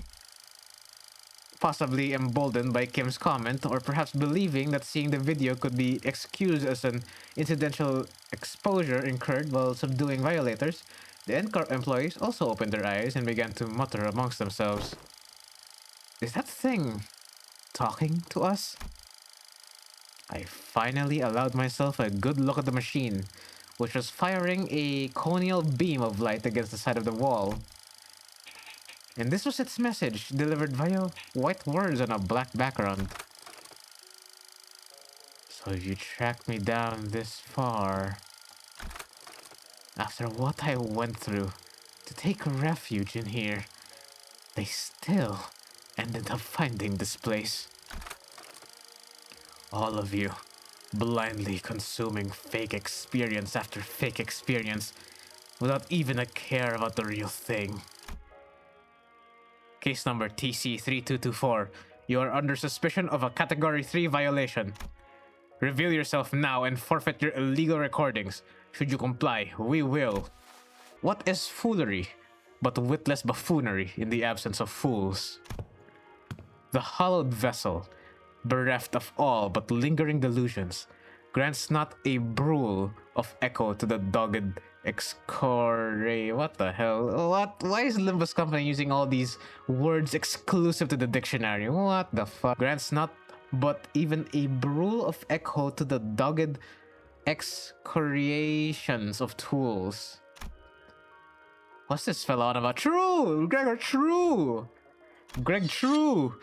Possibly emboldened by Kim's comment, or perhaps believing that seeing the video could be excused as an incidental exposure incurred while subduing violators, the EndCorp employees also opened their eyes and began to mutter amongst themselves. Is that thing talking to us? I finally allowed myself a good look at the machine, which was firing a conial beam of light against the side of the wall. And this was its message, delivered via white words on a black background. So you tracked me down this far. After what I went through to take refuge in here, they still ended up finding this place. All of you, blindly consuming fake experience after fake experience, without even a care about the real thing. Case number TC3224. You are under suspicion of a Category 3 violation. Reveal yourself now and forfeit your illegal recordings. Should you comply, we will. What is foolery but witless buffoonery in the absence of fools? The hollowed vessel, bereft of all but lingering delusions, grants not a brule of echo to the dogged excoriate. What the hell? What? Why is Limbus Company using all these words exclusive to the dictionary? What the fuck? Grants not but even a brule of echo to the dogged excoriations of tools. What's this fella on about? True! Gregor, true! Greg, true!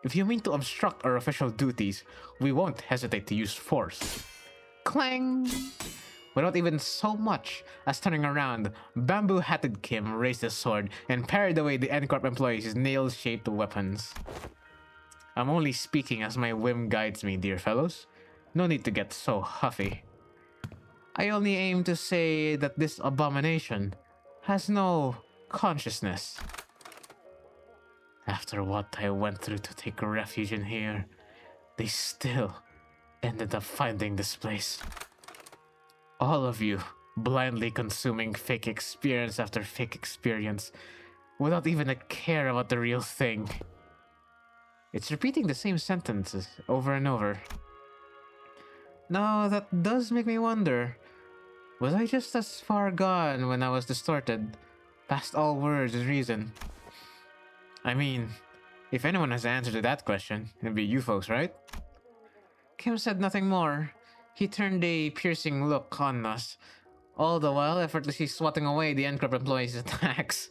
If you mean to obstruct our official duties, we won't hesitate to use force. clang! Without even so much as turning around, bamboo-hatted Kim raised his sword and parried away the N-Corp employees' nail-shaped weapons. I'm only speaking as my whim guides me, dear fellows. No need to get so huffy. I only aim to say that this abomination has no consciousness. After what I went through to take refuge in here, they still ended up finding this place. All of you blindly consuming fake experience after fake experience without even a care about the real thing. It's repeating the same sentences over and over. Now, that does make me wonder, was I just as far gone when I was distorted, past all words and reason? I mean, if anyone has the answer to that question, it'd be you folks, right? Kim said nothing more. He turned a piercing look on us, all the while effortlessly swatting away the N-Corp employees' attacks.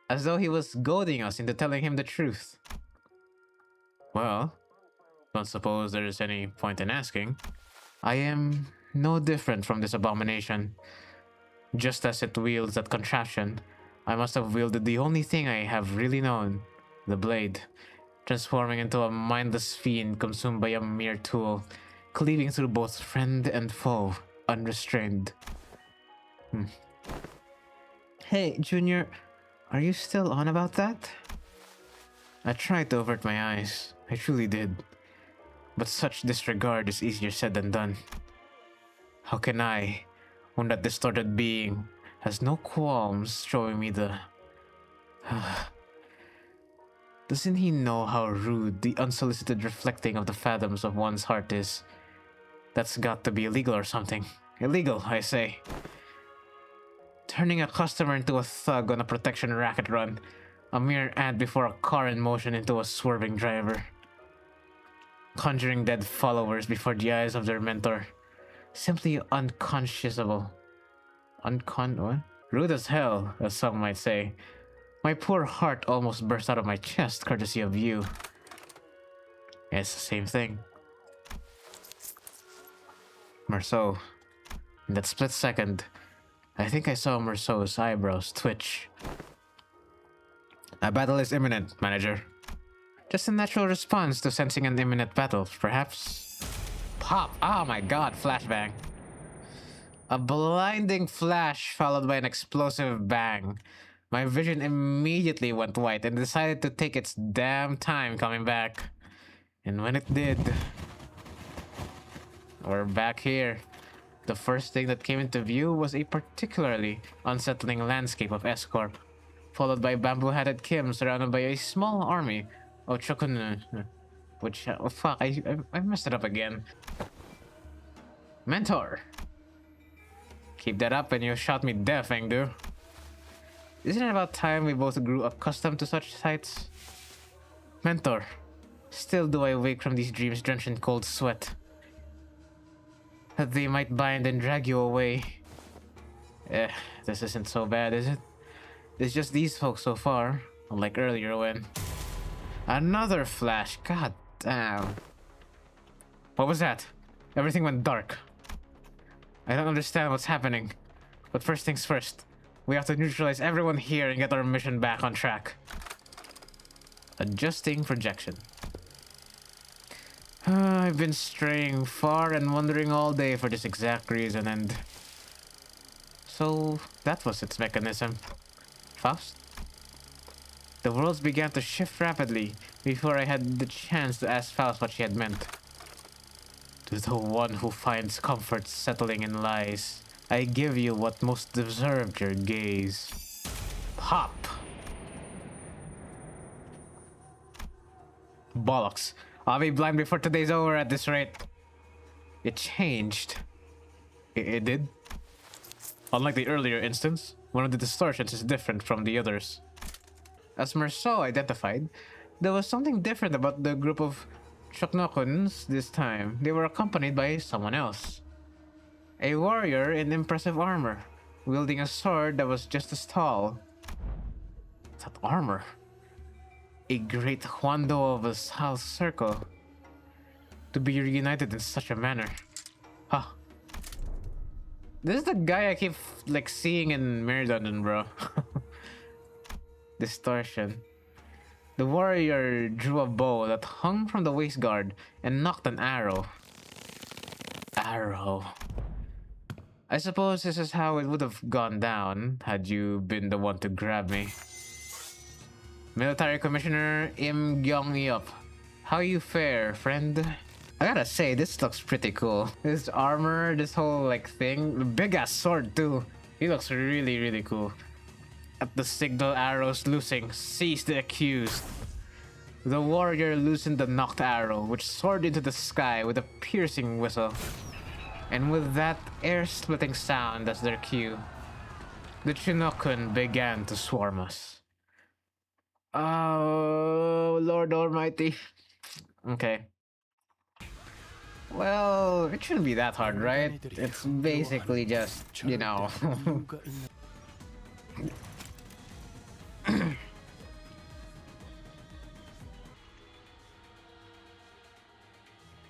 As though he was goading us into telling him the truth. Well, don't suppose there's any point in asking. I am no different from this abomination. Just as it wields that contraption, I must have wielded the only thing I have really known, the blade, transforming into a mindless fiend consumed by a mere tool, cleaving through both friend and foe, unrestrained. Hey, Junior, are you still on about that? I tried to avert my eyes, I truly did. But such disregard is easier said than done. How can I, when that distorted being has no qualms showing me the... Doesn't he know how rude the unsolicited reflecting of the fathoms of one's heart is? That's got to be illegal or something. Illegal, I say. Turning a customer into a thug on a protection racket run. A mere ant before a car in motion into a swerving driver. Conjuring dead followers before the eyes of their mentor. Simply unconscionable. What? Rude as hell, as some might say. My poor heart almost burst out of my chest, courtesy of you. It's the same thing. Merceau. In that split second, I think I saw Merceau's eyebrows twitch. A battle is imminent, manager. Just a natural response to sensing an imminent battle, perhaps. Pop! Oh my god, flashbang. A blinding flash followed by an explosive bang. My vision immediately went white and decided to take its damn time coming back. And when it did... We're back here. The first thing that came into view was a particularly unsettling landscape of S-Corp, followed by bamboo-hatted Kim surrounded by a small army of Chokun... Which... Oh fuck, I messed it up again. Mentor! Keep that up and you shot me deaf, Engdu. Isn't it about time we both grew accustomed to such sights? Mentor, still do I wake from these dreams drenched in cold sweat. That they might bind and drag you away. This isn't so bad, is it? It's just these folks so far, unlike earlier when... Another flash, god damn. What was that? Everything went dark. I don't understand what's happening. But first things first, we have to neutralize everyone here and get our mission back on track. Adjusting projection. I've been straying far and wandering all day for this exact reason, and... So, that was its mechanism. Faust? The worlds began to shift rapidly before I had the chance to ask Faust what she had meant. To the one who finds comfort settling in lies, I give you what most deserved your gaze. Pop! Bollocks. I'll be blind before today's over at this rate. It changed. It did? Unlike the earlier instance, one of the distortions is different from the others. As Merceau identified, there was something different about the group of Choknokuns this time. They were accompanied by someone else. A warrior in impressive armor, wielding a sword that was just as tall. That armor. A great Huando of a South Circle. To be reunited in such a manner. This is the guy I keep like seeing in Mirrodon, bro. Distortion. The warrior drew a bow that hung from the waist guard and knocked an arrow. Arrow. I suppose this is how it would have gone down had you been the one to grab me. Military Commissioner Im Gyong-yup. How you fare, friend? I gotta say, this looks pretty cool. This armor, this whole like thing, big ass sword too. He looks really, really cool. At the signal arrows loosing, seize the accused. The warrior loosened the knocked arrow, which soared into the sky with a piercing whistle. And with that air-splitting sound as their cue, the Chinokun began to swarm us. Oh, Lord Almighty. Okay. Well, it shouldn't be that hard, right? It's basically just, you know...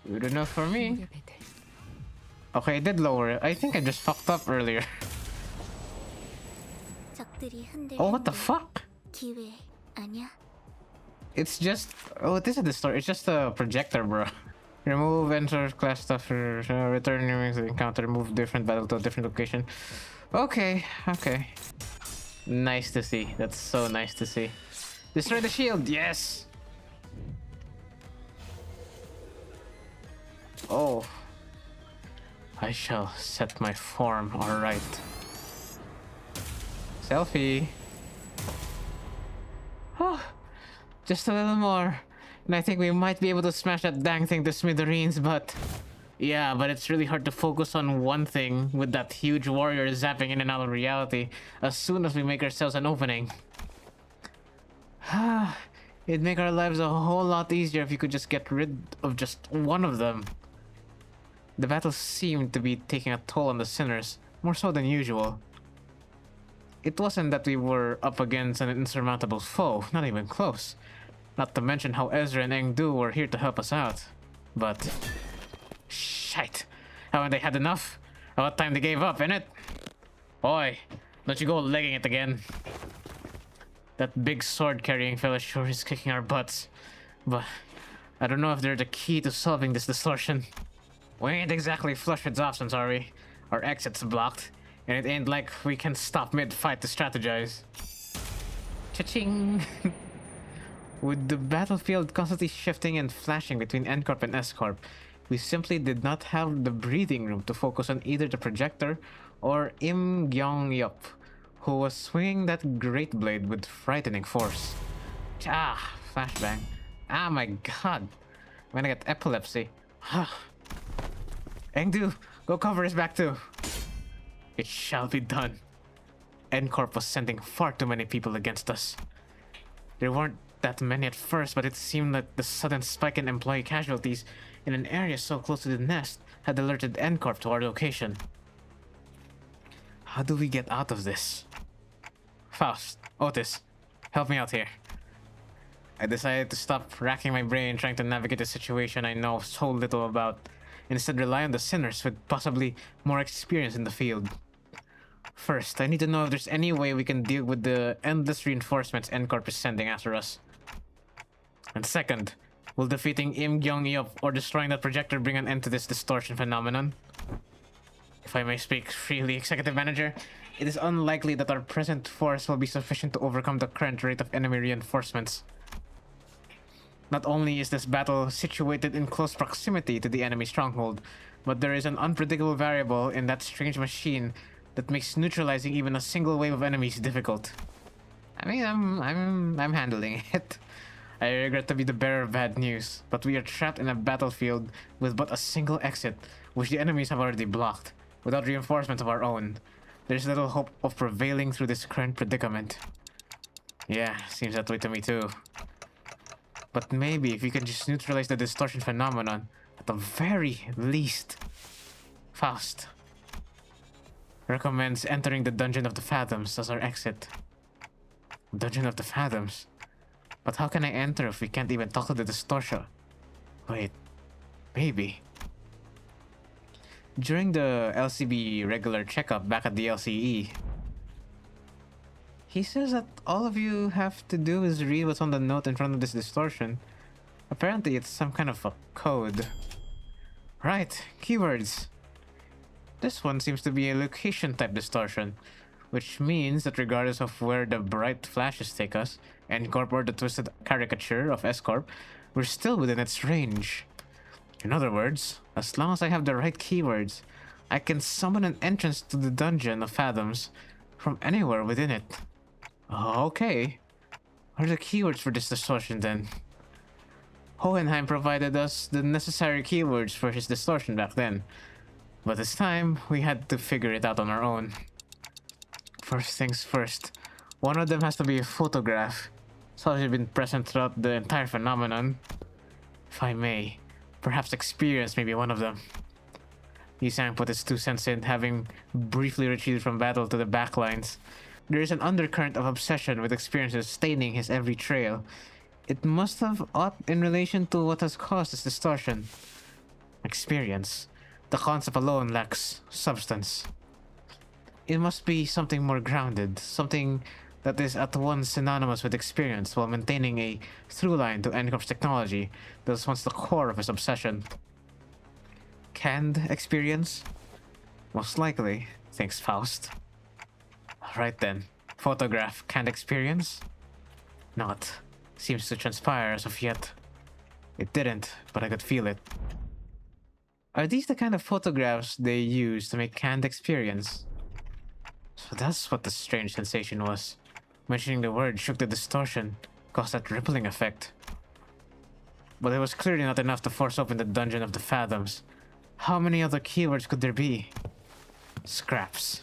Good enough for me. Okay, I did lower it. I think I just fucked up earlier. Oh, what the fuck? It's just... Oh, this is the story. It's just a projector, bro. Remove enter class stuff. Return enemies to encounter. Move different battle to a different location. Okay, okay. Nice to see. That's so nice to see. Destroy the shield. Yes. Oh. I shall set my form alright. Selfie. Oh, just a little more. And I think we might be able to smash that dang thing to smithereens, but... Yeah, but it's really hard to focus on one thing with that huge warrior zapping in and out of reality as soon as we make ourselves an opening. It'd make our lives a whole lot easier if you could just get rid of just one of them. The battle seemed to be taking a toll on the sinners, more so than usual. It wasn't that we were up against an insurmountable foe, not even close. Not to mention how Ezra and Engdu were here to help us out. But... Shite! Haven't they had enough? About time they gave up, innit? Boy, don't you go legging it again. That big sword-carrying fella sure is kicking our butts. But I don't know if they're the key to solving this distortion. We ain't exactly flush with options, are we? Our exit's blocked, and it ain't like we can stop mid-fight to strategize. Cha-ching! With the battlefield constantly shifting and flashing between N-Corp and S-Corp, we simply did not have the breathing room to focus on either the projector or Im Gyong-yup, who was swinging that great blade with frightening force. Ah, flashbang. Ah, my god. I'm gonna get epilepsy. Engdu, go cover his back too. It shall be done. N-Corp was sending far too many people against us. There weren't that many at first, but it seemed like the sudden spike in employee casualties in an area so close to the nest had alerted N-Corp to our location. How do we get out of this? Faust, Otis, help me out here. I decided to stop racking my brain trying to navigate a situation I know so little about, and instead rely on the sinners with possibly more experience in the field. First, I need to know if there's any way we can deal with the endless reinforcements N-Corp is sending after us. And second, will defeating Im Gyong-yup or destroying that projector bring an end to this distortion phenomenon? If I may speak freely, Executive Manager, it is unlikely that our present force will be sufficient to overcome the current rate of enemy reinforcements. Not only is this battle situated in close proximity to the enemy stronghold, but there is an unpredictable variable in that strange machine that makes neutralizing even a single wave of enemies difficult. I mean, I'm handling it. I regret to be the bearer of bad news, but we are trapped in a battlefield with but a single exit, which the enemies have already blocked, without reinforcements of our own. There's little hope of prevailing through this current predicament. Yeah, seems that way to me too. But maybe if we can just neutralize the distortion phenomenon, at the very least. Faust recommends entering the Dungeon of the Fathoms as our exit. Dungeon of the Fathoms? But how can I enter if we can't even talk to the distortion? Wait, maybe. During the LCB regular checkup back at the LCE, he says that all of you have to do is read what's on the note in front of this distortion. Apparently, it's some kind of a code. Right, keywords. This one seems to be a location type distortion, which means that regardless of where the bright flashes take us, N-Corp or the twisted caricature of S-Corp, we're still within its range. In other words, as long as I have the right keywords, I can summon an entrance to the dungeon of Fathoms from anywhere within it. Okay. What are the keywords for this distortion then? Hohenheim provided us the necessary keywords for his distortion back then, but this time we had to figure it out on our own. First things first, one of them has to be a photograph. It's always been present throughout the entire phenomenon. If I may, perhaps experience may be one of them. Yisang put his 2 cents in, having briefly retreated from battle to the backlines. There is an undercurrent of obsession with experiences staining his every trail. It must have aught in relation to what has caused this distortion. Experience. The concept alone lacks substance. It must be something more grounded, something that is at once synonymous with experience while maintaining a through line to N-Corp's technology that was once the core of his obsession. Canned experience? Most likely, thinks Faust. Right then, photograph canned experience? Not. Seems to transpire as of yet. It didn't, but I could feel it. Are these the kind of photographs they use to make canned experience? So that's what the strange sensation was. Mentioning the word shook the distortion, caused that rippling effect. But it was clearly not enough to force open the dungeon of the Fathoms. How many other keywords could there be? Scraps.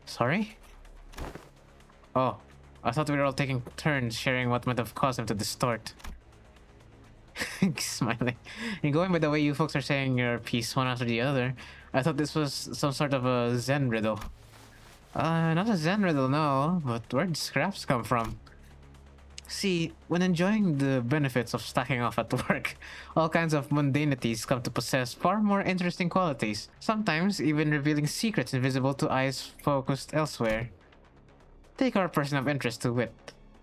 Sorry? Oh, I thought we were all taking turns sharing what might have caused him to distort. Smiling. And going by the way you folks are saying your piece one after the other, I thought this was some sort of a Zen riddle. Not a Zen riddle, no, but where'd scraps come from? See, when enjoying the benefits of stacking off at work, all kinds of mundanities come to possess far more interesting qualities, sometimes even revealing secrets invisible to eyes focused elsewhere. Take our person of interest to wit.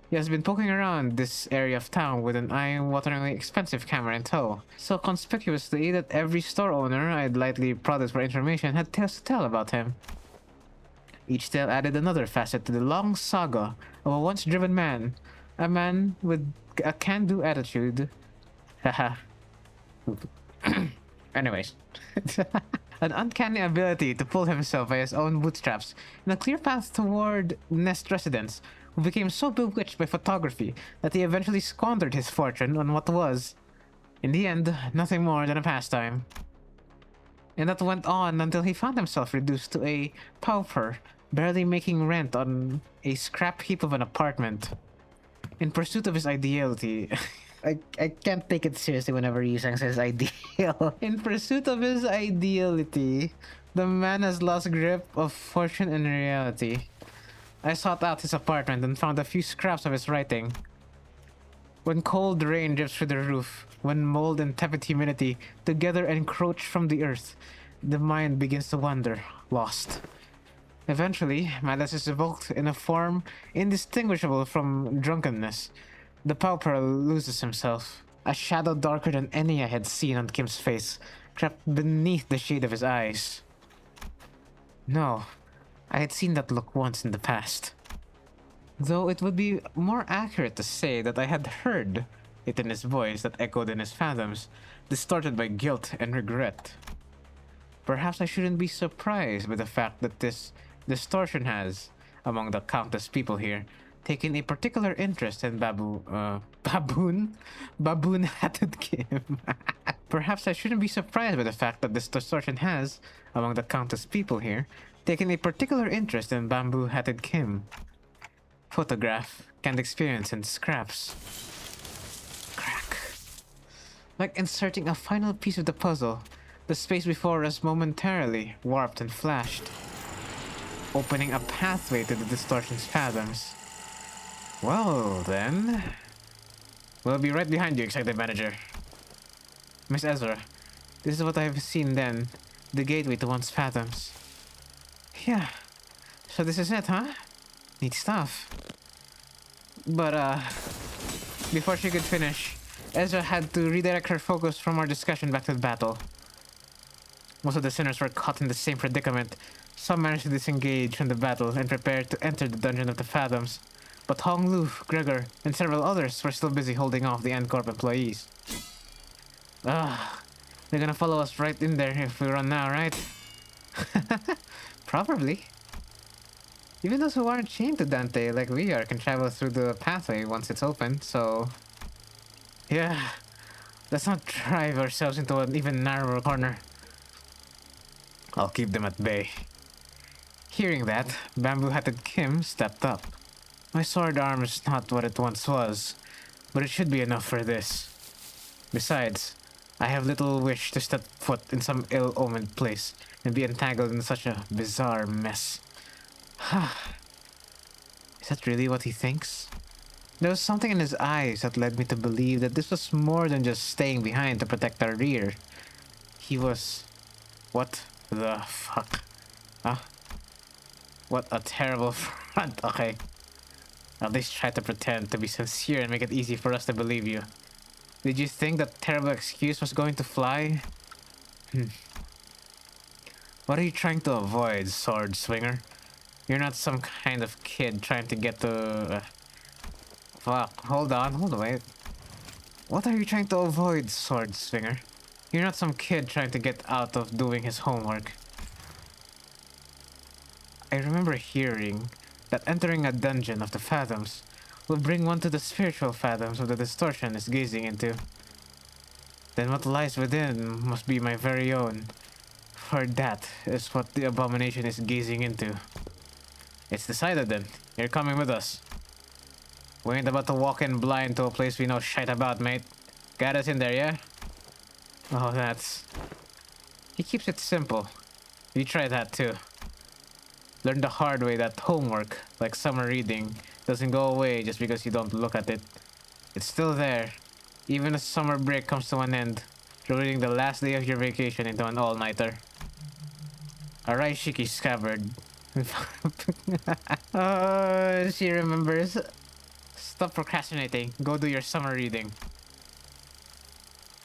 He has been poking around this area of town with an eye-wateringly expensive camera in tow, so conspicuously that every store owner I'd lightly prodded for information had tales to tell about him. Each tale added another facet to the long saga of a once-driven man, a man with a can-do attitude. Haha. Anyways. An uncanny ability to pull himself by his own bootstraps, and a clear path toward Nest residence, who became so bewitched by photography that he eventually squandered his fortune on what was, in the end, nothing more than a pastime. And that went on until he found himself reduced to a pauper, barely making rent on a scrap heap of an apartment. In pursuit of his ideality... I can't take it seriously whenever Yusang says ideal. In pursuit of his ideality, the man has lost grip of fortune and reality. I sought out his apartment and found a few scraps of his writing. When cold rain drips through the roof, when mold and tepid humidity together encroach from the earth, the mind begins to wander, lost. Eventually, madness is evoked in a form indistinguishable from drunkenness. The pauper loses himself. A shadow darker than any I had seen on Kim's face crept beneath the shade of his eyes. No, I had seen that look once in the past. Though it would be more accurate to say that I had heard it in his voice that echoed in his fathoms, distorted by guilt and regret. Perhaps I shouldn't be surprised by the fact that this distortion has, among the countless people here, taken a particular interest in baboon-hatted Kim. Perhaps I shouldn't be surprised by the fact that this distortion has, among the countless people here, taken a particular interest in bamboo-hatted Kim. Photograph, canned experience, and scraps. Crack. Like inserting a final piece of the puzzle, the space before us momentarily warped and flashed, opening a pathway to the distortion's fathoms. Well, then... We'll be right behind you, Executive Manager. Miss Ezra, this is what I have seen then. The gateway to one's fathoms. Yeah, so this is it, huh? Neat stuff. But, before she could finish, Ezra had to redirect her focus from our discussion back to the battle. Most of the sinners were caught in the same predicament. Some managed to disengage from the battle and prepare to enter the Dungeon of the Fathoms. But Hong Lu, Gregor, and several others were still busy holding off the N-Corp employees. They're gonna follow us right in there if we run now, right? Probably. Even those who aren't chained to Dante like we are can travel through the pathway once it's open, so... Yeah, let's not drive ourselves into an even narrower corner. I'll keep them at bay. Hearing that, Bamboo-Hatted Kim stepped up. My sword arm is not what it once was, but it should be enough for this. Besides, I have little wish to step foot in some ill-omened place and be entangled in such a bizarre mess. Is that really what he thinks? There was something in his eyes that led me to believe that this was more than just staying behind to protect our rear. He was... What the fuck? Huh? What a terrible front. Okay. At least try to pretend to be sincere and make it easy for us to believe you. Did you think that terrible excuse was going to fly? What are you trying to avoid, sword swinger? You're not some kind of kid trying to get to... Fuck, hold on, wait. What are you trying to avoid, sword swinger? You're not some kid trying to get out of doing his homework. I remember hearing that entering a dungeon of the fathoms will bring one to the spiritual fathoms of the distortion is gazing into. Then what lies within must be my very own, for that is what the abomination is gazing into. It's decided then. You're coming with us. We ain't about to walk in blind to a place we know shite about, mate. Got us in there, yeah? Oh, that's... He keeps it simple. You try that too. Learn the hard way that homework, like summer reading, doesn't go away just because you don't look at it. It's still there, even as summer break comes to an end, ruining the last day of your vacation into an all-nighter. Alright, Shiki Scabbard. She remembers. Stop procrastinating. Go do your summer reading.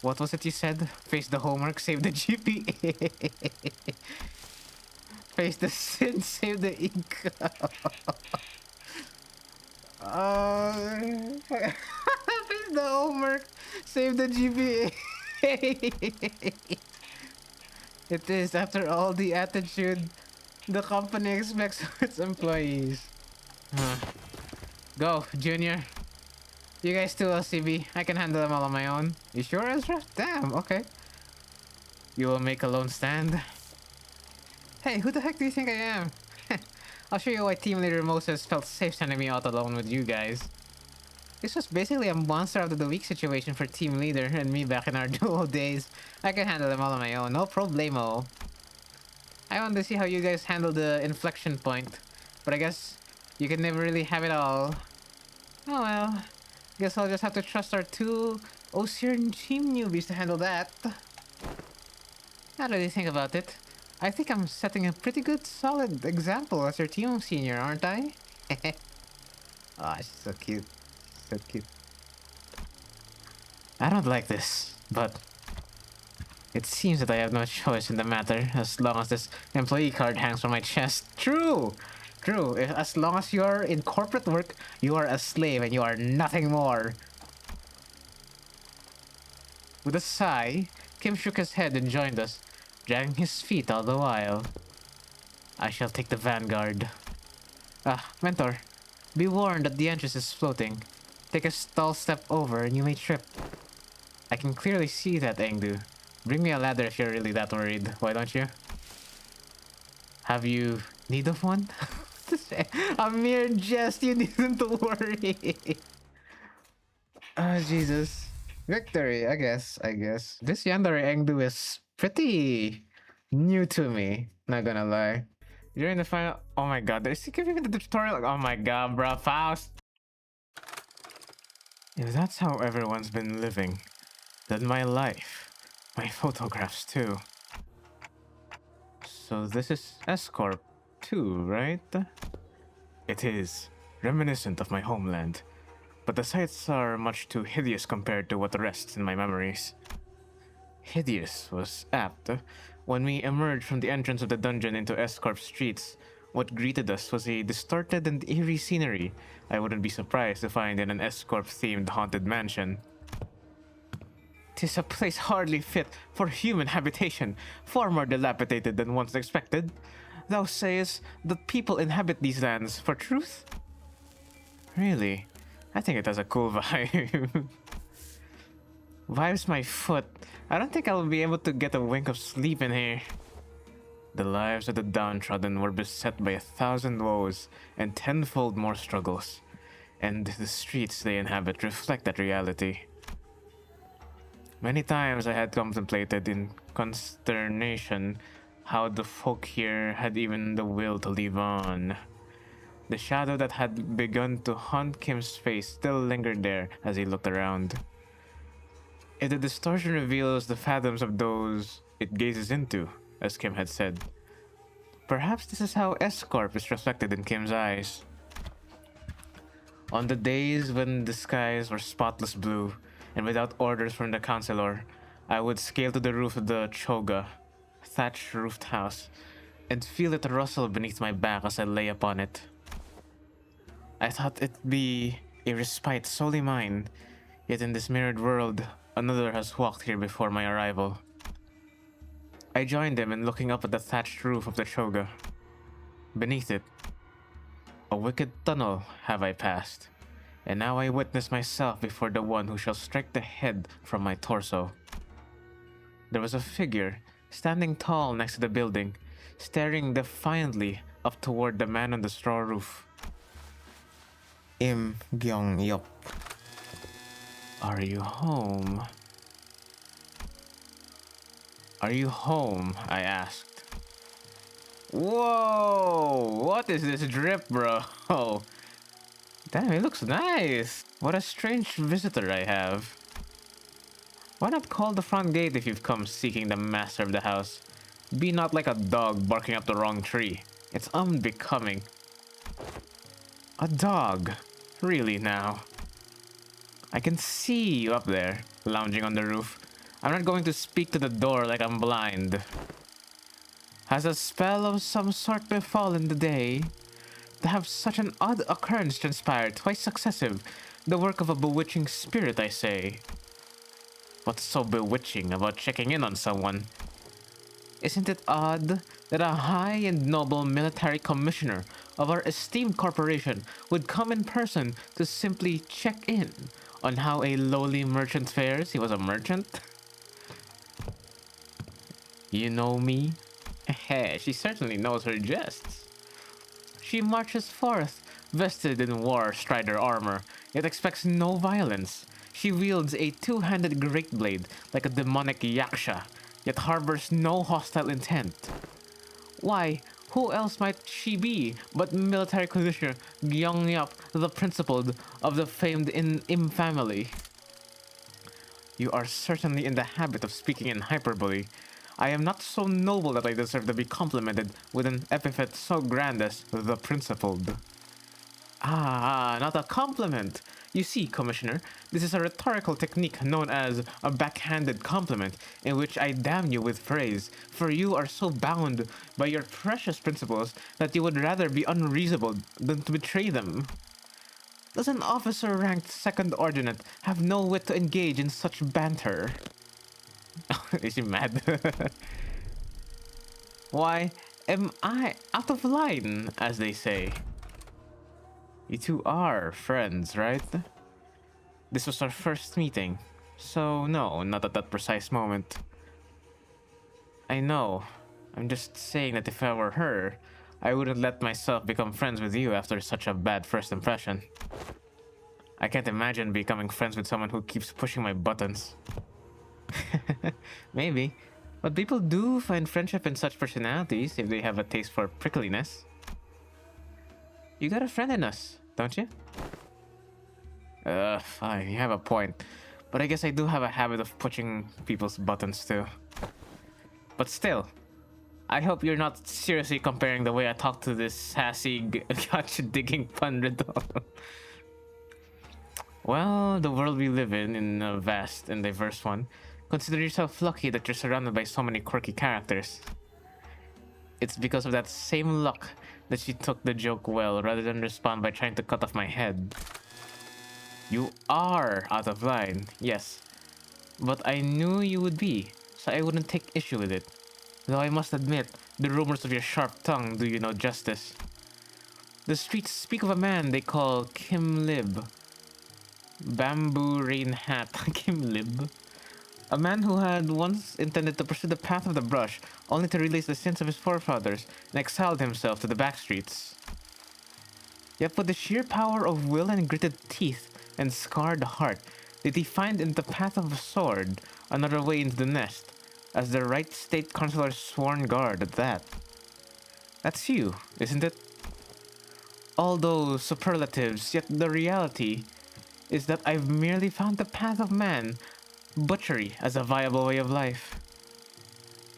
What was it you said? Face the homework, save the GPA. Face the sin, save the ink. Face the homework, save the GPA. It is, after all, the attitude the company expects of its employees. Go, Junior. You guys too, LCB. I can handle them all on my own. You sure, Ezra? Damn, okay. You will make a lone stand? Hey, who the heck do you think I am? I'll show you why Team Leader Moses felt safe sending me out alone with you guys. This was basically a monster of the week situation for Team Leader and me back in our duo days. I can handle them all on my own, no problemo. I wanted to see how you guys handle the inflection point, but I guess you can never really have it all. Oh well, guess I'll just have to trust our two Ocean team newbies to handle that. Now that I think about it, I think I'm setting a pretty good solid example as your team senior, aren't I? Oh, she's so cute. So cute. I don't like this, but it seems that I have no choice in the matter as long as this employee card hangs from my chest. True! True. As long as you're in corporate work, you are a slave and you are nothing more. With a sigh, Kim shook his head and joined us, dragging his feet all the while. I shall take the vanguard. Mentor, be warned that the entrance is floating. Take a tall step over and you may trip. I can clearly see that, Engdu. Bring me a ladder if you're really that worried, why don't you? Have you need of one? A mere jest, you needn't worry. Jesus. Victory, I guess. This Yandere Engdu is pretty new to me, not gonna lie. During the final... Oh my god, they're still giving me the tutorial? Oh my god, bro, Faust! If that's how everyone's been living, then my life, my photographs too. So this is S-Corp too, right? It is, reminiscent of my homeland, but the sights are much too hideous compared to what rests in my memories. Hideous was apt. When we emerged from the entrance of the dungeon into S-Corp streets, what greeted us was a distorted and eerie scenery I wouldn't be surprised to find in an S-Corp themed haunted mansion. "'Tis a place hardly fit for human habitation, far more dilapidated than once expected. Thou sayest that people inhabit these lands for truth?" Really? I think it has a cool vibe. Vibes my foot. I don't think I'll be able to get a wink of sleep in here. The lives of the downtrodden were beset by 1,000 woes and tenfold more struggles, and the streets they inhabit reflect that reality. Many times I had contemplated in consternation how the folk here had even the will to live on. The shadow that had begun to haunt Kim's face still lingered there as he looked around. If the distortion reveals the fathoms of those it gazes into, as Kim had said, perhaps this is how S-Corp is reflected in Kim's eyes. On the days when the skies were spotless blue, and without orders from the counselor, I would scale to the roof of the choga, thatch-roofed house, and feel it rustle beneath my back as I lay upon it. I thought it'd be a respite solely mine, yet in this mirrored world, another has walked here before my arrival. I joined him in looking up at the thatched roof of the choga. Beneath it, a wicked tunnel have I passed, and now I witness myself before the one who shall strike the head from my torso. There was a figure standing tall next to the building, staring defiantly up toward the man on the straw roof. Im Gyong-yup. Are you home? Are you home? I asked. Whoa! What is this drip, bro? Damn, it looks nice. What a strange visitor I have. Why not call the front gate if you've come seeking the master of the house? Be not like a dog barking up the wrong tree. It's unbecoming. A dog? Really now? I can see you up there, lounging on the roof. I'm not going to speak to the door like I'm blind. Has a spell of some sort befallen the day? To have such an odd occurrence transpire twice successive, the work of a bewitching spirit, I say. What's so bewitching about checking in on someone? Isn't it odd that a high and noble military commissioner of our esteemed corporation would come in person to simply check in on how a lowly merchant fares? He was a merchant? You know me? She certainly knows her jests. She marches forth, vested in war strider armor, yet expects no violence. She wields a two-handed great blade like a demonic yaksha, yet harbors no hostile intent. Why, who else might she be but military commissioner Gyong-yup, the principal of the famed Im family? You are certainly in the habit of speaking in hyperbole. I am not so noble that I deserve to be complimented with an epithet so grand as the principled. Ah, not a compliment. You see, Commissioner, this is a rhetorical technique known as a backhanded compliment, in which I damn you with praise, for you are so bound by your precious principles that you would rather be unreasonable than to betray them. Does an officer ranked second ordinate have no wit to engage in such banter? Is she mad? Why, am I out of line, as they say? You two are friends, right? This was our first meeting, so no, not at that precise moment. I know. I'm just saying that if I were her, I wouldn't let myself become friends with you after such a bad first impression. I can't imagine becoming friends with someone who keeps pushing my buttons. Maybe, but people do find friendship in such personalities if they have a taste for prickliness. You got a friend in us, don't you? Fine, you have a point. But I guess I do have a habit of pushing people's buttons too. But still, I hope you're not seriously comparing the way I talk to this sassy gotcha digging pun riddle. Well, the world we live in a vast and diverse one, consider yourself lucky that you're surrounded by so many quirky characters. It's because of that same luck that she took the joke well rather than respond by trying to cut off my head. You are out of line, yes. But I knew you would be, so I wouldn't take issue with it. Though I must admit, the rumors of your sharp tongue do you no justice. The streets speak of a man they call Kim Lib. Bamboo Rain Hat Kim Lib. A man who had once intended to pursue the path of the brush, only to realize the sins of his forefathers and exiled himself to the backstreets. Yet with the sheer power of will and gritted teeth and scarred heart, did he find in the path of a sword another way into the nest, as the right state councilor's sworn guard at that. That's you, isn't it? All those superlatives, yet the reality is that I've merely found the path of man, butchery as a viable way of life.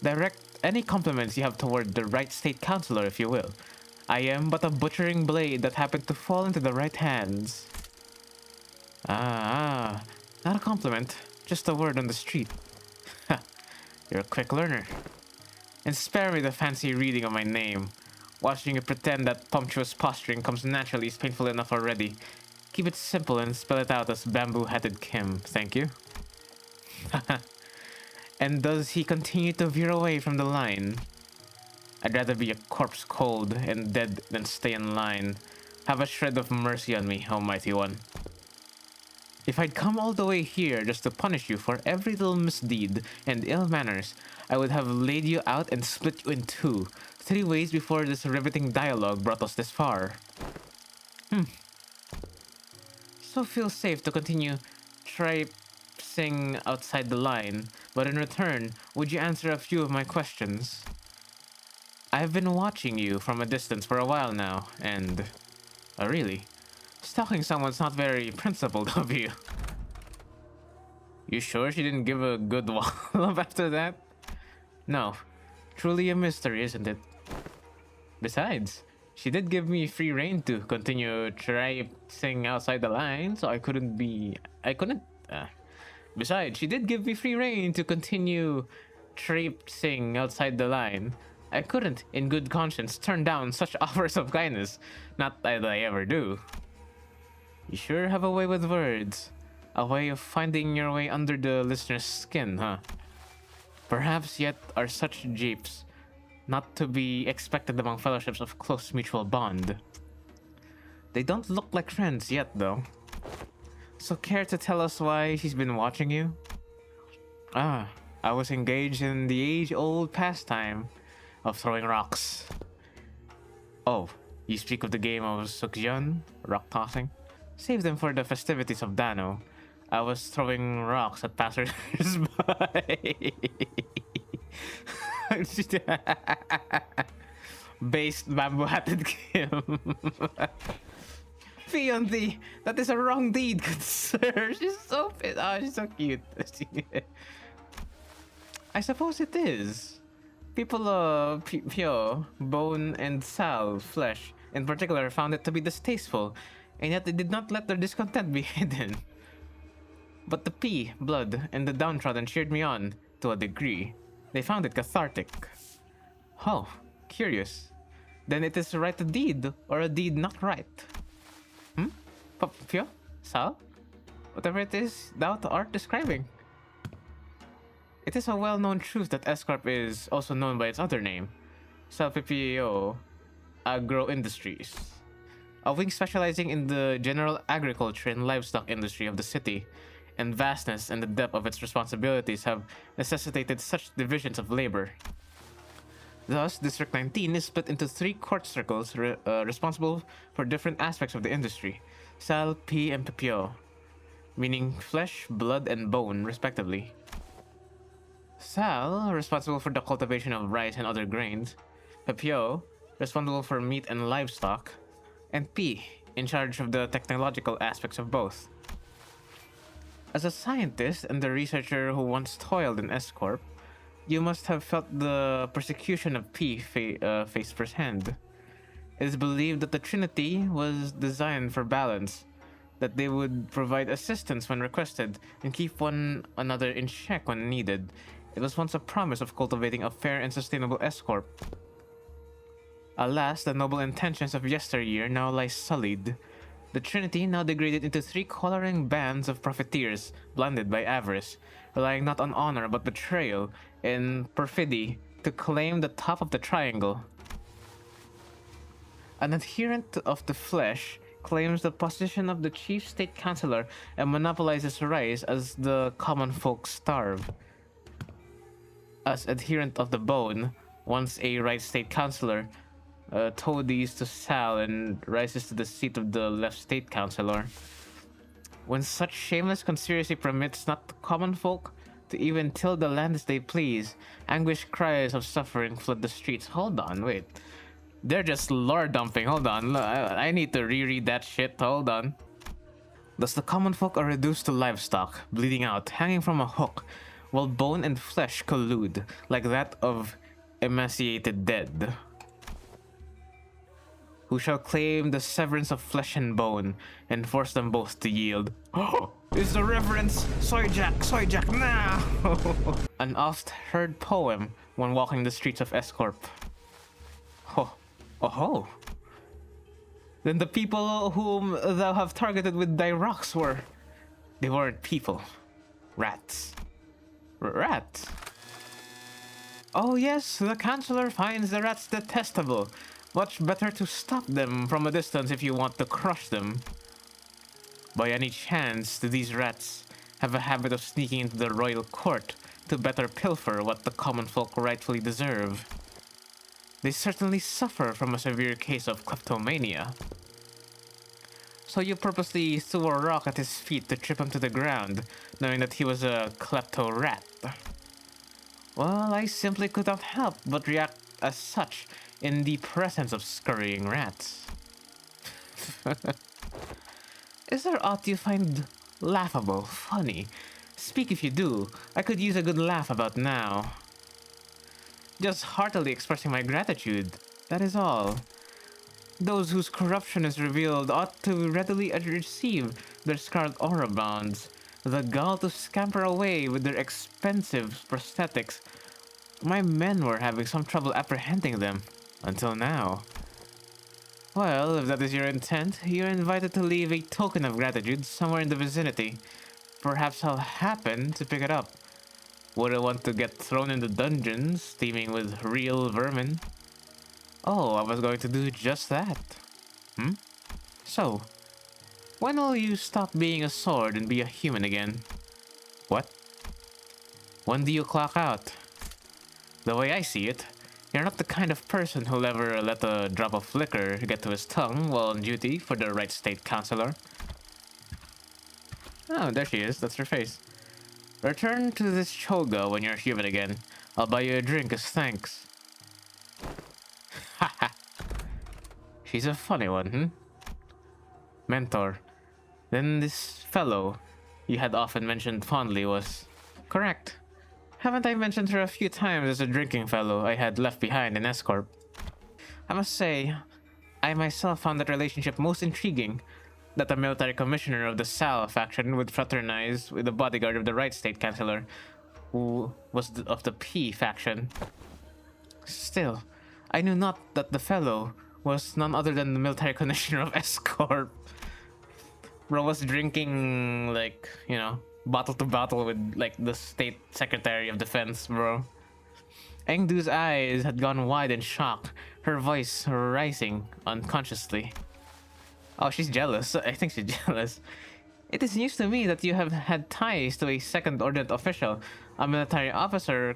Direct any compliments you have toward the right state councilor, if you will. I am but a butchering blade that happened to fall into the right hands. Not a compliment, just a word on the street. You're a quick learner. And spare me the fancy reading of my name. Watching you pretend that punctuous posturing comes naturally is painful enough already. Keep it simple and spell it out as Bamboo-Hatted Kim, thank you. And does he continue to veer away from the line? I'd rather be a corpse cold and dead than stay in line. Have a shred of mercy on me, Almighty One. If I'd come all the way here just to punish you for every little misdeed and ill manners, I would have laid you out and split you in two, 3 ways before this riveting dialogue brought us this far. So feel safe to continue traipsing outside the line, but in return, would you answer a few of my questions? I've been watching you from a distance for a while now, and... really? Stalking someone's not very principled of you. You sure she didn't give a good wallop after that? No. Truly a mystery, isn't it? Besides, she did give me free rein to continue traipsing outside the line, so I couldn't... Besides, she did give me free rein to continue traipsing outside the line. I couldn't, in good conscience, turn down such offers of kindness. Not that I ever do. You sure have a way with words. A way of finding your way under the listener's skin, huh? Perhaps yet are such japes not to be expected among fellowships of close mutual bond. They don't look like friends yet, though. So care to tell us why she's been watching you? I was engaged in the age-old pastime of throwing rocks. Oh, you speak of the game of Sukjeon, rock tossing? Save them for the festivities of Dano. I was throwing rocks at passers-by. Based Bamboo-Hatted Kim. Fee on thee, that is a wrong deed, good sir. She's so fit. Oh, she's so cute. I suppose it is. People of Pyo, bone and sal, flesh, in particular, found it to be distasteful, and yet they did not let their discontent be hidden. But the pee, blood, and the downtrodden cheered me on, to a degree. They found it cathartic. Oh, curious. Then it is right a deed, or a deed not right. Pyo? Sal? Whatever it is thou art describing. It is a well-known truth that S-Corp is also known by its other name, Salpipio Agro Industries, a wing specializing in the general agriculture and livestock industry of the city, and vastness and the depth of its responsibilities have necessitated such divisions of labor. Thus, District 19 is split into 3 court circles responsible for different aspects of the industry, Sal, P, and Pipio, meaning flesh, blood, and bone, respectively. Sal, responsible for the cultivation of rice and other grains, Pipio, responsible for meat and livestock, and P, in charge of the technological aspects of both. As a scientist and a researcher who once toiled in S-Corp, you must have felt the persecution of P face firsthand. It is believed that the Trinity was designed for balance, that they would provide assistance when requested and keep one another in check when needed. It was once a promise of cultivating a fair and sustainable S-Corp. Alas, the noble intentions of yesteryear now lie sullied. The Trinity now degraded into 3 coloring bands of profiteers, blinded by avarice, relying not on honor but betrayal and perfidy to claim the top of the triangle. An adherent of the flesh claims the position of the chief state councilor and monopolizes rights as the common folk starve. As adherent of the bone, once a right state councilor, toadies to Sal and rises to the seat of the left state councilor. When such shameless conspiracy permits not the common folk to even till the land as they please, anguished cries of suffering flood the streets. Hold on, wait. They're just lore dumping. Hold on. I need to reread that shit. Hold on. Thus the common folk are reduced to livestock, bleeding out, hanging from a hook, while bone and flesh collude, like that of emaciated dead. Who shall claim the severance of flesh and bone, and force them both to yield. Oh, is the reverence Soy Jack now! An oft-heard poem when walking the streets of S-Corp. Oh. Then the people whom thou have targeted with thy rocks they weren't people. Rats. Rats? Oh yes, the Chancellor finds the rats detestable. Much better to stop them from a distance if you want to crush them. By any chance, do these rats have a habit of sneaking into the royal court to better pilfer what the common folk rightfully deserve? They certainly suffer from a severe case of kleptomania. So you purposely threw a rock at his feet to trip him to the ground, knowing that he was a klepto rat. Well, I simply could not help but react as such in the presence of scurrying rats. Is there aught you find laughable, funny? Speak if you do. I could use a good laugh about now. Just heartily expressing my gratitude, that is all. Those whose corruption is revealed ought to readily receive their scarlet aura bonds. The gall to scamper away with their expensive prosthetics. My men were having some trouble apprehending them, until now. Well, if that is your intent, you're invited to leave a token of gratitude somewhere in the vicinity. Perhaps I'll happen to pick it up. Wouldn't want to get thrown in the dungeons, teeming with real vermin. Oh, I was going to do just that. So, when will you stop being a sword and be a human again? What? When do you clock out? The way I see it, you're not the kind of person who'll ever let a drop of liquor get to his tongue while on duty for the right state councilor. Oh, there she is. That's her face. Return to this choga when you're human again. I'll buy you a drink as thanks. Haha. She's a funny one, Mentor. Then this fellow you had often mentioned fondly was... Correct. Haven't I mentioned her a few times as a drinking fellow I had left behind in S-Corp? I must say, I myself found that relationship most intriguing. That the military commissioner of the Sal faction would fraternize with the bodyguard of the right state councilor, who was of the P faction. Still, I knew not that the fellow was none other than the military commissioner of S-Corp. Bro was drinking, like, you know, bottle to bottle with, like, the state secretary of defense, bro. Engdu's eyes had gone wide in shock, her voice rising unconsciously. Oh, she's jealous. I think she's jealous. It is news to me that you have had ties to a second-ordered official, a military officer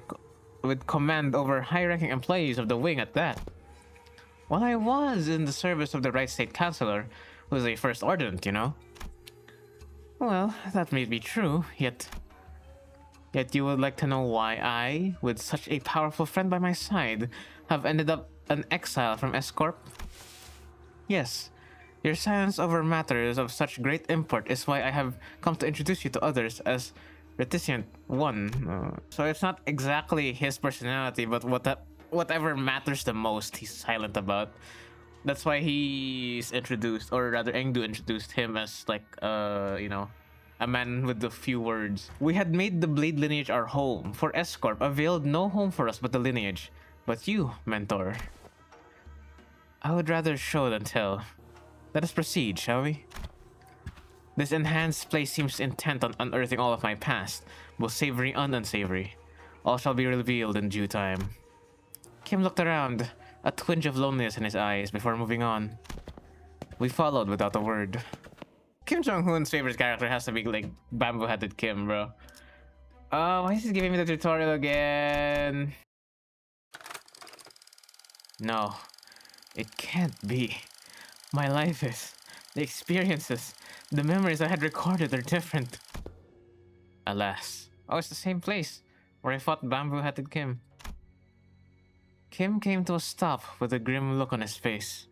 with command over high-ranking employees of the wing at that. Well, I was in the service of the right state councilor, who is a first ordinance, you know. Well, that may be true, yet you would like to know why I, with such a powerful friend by my side, have ended up an exile from S-Corp? Yes. Your silence over matters of such great import is why I have come to introduce you to others as Reticent one. So it's not exactly his personality, but whatever matters the most, he's silent about. That's why he's introduced, or rather, Engdu introduced him as like, you know, a man with a few words. We had made the Blade lineage our home, for S-Corp availed no home for us but the lineage. But you, Mentor, I would rather show than tell. Let us proceed, shall we? This enhanced place seems intent on unearthing all of my past, both savory and unsavory. All shall be revealed in due time. Kim looked around, a twinge of loneliness in his eyes before moving on. We followed without a word. Kim Jong-un's favorite character has to be like bamboo-headed Kim, bro. Why is he giving me the tutorial again? No, it can't be. My life is. The experiences, the memories I had recorded are different. Alas. Oh, it's the same place where I fought bamboo-headed Kim. Kim came to a stop with a grim look on his face.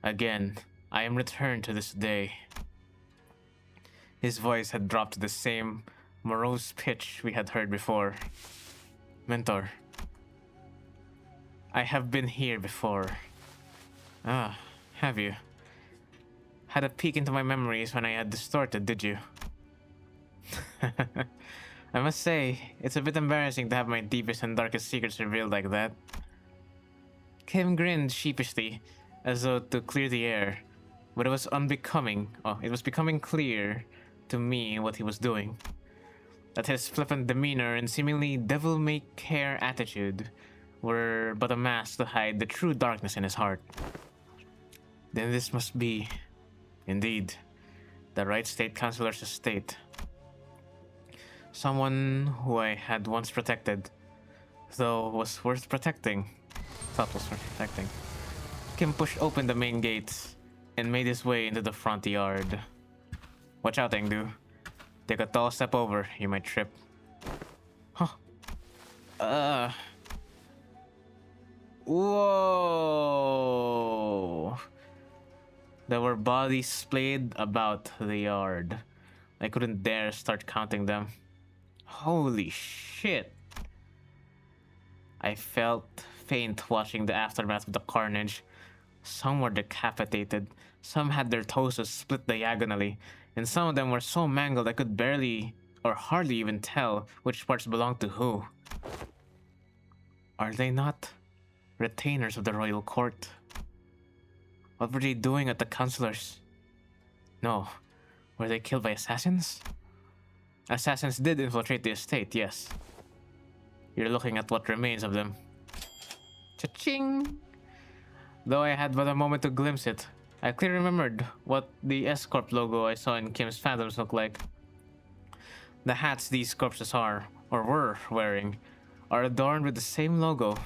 Again, I am returned to this day. His voice had dropped to the same morose pitch we had heard before. Mentor, I have been here before. Ah, have you? Had a peek into my memories when I had distorted, did you? I must say, it's a bit embarrassing to have my deepest and darkest secrets revealed like that. Kim grinned sheepishly, as though to clear the air, but it was unbecoming. Oh, it was becoming clear to me what he was doing. That his flippant demeanor and seemingly devil-may-care attitude were but a mask to hide the true darkness in his heart. Then this must be, indeed, the right state councilor's estate. Someone who I had once protected, though was worth protecting. Thought was worth protecting. Kim pushed open the main gates and made his way into the front yard. Watch out, Engdu. Take a tall step over, you might trip. Huh. Whoa! There were bodies splayed about the yard. I couldn't dare start counting them. Holy shit. I felt faint watching the aftermath of the carnage. Some were decapitated, some had their torsos split diagonally, and some of them were so mangled I could barely or hardly even tell which parts belonged to who. Are they not retainers of the royal court? What were they doing at the councilors? No, were they killed by assassins? Assassins did infiltrate the estate, yes. You're looking at what remains of them. Cha-ching! Though I had but a moment to glimpse it, I clearly remembered what the S-Corp logo I saw in Kim's Phantoms looked like. The hats these corpses are, or were, wearing, are adorned with the same logo.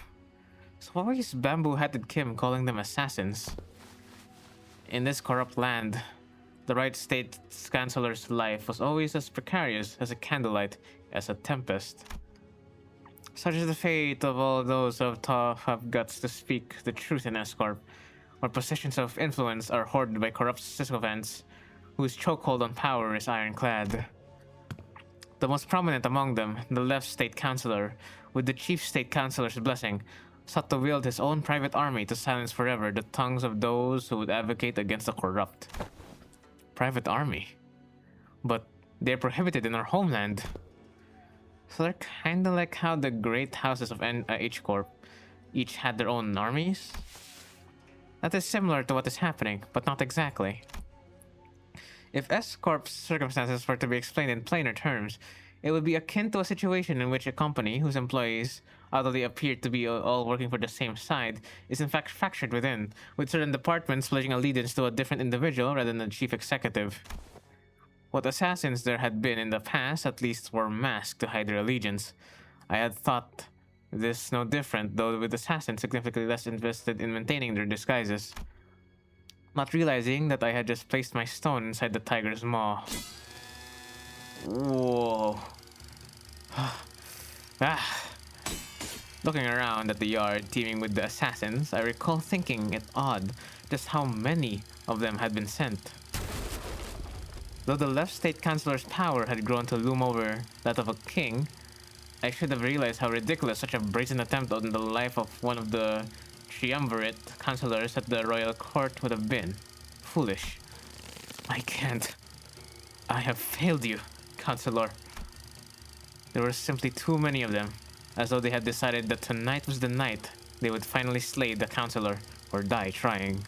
So why is bamboo-hatted Kim calling them assassins? In this corrupt land, the right state chancellor's life was always as precarious as a candlelight, as a tempest. Such is the fate of all those who have guts to speak the truth in S-Corp, where positions of influence are hoarded by corrupt sycophants, whose chokehold on power is ironclad. The most prominent among them, the left state councillor, with the chief state councillor's blessing, sought to wield his own private army to silence forever the tongues of those who would advocate against the corrupt. Private army? But they're prohibited in our homeland. So they're kinda like how the great houses of H-Corp each had their own armies? That is similar to what is happening, but not exactly. If S-Corp's circumstances were to be explained in plainer terms, it would be akin to a situation in which a company whose employees, although they appear to be all working for the same side, is in fact fractured within, with certain departments pledging allegiance to a different individual rather than the chief executive. What assassins there had been in the past at least were masked to hide their allegiance. I had thought this no different, though with assassins significantly less invested in maintaining their disguises. Not realizing that I had just placed my stone inside the tiger's maw. Whoa. Looking around at the yard teeming with the assassins, I recall thinking it odd just how many of them had been sent. Though the left state councillor's power had grown to loom over that of a king, I should have realized how ridiculous such a brazen attempt on the life of one of the triumvirate councillors at the royal court would have been. Foolish. I can't. I have failed you, councillor. There were simply too many of them, as though they had decided that tonight was the night they would finally slay the councillor or die trying.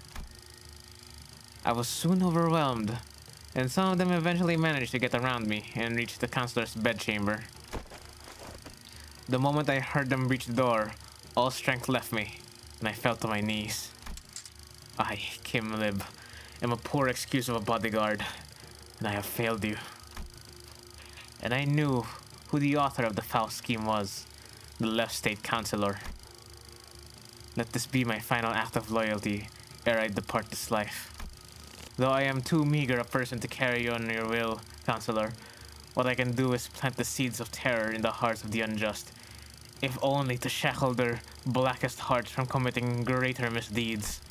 I was soon overwhelmed, and some of them eventually managed to get around me and reach the councillor's bedchamber. The moment I heard them reach the door, all strength left me, and I fell to my knees. I, Kim Lib, am a poor excuse of a bodyguard, and I have failed you. And I knew who the author of the foul scheme was, the left state councillor. Let this be my final act of loyalty ere I depart this life. Though I am too meager a person to carry on your will, councillor, what I can do is plant the seeds of terror in the hearts of the unjust, if only to shackle their blackest hearts from committing greater misdeeds.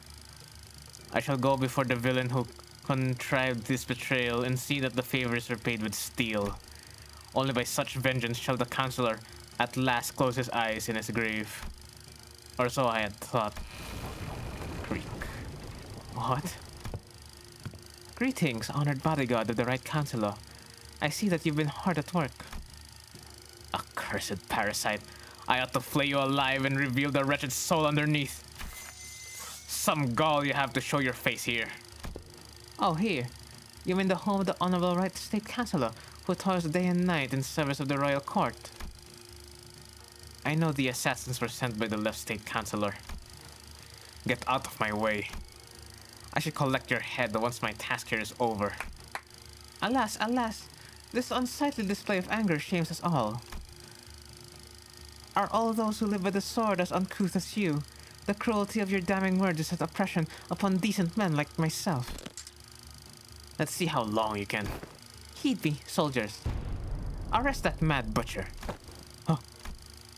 I shall go before the villain who contrived this betrayal and see that the favors are paid with steel. Only by such vengeance shall the councillor at last close his eyes in his grave. Or so I had thought. Creak. What? Greetings, honored bodyguard of the right councillor. I see that you've been hard at work. Accursed parasite. I ought to flay you alive and reveal the wretched soul underneath. Some gall you have to show your face here. Oh, here. You mean the home of the honorable right state councillor who toils day and night in service of the royal court? I know the assassins were sent by the left state councillor. Get out of my way. I should collect your head once my task here is over. Alas, alas, this unsightly display of anger shames us all. Are all those who live by the sword as uncouth as you? The cruelty of your damning words is an oppression upon decent men like myself. Let's see how long you can. Heed me, soldiers. Arrest that mad butcher. Huh?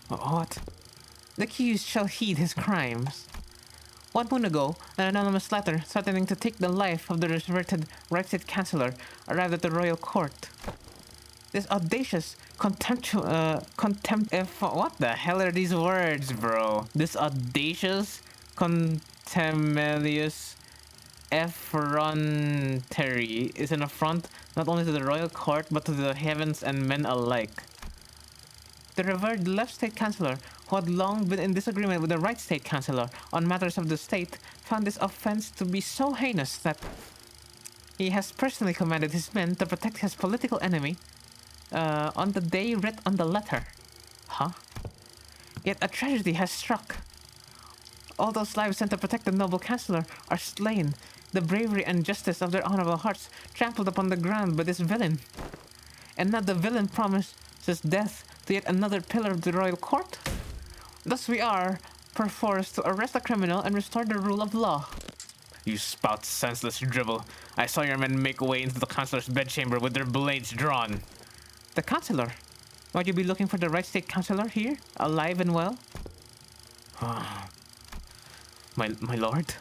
What? The accused shall heed his crimes. 1 moon ago, an anonymous letter threatening to take the life of the reverted right state councillor arrived at the royal court. This audacious, what the hell are these words, bro? This audacious, contumelious effrontery is an affront not only to the royal court but to the heavens and men alike. The revered left state councillor, who had long been in disagreement with the right state councillor on matters of the state, found this offense to be so heinous that he has personally commanded his men to protect his political enemy on the day writ on the letter. Huh? Yet a tragedy has struck. All those lives sent to protect the noble councillor are slain, the bravery and justice of their honorable hearts trampled upon the ground by this villain. And now the villain promises death to yet another pillar of the royal court? Thus we are, perforce, to arrest a criminal and restore the rule of law. You spout senseless drivel. I saw your men make way into the councillor's bedchamber with their blades drawn. The councillor? Might you be looking for the right state councillor here, alive and well? My lord?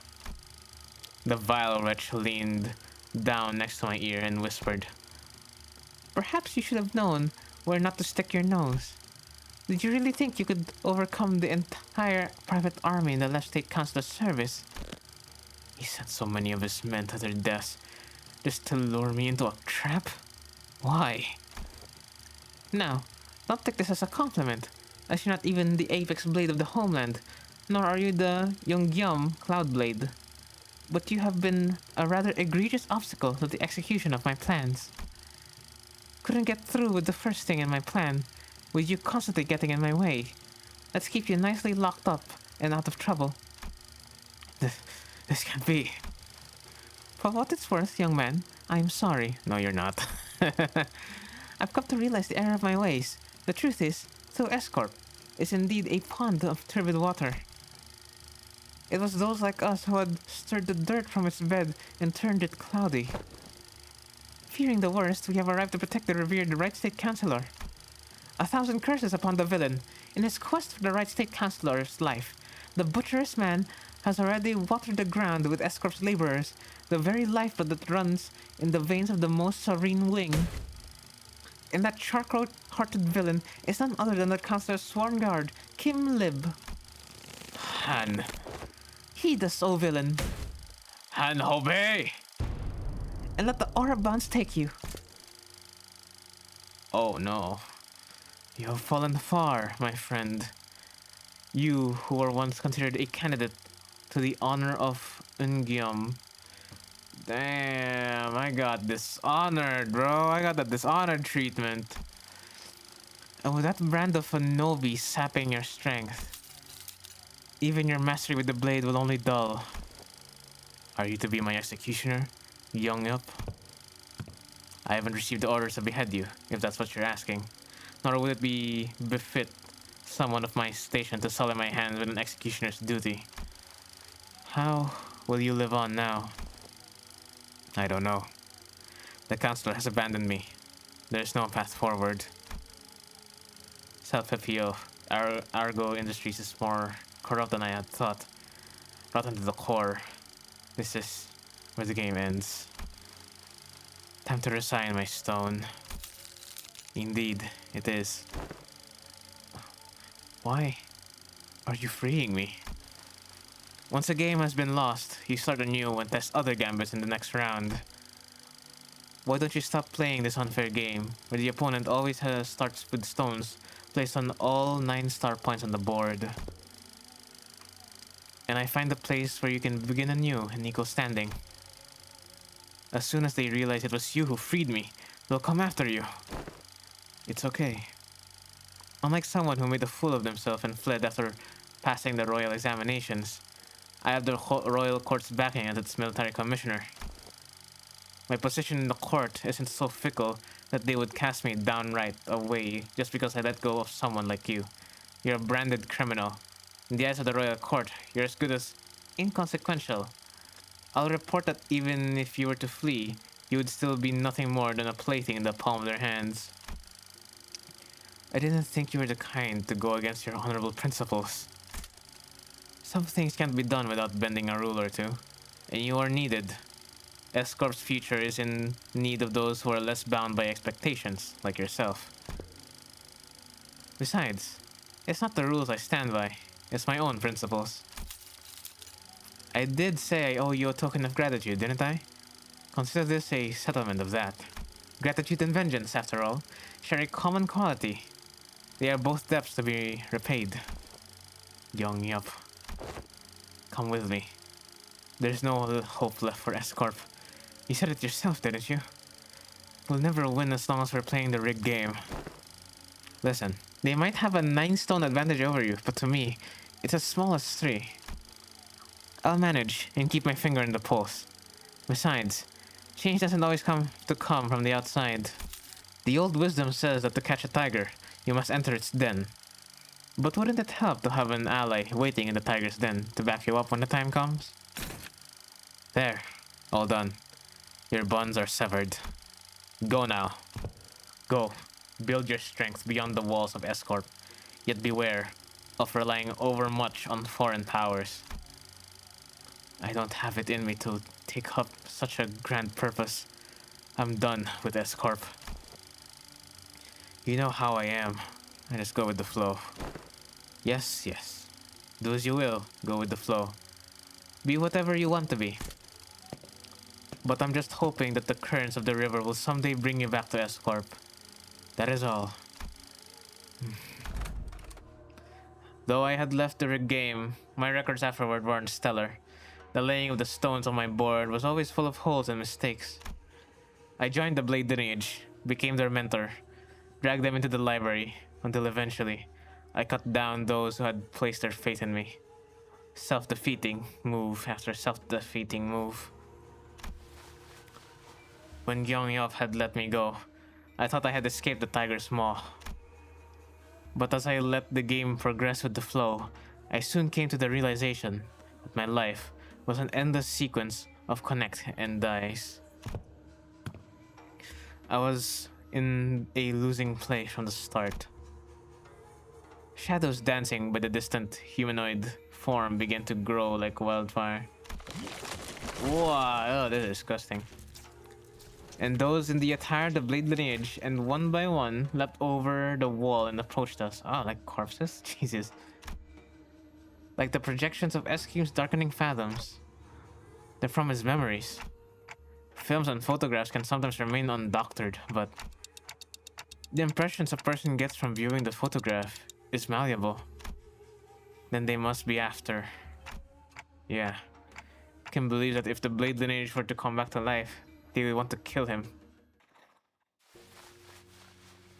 The vile wretch leaned down next to my ear and whispered, Perhaps you should have known where not to stick your nose. Did you really think you could overcome the entire private army in the left state councillor's service? He sent so many of his men to their deaths just to lure me into a trap? Why? Now, don't take this as a compliment, as you're not even the apex blade of the homeland, nor are you the Yongyam Cloudblade. But you have been a rather egregious obstacle to the execution of my plans. Couldn't get through with the first thing in my plan, with you constantly getting in my way. Let's keep you nicely locked up and out of trouble. This can't be. For what it's worth, young man, I'm sorry. No, you're not. I've come to realize the error of my ways. The truth is, though Escorp is indeed a pond of turbid water, it was those like us who had stirred the dirt from its bed and turned it cloudy. Fearing the worst, we have arrived to protect the revered right state councillor. 1,000 curses upon the villain. In his quest for the right state councillor's life, the butcherous man has already watered the ground with S-Corp's laborers, the very lifeblood that runs in the veins of the most serene wing. And that shark-hearted villain is none other than the Councilor's sworn guard, Kim Lib. Han. Heed us, O villain. Han, obey! And let the aura bounce take you. Oh no. You have fallen far, my friend. You who were once considered a candidate to the honor of Ungyom. Damn, I got dishonored, bro. I got that dishonored treatment. And with that brand of a Novi sapping your strength, even your mastery with the blade will only dull. Are you to be my executioner, young up? I haven't received the orders to behead you, if that's what you're asking. Nor would it be befit someone of my station to sully my hands with an executioner's duty. How will you live on now? I don't know. The Councilor has abandoned me. There's no path forward. Self-pity of Argo Industries is more corrupt than I had thought. Rotten to the core. This is where the game ends. Time to resign, my stone. Indeed, it is. Why are you freeing me? Once a game has been lost, you start anew and test other gambits in the next round. Why don't you stop playing this unfair game, where the opponent always starts with stones placed on all 9 star points on the board? And I find a place where you can begin anew in equal standing. As soon as they realize it was you who freed me, they'll come after you. It's okay. Unlike someone who made a fool of themselves and fled after passing the royal examinations, I have the royal court's backing as its military commissioner. My position in the court isn't so fickle that they would cast me downright away just because I let go of someone like you. You're a branded criminal. In the eyes of the royal court, you're as good as inconsequential. I'll report that even if you were to flee, you would still be nothing more than a plaything in the palm of their hands. I didn't think you were the kind to go against your honorable principles. Some things can't be done without bending a rule or two, and you are needed. S-Corp's future is in need of those who are less bound by expectations, like yourself. Besides, it's not the rules I stand by, it's my own principles. I did say I owe you a token of gratitude, didn't I? Consider this a settlement of that. Gratitude and vengeance, after all, share a common quality. They are both debts to be repaid. Young Yup. Come with me. There's no hope left for S-Corp. You said it yourself, didn't you? We'll never win as long as we're playing the rigged game. Listen, they might have a 9-stone advantage over you, but to me, it's as small as 3. I'll manage and keep my finger in the pulse. Besides, change doesn't always come from the outside. The old wisdom says that to catch a tiger, you must enter its den. But wouldn't it help to have an ally waiting in the tiger's den to back you up when the time comes? There, all done. Your bonds are severed. Go now. Go, build your strength beyond the walls of S-Corp, yet beware of relying overmuch on foreign powers. I don't have it in me to take up such a grand purpose. I'm done with S-Corp. You know how I am. I just go with the flow. Yes, yes. Do as you will. Go with the flow. Be whatever you want to be. But I'm just hoping that the currents of the river will someday bring you back to S-Corp. That is all. Though I had left the rig game, my records afterward weren't stellar. The laying of the stones on my board was always full of holes and mistakes. I joined the Blade lineage, became their mentor, dragged them into the library, until eventually, I cut down those who had placed their faith in me. Self-defeating move after self-defeating move. When Gyeongyop had let me go, I thought I had escaped the tiger's maw. But as I let the game progress with the flow, I soon came to the realization that my life was an endless sequence of connect and dies. I was in a losing place from the start. Shadows dancing by the distant humanoid form began to grow like wildfire. Wow, oh, this is disgusting. And those in the attire of the Blade lineage, and one by one, leapt over the wall and approached us. Ah, like corpses? Jesus. Like the projections of Eskim's darkening fathoms. They're from his memories. Films and photographs can sometimes remain undoctored, but the impressions a person gets from viewing the photograph is malleable. Then they must be after. Yeah. I can believe that if the Blade lineage were to come back to life, they would want to kill him.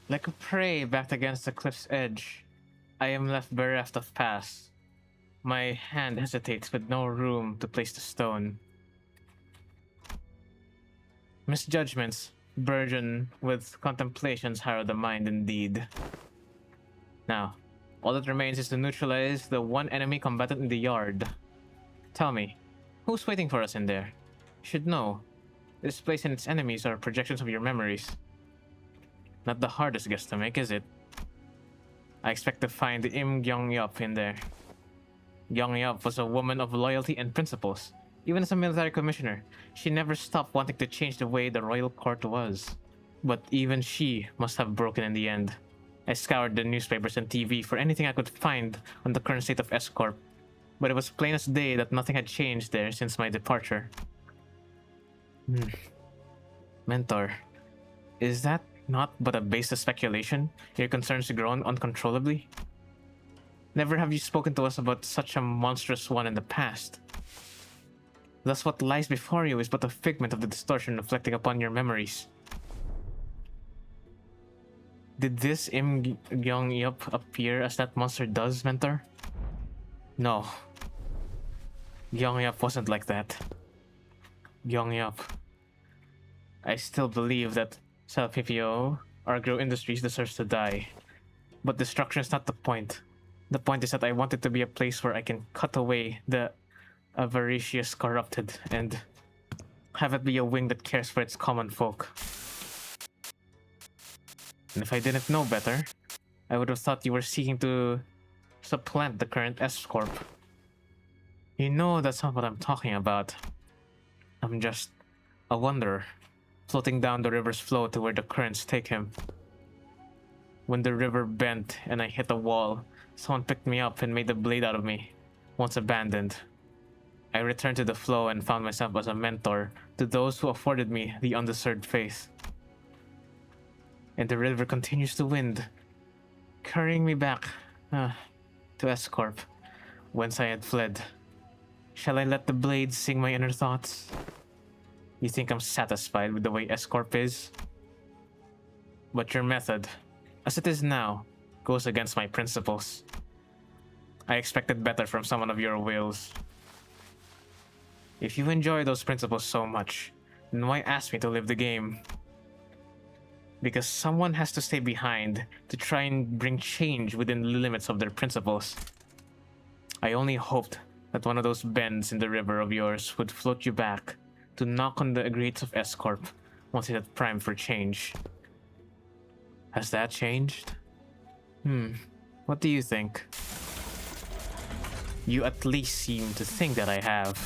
Like a prey backed against the cliff's edge, I am left bereft of paths. My hand hesitates with no room to place the stone. Misjudgments burgeon with contemplations harrow the mind indeed. Now, all that remains is to neutralize the one enemy combatant in the yard. Tell me, who's waiting for us in there? You should know. This place and its enemies are projections of your memories. Not the hardest guess to make, is it? I expect to find Im Gyong-yup in there. Gyong-yup was a woman of loyalty and principles. Even as a military commissioner, she never stopped wanting to change the way the royal court was. But even she must have broken in the end. I scoured the newspapers and TV for anything I could find on the current state of S-Corp, but it was plain as day that nothing had changed there since my departure. Mentor, is that not but a baseless speculation? Your concerns grown uncontrollably? Never have you spoken to us about such a monstrous one in the past. Thus what lies before you is but a figment of the distortion reflecting upon your memories. Did this Im Gyong-yup appear as that monster does, Mentor? No. Gyong-yup wasn't like that. Gyong-yup. I still believe that Self-PPO, Agro Industries deserves to die. But destruction is not the point. The point is that I want it to be a place where I can cut away the avaricious corrupted and have it be a wing that cares for its common folk. And if I didn't know better, I would have thought you were seeking to supplant the current S-Corp. You know that's not what I'm talking about. I'm just a wanderer, floating down the river's flow to where the currents take him. When the river bent and I hit a wall, someone picked me up and made a blade out of me, once abandoned. I returned to the flow and found myself as a mentor to those who afforded me the undeserved faith. And the river continues to wind, carrying me back to S-Corp, whence I had fled. Shall I let the blade sing my inner thoughts? You think I'm satisfied with the way S-Corp is? But your method, as it is now, goes against my principles. I expected better from someone of your wills. If you enjoy those principles so much, then why ask me to live the game? Because someone has to stay behind to try and bring change within the limits of their principles. I only hoped that one of those bends in the river of yours would float you back to knock on the gates of S-Corp once it had primed for change. Has that changed? What do you think? You at least seem to think that I have.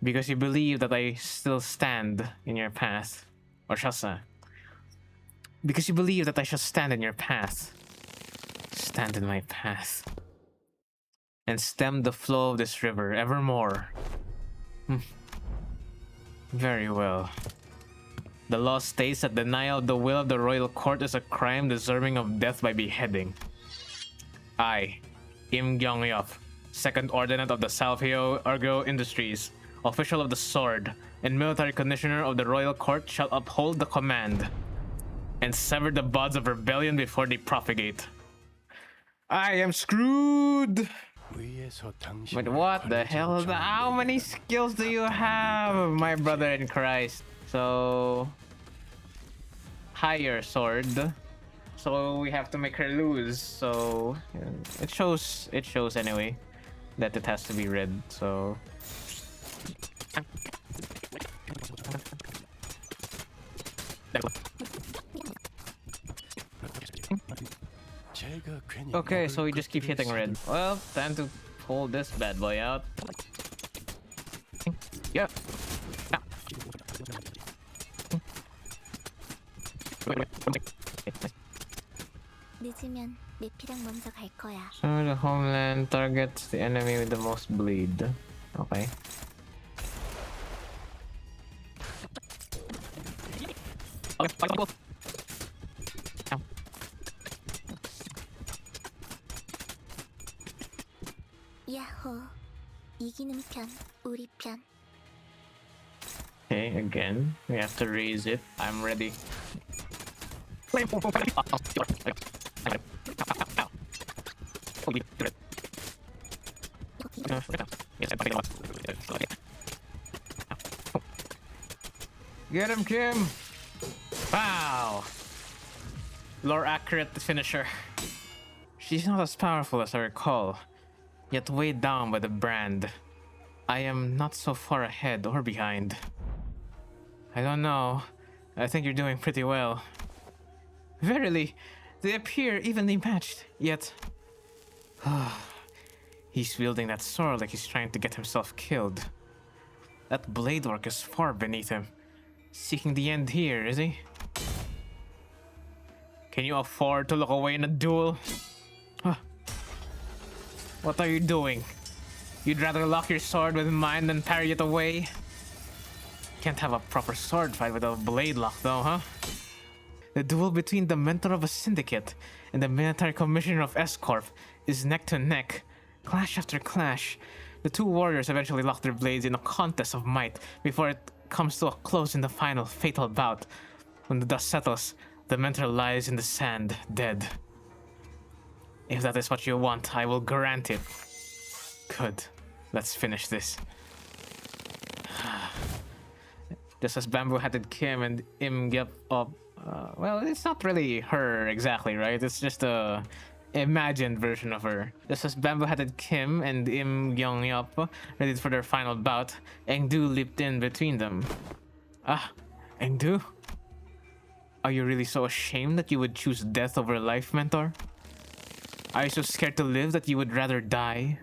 Because you believe that I still stand in your path. Or shall I? Because you believe that I shall stand in your path. Stand in my path. And stem the flow of this river evermore. Very well. The law states that denial of the will of the royal court is a crime deserving of death by beheading. I, Im Gyong-yup, second ordinate of the Salvio Argo Industries, official of the sword, and military commissioner of the royal court, shall uphold the command and sever the buds of rebellion before they propagate. I am screwed! But what the hell? How many skills do you have, my brother in Christ? So, higher sword. So we have to make her lose. So it shows anyway that it has to be red. So. Okay, so we just keep hitting red. Well, time to pull this bad boy out. Yeah. 늦으면 내 피랑 먼저 갈 거야. So the homeland targets the enemy with the most bleed. Okay. 야호. 이기는 편, 우리 편. Okay, again, we have to raise it. I'm ready. Get him, Kim! Wow! Lore accurate finisher. She's not as powerful as I recall, yet weighed down by the brand. I am not so far ahead or behind. I don't know. I think you're doing pretty well. Verily, they appear evenly matched, yet... He's wielding that sword like he's trying to get himself killed. That blade work is far beneath him. Seeking the end here, is he? Can you afford to look away in a duel? What are you doing? You'd rather lock your sword with mine than parry it away? Can't have a proper sword fight without a blade lock though, huh? The duel between the mentor of a syndicate and the military commissioner of S-Corp is neck to neck, clash after clash. The two warriors eventually lock their blades in a contest of might before it comes to a close in the final fatal bout. When the dust settles, the mentor lies in the sand, dead. If that is what you want, I will grant it. Good. Let's finish this. Just as bamboo-hatted Kim and Im get up. Well, it's not really her exactly, right? It's just a imagined version of her. Just as bamboo-hatted Kim and Im Gyung Yup ready for their final bout, Engdu leaped in between them. Engdu? Are you really so ashamed that you would choose death over life, mentor? Are you so scared to live that you would rather die?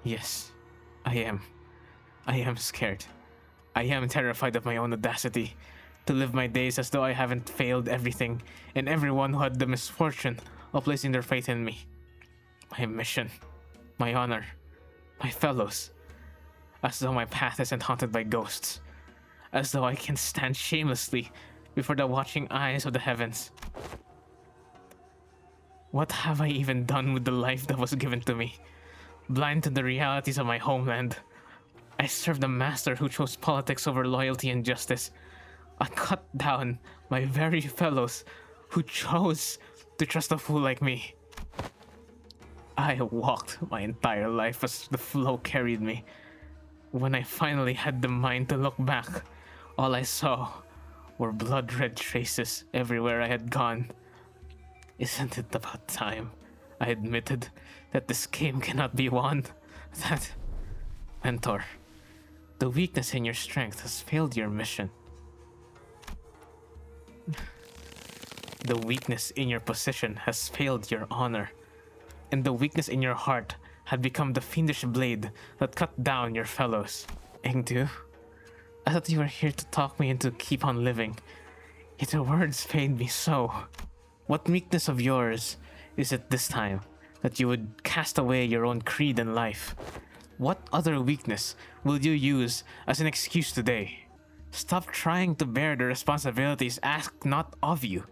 Yes, I am. I am scared. I am terrified of my own audacity. To live my days as though I haven't failed everything and everyone who had the misfortune of placing their faith in me. My mission, my honor, my fellows. As though my path isn't haunted by ghosts. As though I can stand shamelessly before the watching eyes of the heavens. What have I even done with the life that was given to me? Blind to the realities of my homeland. I served a master who chose politics over loyalty and justice. I cut down my very fellows who chose to trust a fool like me. I walked my entire life as the flow carried me. When I finally had the mind to look back, all I saw were blood-red traces everywhere I had gone. Isn't it about time I admitted that this game cannot be won? That, mentor, the weakness in your strength has failed your mission. The weakness in your position has failed your honor. And the weakness in your heart had become the fiendish blade that cut down your fellows. Engdu, I thought you were here to talk me into keep on living. Yet your words pained me so. What weakness of yours is it this time that you would cast away your own creed and life? What other weakness will you use as an excuse today? Stop trying to bear the responsibilities asked not of you.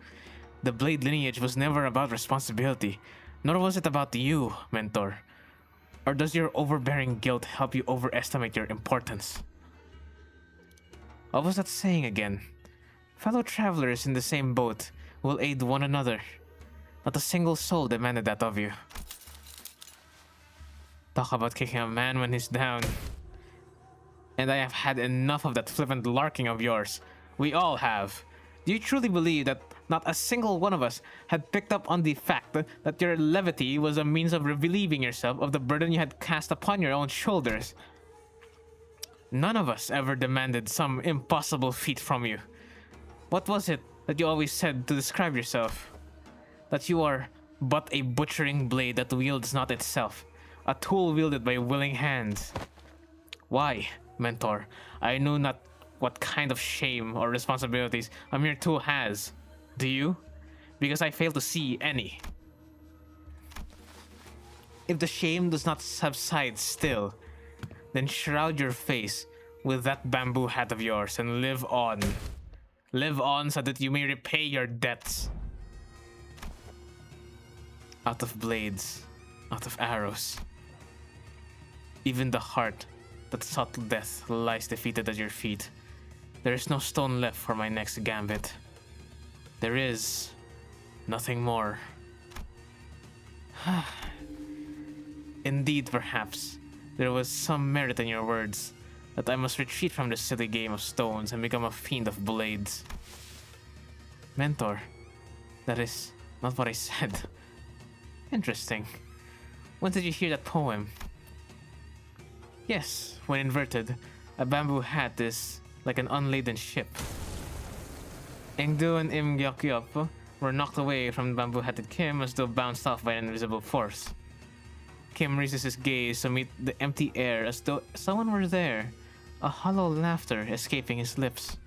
The Blade lineage was never about responsibility, nor was it about you, mentor. Or does your overbearing guilt help you overestimate your importance? What was that saying again? Fellow travelers in the same boat will aid one another. Not a single soul demanded that of you. Talk about kicking a man when he's down. And I have had enough of that flippant larking of yours. We all have. Do you truly believe that not a single one of us had picked up on the fact that your levity was a means of relieving yourself of the burden you had cast upon your own shoulders? None of us ever demanded some impossible feat from you. What was it that you always said to describe yourself? that you are but a butchering blade that wields not itself, a tool wielded by willing hands. Why, mentor? I know not what kind of shame or responsibilities a mere tool has. Do you? Because I fail to see any. If the shame does not subside still, then shroud your face with that bamboo hat of yours and live on. Live on so that you may repay your debts. Out of blades, out of arrows. Even the heart that sought death lies defeated at your feet. There is no stone left for my next gambit. There is nothing more. Indeed, perhaps, there was some merit in your words, that I must retreat from this silly game of stones and become a fiend of blades. Mentor, that is not what I said. Interesting. When did you hear that poem? Yes, when inverted, a bamboo hat is like an unladen ship. Engdu and Imgyeokyop were knocked away from bamboo-hatted Kim as though bounced off by an invisible force. Kim raises his gaze to meet the empty air as though someone were there, a hollow laughter escaping his lips.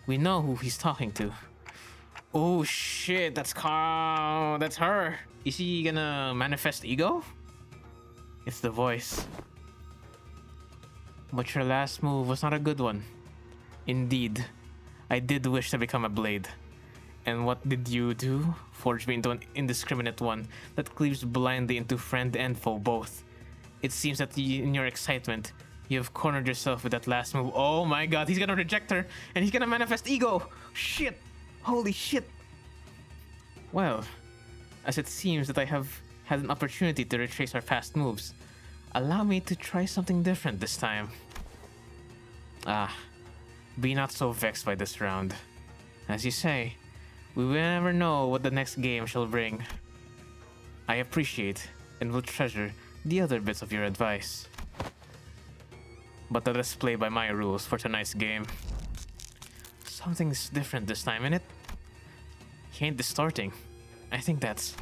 We know who he's talking to. Oh shit, that's her. Is he gonna manifest ego? It's the voice. But your last move was not a good one. Indeed, I did wish to become a blade. And what did you do? Forge me into an indiscriminate one that cleaves blindly into friend and foe both. It seems that in your excitement, you have cornered yourself with that last move. Oh my god, he's gonna reject her and he's gonna manifest ego! Shit! Holy shit! Well, as it seems that I have had an opportunity to retrace our past moves, allow me to try something different this time. Be not so vexed by this round. As you say, we will never know what the next game shall bring. I appreciate and will treasure the other bits of your advice. But let us play by my rules for tonight's game. Something's different this time, innit? He ain't distorting. I think that's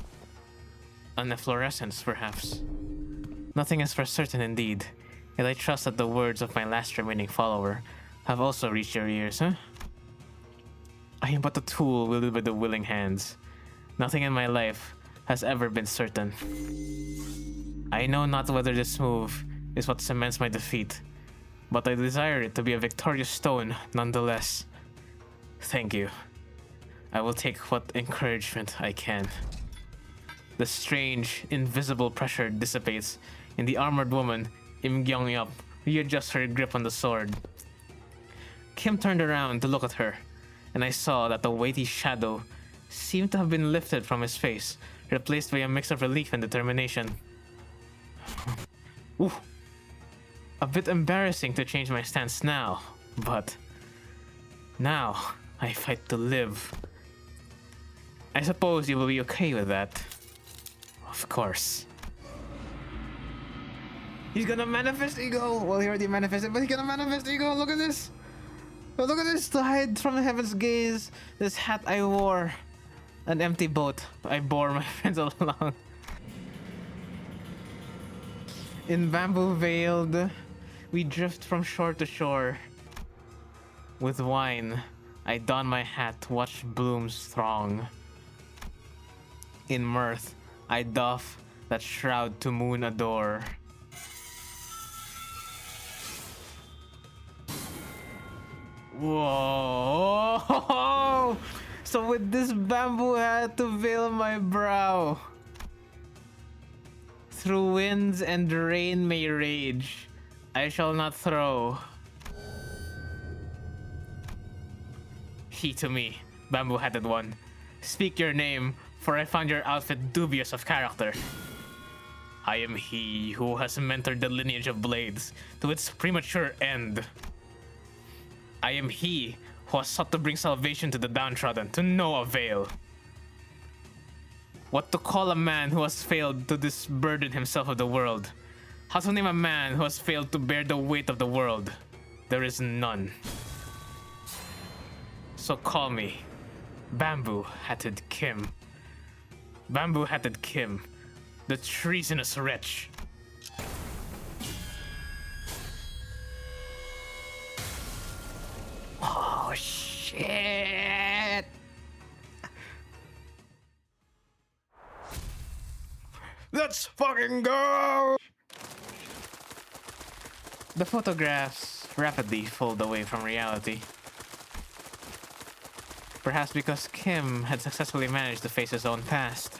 an efflorescence, perhaps. Nothing is for certain indeed, yet I trust that the words of my last remaining follower have also reached your ears, huh? I am but a tool wielded by the willing hands. Nothing in my life has ever been certain. I know not whether this move is what cements my defeat, but I desire it to be a victorious stone nonetheless. Thank you. I will take what encouragement I can. The strange, invisible pressure dissipates, and the armored woman, Im Gyeongyup, readjusts her grip on the sword. Kim turned around to look at her, and I saw that the weighty shadow seemed to have been lifted from his face, replaced by a mix of relief and determination. Ooh. A bit embarrassing to change my stance now, but now I fight to live. I suppose you will be okay with that. Of course. He's gonna manifest ego! Well, he already manifested, but he's gonna manifest ego! Look at this! Oh, look at this! To hide from the heaven's gaze, this hat I wore. An empty boat I bore my friends along. In bamboo veiled, we drift from shore to shore. With wine, I don my hat, watch blooms throng. In mirth, I doff that shroud to moon adore. Whoa! So with this bamboo hat to veil my brow, through winds and rain may rage, I shall not throw. He to me, bamboo-hatted one, speak your name, for I found your outfit dubious of character. I am he who has mentored the lineage of blades to its premature end. I am he who has sought to bring salvation to the downtrodden to no avail. What to call a man who has failed to disburden himself of the world? How to name a man who has failed to bear the weight of the world? There is none. So call me Bamboo-Hatted Kim, Bamboo-hatted Kim, the treasonous wretch. Oh, shit! Let's fucking go! The photographs rapidly fold away from reality. Perhaps because Kim had successfully managed to face his own past.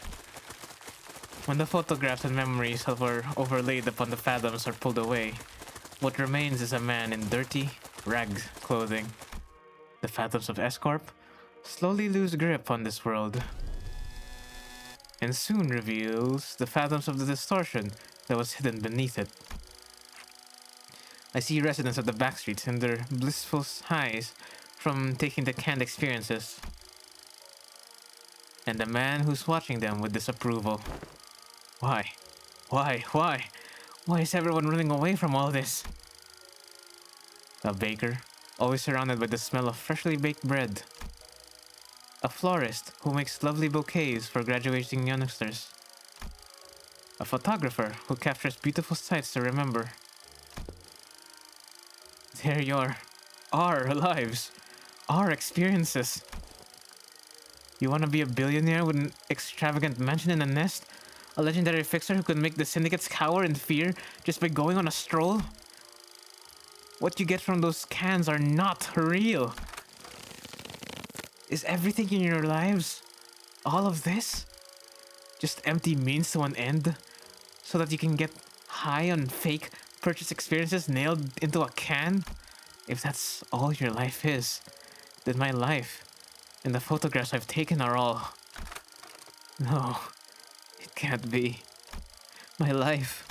When the photographs and memories were overlaid upon the fathoms are pulled away, what remains is a man in dirty, ragged clothing. The fathoms of S-Corp slowly lose grip on this world, and soon reveals the fathoms of the distortion that was hidden beneath it. I see residents of the backstreets in their blissful highs from taking the canned experiences, and the man who's watching them with disapproval. Why? Why? Why? Why is everyone running away from all this? A baker, always surrounded by the smell of freshly baked bread. A florist who makes lovely bouquets for graduating youngsters. A photographer who captures beautiful sights to remember. There you are. Our lives. Our experiences. You want to be a billionaire with an extravagant mansion in a nest? A legendary fixer who can make the syndicates cower in fear just by going on a stroll? What you get from those cans are not real. Is everything in your lives, all of this, just empty means to an end so that you can get high on fake purchase experiences nailed into a can? If that's all your life is, then my life and the photographs I've taken are all... No, it can't be. My life,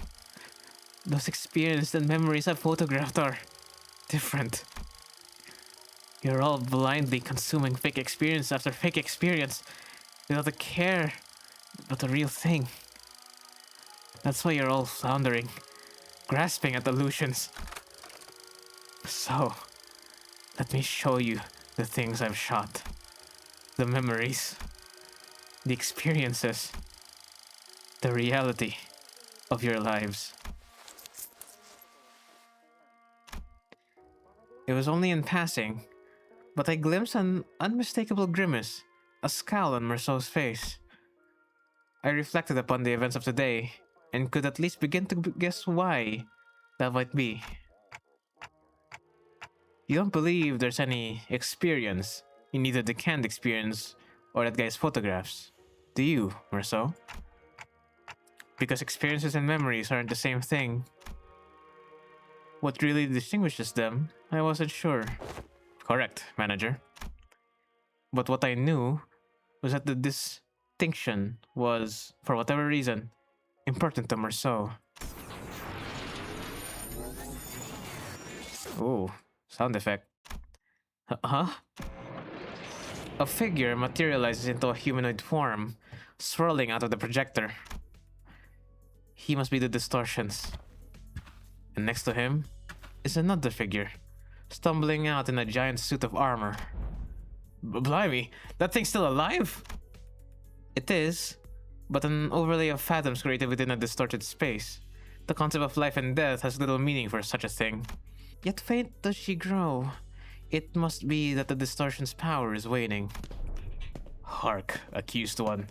those experiences and memories I've photographed are different. You're all blindly consuming fake experience after fake experience without a care about the real thing. That's why you're all floundering, grasping at illusions. So, let me show you the things I've shot. The memories, the experiences, the reality of your lives. It was only in passing, but I glimpsed an unmistakable grimace, a scowl on Merceau's face. I reflected upon the events of today, and could at least begin to guess why that might be. You don't believe there's any experience in either the canned experience or that guy's photographs, do you, Merceau? Because experiences and memories aren't the same thing. What really distinguishes them, I wasn't sure. Correct, manager. But what I knew was that the distinction was, for whatever reason, important to Merceau. Ooh, sound effect. Huh? A figure materializes into a humanoid form, swirling out of the projector. He must be the distortions. And next to him is another figure, stumbling out in a giant suit of armor. Blimey, that thing's still alive? It is, but an overlay of fathoms created within a distorted space. The concept of life and death has little meaning for such a thing. Yet faint does she grow. It must be that the distortion's power is waning. Hark, accused one.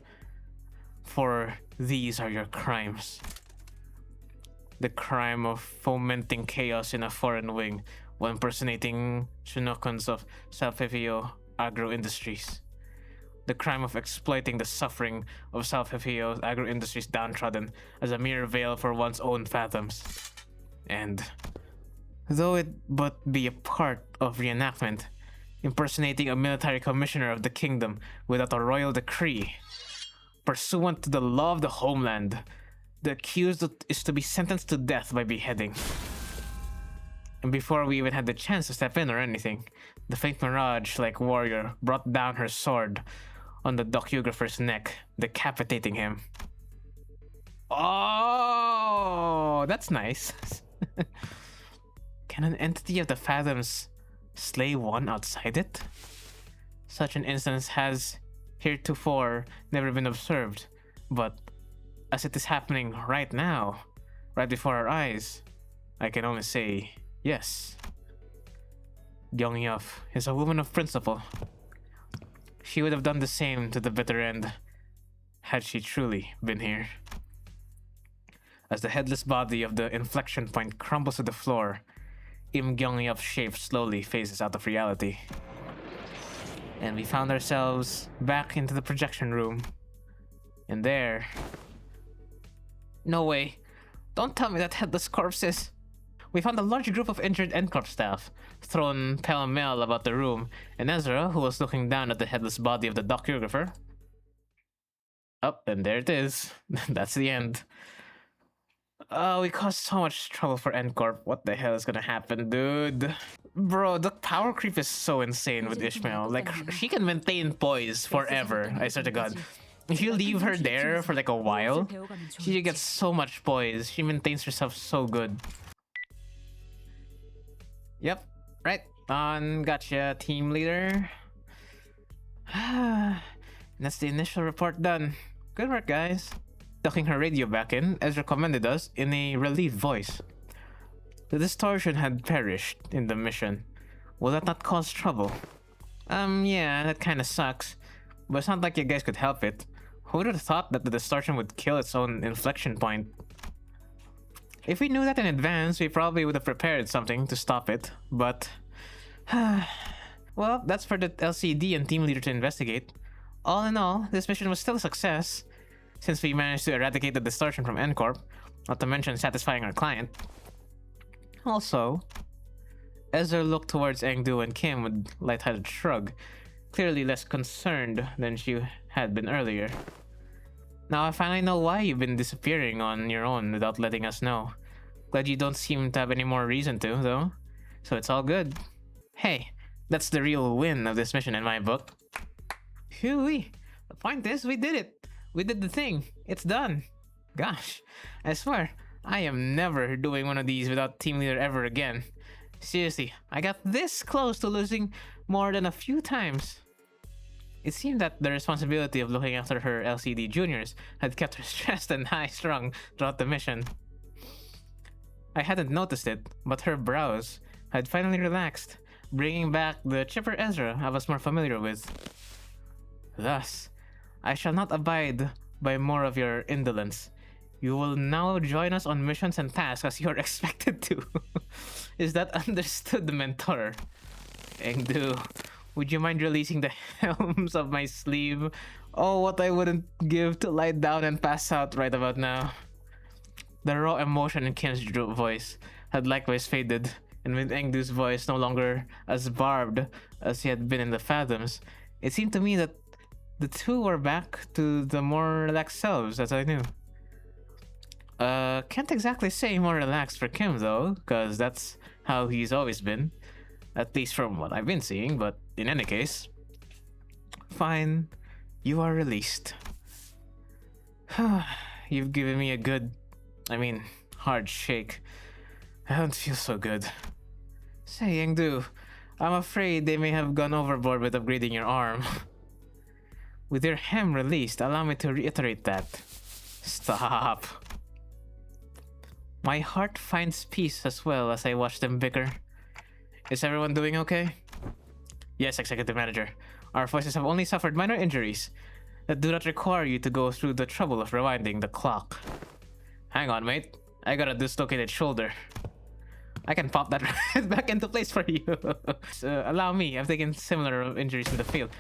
For these are your crimes. The crime of fomenting chaos in a foreign wing while impersonating Shinokons of Self-Effio agro-industries. The crime of exploiting the suffering of Self-Effio agro-industries downtrodden as a mere veil for one's own fathoms. And though it but be a part of reenactment, impersonating a military commissioner of the kingdom without a royal decree, pursuant to the law of the homeland, the accused is to be sentenced to death by beheading. And before we even had the chance to step in or anything, the faint mirage-like warrior brought down her sword on the docugrapher's neck, decapitating him. Oh, that's nice. Can an entity of the fathoms slay one outside it? Such an instance has heretofore never been observed, But as it is happening right now, right before our eyes, I can only say yes. Gyeong-yeop is a woman of principle. She would have done the same to the bitter end had she truly been here. As the headless body of the inflection point crumbles to the floor, Im Gyeong-yeop's shape slowly phases out of reality. And we found ourselves back into the projection room. And there... No way. Don't tell me that headless corpses. We found a large group of injured NCorp staff, thrown pell-mell about the room, and Ezra, who was looking down at the headless body of the docugrapher. Oh, and there it is. That's the end. We caused so much trouble for NCorp. What the hell is gonna happen, dude? Bro, the power creep is so insane with Ishmael. Like, she can maintain poise forever, I swear to God. If you leave her there for like a while, she gets so much poise. She maintains herself so good. Yep, right on. Gotcha, team leader. That's the initial report done. Good work, guys. Tucking her radio back in, Ezra commended us in a relieved voice. The distortion had perished in the mission. Will that not cause trouble? Yeah, that kinda sucks. But it's not like you guys could help it. Who would have thought that the distortion would kill its own inflection point? If we knew that in advance, we probably would have prepared something to stop it, but... well, that's for the LCD and team leader to investigate. All in all, this mission was still a success, since we managed to eradicate the distortion from NCorp, not to mention satisfying our client. Also, Ezra looked towards Engdu and Kim with light-hearted shrug, clearly less concerned than she had been earlier. Now I finally know why you've been disappearing on your own without letting us know. Glad you don't seem to have any more reason to, though. So it's all good. Hey, that's the real win of this mission in my book. Phew-wee. The point is, we did it. We did the thing. It's done. Gosh, I swear, I am never doing one of these without team leader ever again. Seriously, I got this close to losing more than a few times. It seemed that the responsibility of looking after her LCD juniors had kept her stressed and high-strung throughout the mission. I hadn't noticed it, but her brows had finally relaxed, bringing back the chipper Ezra I was more familiar with. Thus, I shall not abide by more of your indolence. You will now join us on missions and tasks as you are expected to. Is that understood, Mentor? Engdu, would you mind releasing the helms of my sleeve? Oh, what I wouldn't give to lie down and pass out right about now. The raw emotion in Kim's voice had likewise faded, and with Engdu's voice no longer as barbed as he had been in the Fathoms, it seemed to me that the two were back to the more relaxed selves as I knew. Can't exactly say more relaxed for Kim though, cause that's how he's always been. At least from what I've been seeing, but in any case. Fine, you are released. You've given me a good, hard shake. I don't feel so good. Say, Engdu, I'm afraid they may have gone overboard with upgrading your arm. With your hem released, allow me to reiterate that. Stop. My heart finds peace as well as I watch them bicker. Is everyone doing okay? Yes, Executive Manager. Our voices have only suffered minor injuries that do not require you to go through the trouble of rewinding the clock. Hang on, mate. I got a dislocated shoulder. I can pop that right back into place for you. Allow me, I've taken similar injuries in the field.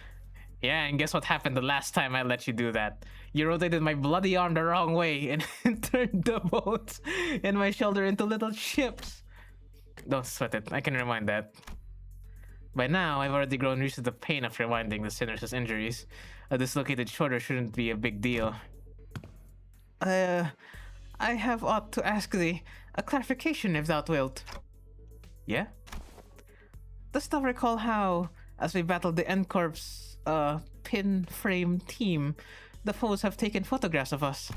Yeah, and guess what happened the last time I let you do that? You rotated my bloody arm the wrong way and turned the bones and my shoulder into little chips. Don't sweat it, I can rewind that. By now, I've already grown used to the pain of rewinding the sinner's injuries. A dislocated shoulder shouldn't be a big deal. I have ought to ask thee a clarification if thou wilt. Yeah? Dost thou recall how, as we battled the NCorp's pin frame team, the foes have taken photographs of us?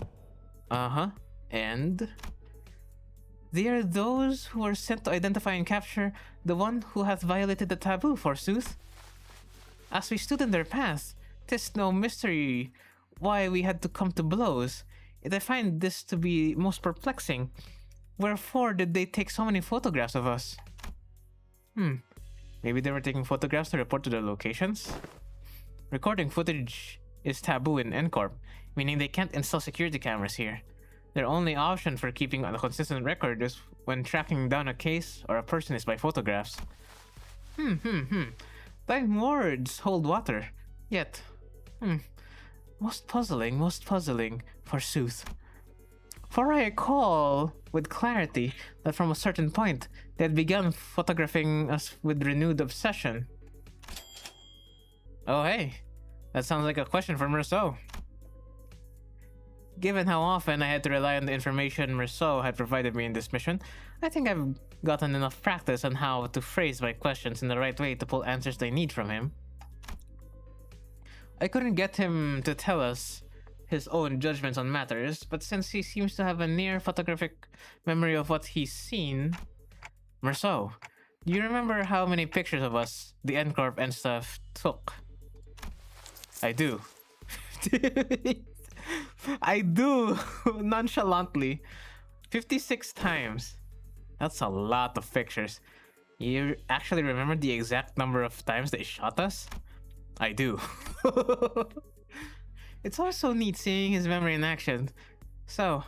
Uh-huh. And? They are those who are sent to identify and capture the one who hath violated the taboo, forsooth. As we stood in their path, 'tis no mystery why we had to come to blows. Yet I find this to be most perplexing. Wherefore did they take so many photographs of us? Maybe they were taking photographs to report to their locations? Recording footage is taboo in NCorp, meaning they can't install security cameras here. Their only option for keeping a consistent record is when tracking down a case or a person is by photographs. Thine words hold water. Yet, most puzzling, forsooth. For I recall with clarity that from a certain point, they had begun photographing us with renewed obsession. Oh hey, that sounds like a question for Merceau. Given how often I had to rely on the information Merceau had provided me in this mission, I think I've gotten enough practice on how to phrase my questions in the right way to pull answers they need from him. I couldn't get him to tell us his own judgments on matters, but since he seems to have a near photographic memory of what he's seen... Merceau, do you remember how many pictures of us, the NCorp and stuff, took? I do. I do, nonchalantly. 56 times. That's a lot of pictures. You actually remember the exact number of times they shot us? I do. It's always so neat seeing his memory in action. So,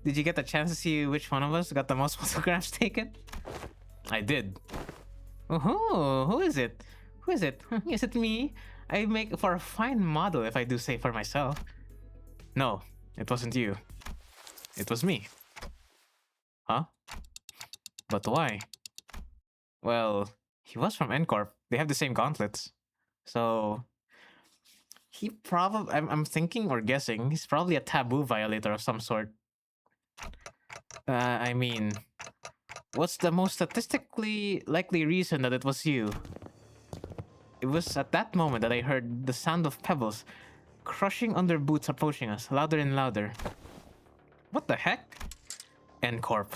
did you get the chance to see which one of us got the most photographs taken? I did. Oh, who is it? Who is it? Is it me? I make for a fine model if I do say for myself. No, it wasn't you. It was me. Huh? But why? Well, he was from NCorp. They have the same gauntlets. So... he probably... I'm thinking or guessing he's probably a taboo violator of some sort. I mean... what's the most statistically likely reason that it was you? It was at that moment that I heard the sound of pebbles crushing under boots approaching us, louder and louder. What the heck? NCorp.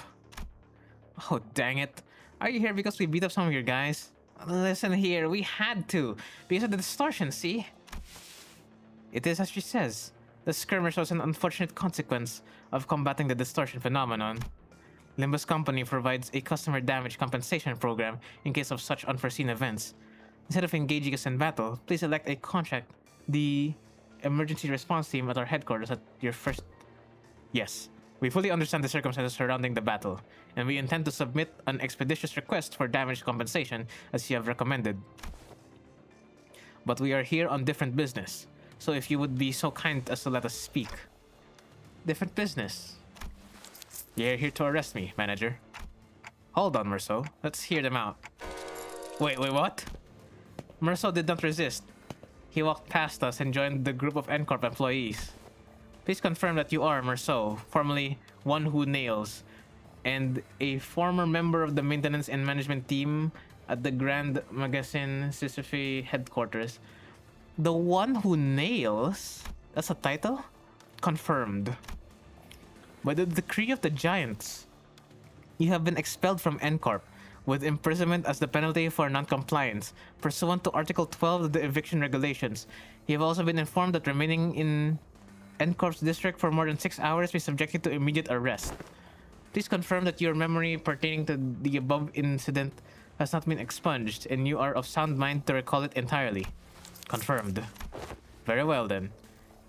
Oh, dang it. Are you here because we beat up some of your guys? Listen here, we had to. Because of the distortion, see? It is as she says. The skirmish was an unfortunate consequence of combating the distortion phenomenon. Limbus Company provides a customer damage compensation program in case of such unforeseen events. Instead of engaging us in battle, please elect a contract the emergency response team at our headquarters at your first... Yes, we fully understand the circumstances surrounding the battle, and we intend to submit an expeditious request for damage compensation as you have recommended. But we are here on different business, so if you would be so kind as to let us speak. Different business? You're here to arrest me, manager. Hold on, Merceau. Let's hear them out. Wait, what? Merceau did not resist. He walked past us and joined the group of NCorp employees. Please confirm that you are Merceau, formerly One Who Nails, and a former member of the maintenance and management team at the Grand Magazine Sisyphe headquarters. The One Who Nails? That's a title? Confirmed. By the decree of the Giants, you have been expelled from NCorp, with imprisonment as the penalty for non-compliance, pursuant to Article 12 of the Eviction Regulations. You have also been informed that remaining in NCorp's district for more than 6 hours may subject you to immediate arrest. Please confirm that your memory pertaining to the above incident has not been expunged, and you are of sound mind to recall it entirely. Confirmed. Very well then.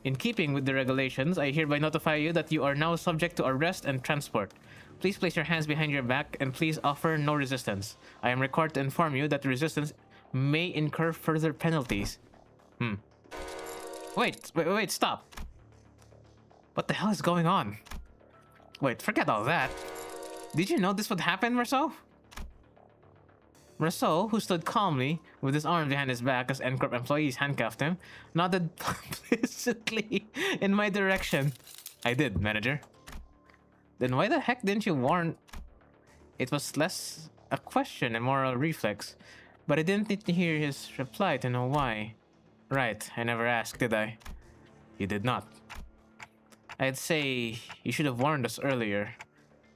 In keeping with the regulations, I hereby notify you that you are now subject to arrest and transport. Please place your hands behind your back and please offer no resistance. I am required to inform you that resistance may incur further penalties. Wait, stop. What the hell is going on? Wait, forget all that. Did you know this would happen, Merceau? Merceau, who stood calmly with his arms behind his back as NCorp employees handcuffed him, nodded implicitly in my direction. I did, manager. Then why the heck didn't you warn? It was less a question and more a reflex, but I didn't need to hear his reply to know why. Right, I never asked, did I? You did not. I'd say you should have warned us earlier,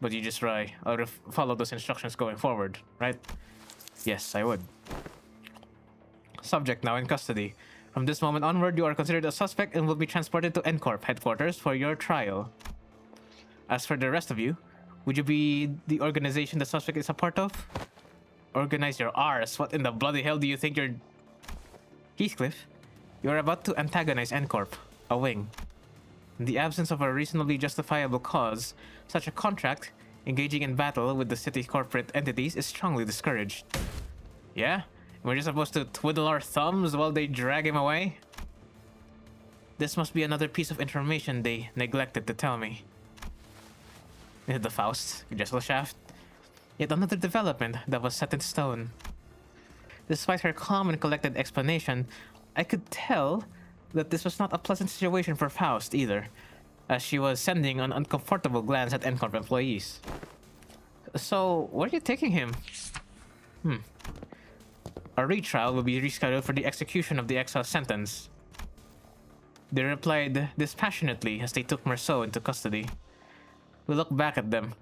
but you just right. I would have followed those instructions going forward, right? Yes, I would. Subject now in custody. From this moment onward, you are considered a suspect and will be transported to NCorp headquarters for your trial. As for the rest of you, would you be the organization the suspect is a part of? Organize your R's. What in the bloody hell do you think you're... Heathcliff, you are about to antagonize NCorp, a wing. In the absence of a reasonably justifiable cause, such a contract, engaging in battle with the city's corporate entities, is strongly discouraged. Yeah? We're just supposed to twiddle our thumbs while they drag him away? This must be another piece of information they neglected to tell me. The Faust, Jessel shaft. Yet another development that was set in stone. Despite her calm and collected explanation, I could tell that this was not a pleasant situation for Faust either, as she was sending an uncomfortable glance at NCorp employees. So, where are you taking him? A retrial will be rescheduled for the execution of the exile sentence. They replied dispassionately as they took Marceau into custody. We looked back at them,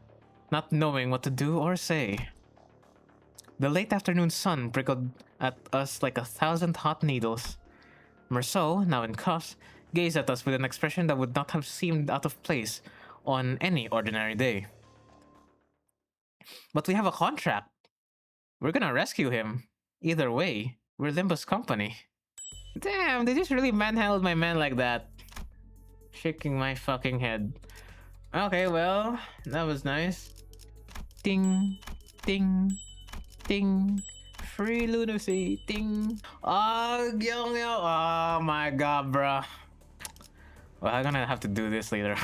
not knowing what to do or say. The late afternoon sun prickled at us like 1,000 hot needles. Marceau, now in cuffs, gazed at us with an expression that would not have seemed out of place on any ordinary day. But we have a contract. We're gonna rescue him. Either way, we're Limbus company. Damn, they just really manhandled my man like that. Shaking my fucking head. Okay, well, that was nice. Ding, ding, ding. Free lunacy, ding. Oh, oh my god, bruh. Well, I'm gonna have to do this later.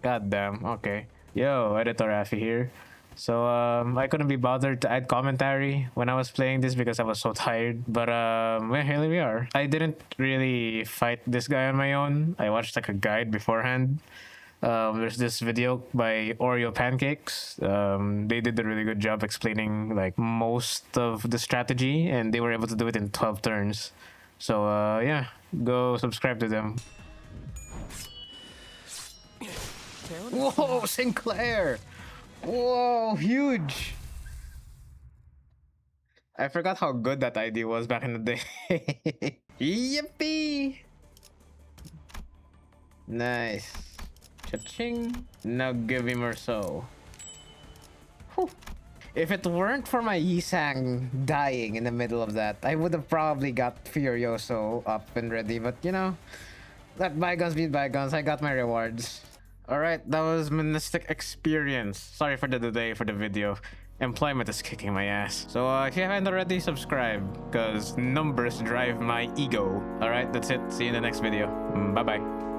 God damn, okay. Yo, Editor Affy here. So, I couldn't be bothered to add commentary when I was playing this because I was so tired. But, well, here we are. I didn't really fight this guy on my own. I watched like a guide beforehand. There's this video by Oreo Pancakes. They did a really good job explaining like most of the strategy, and they were able to do it in 12 turns. So, yeah, go subscribe to them. Whoa, Sinclair! Whoa, huge! I forgot how good that ID was back in the day. Yippee! Nice. Cha-ching. Now give him or so. Whew. If it weren't for my Yisang dying in the middle of that, I would have probably got Furioso up and ready, but you know, let bygones be bygones. I got my rewards. Alright, that was Mnestic experience. Sorry for the delay for the video. Employment is kicking my ass. So if you haven't already, subscribe, because numbers drive my ego. Alright, that's it. See you in the next video. Bye-bye.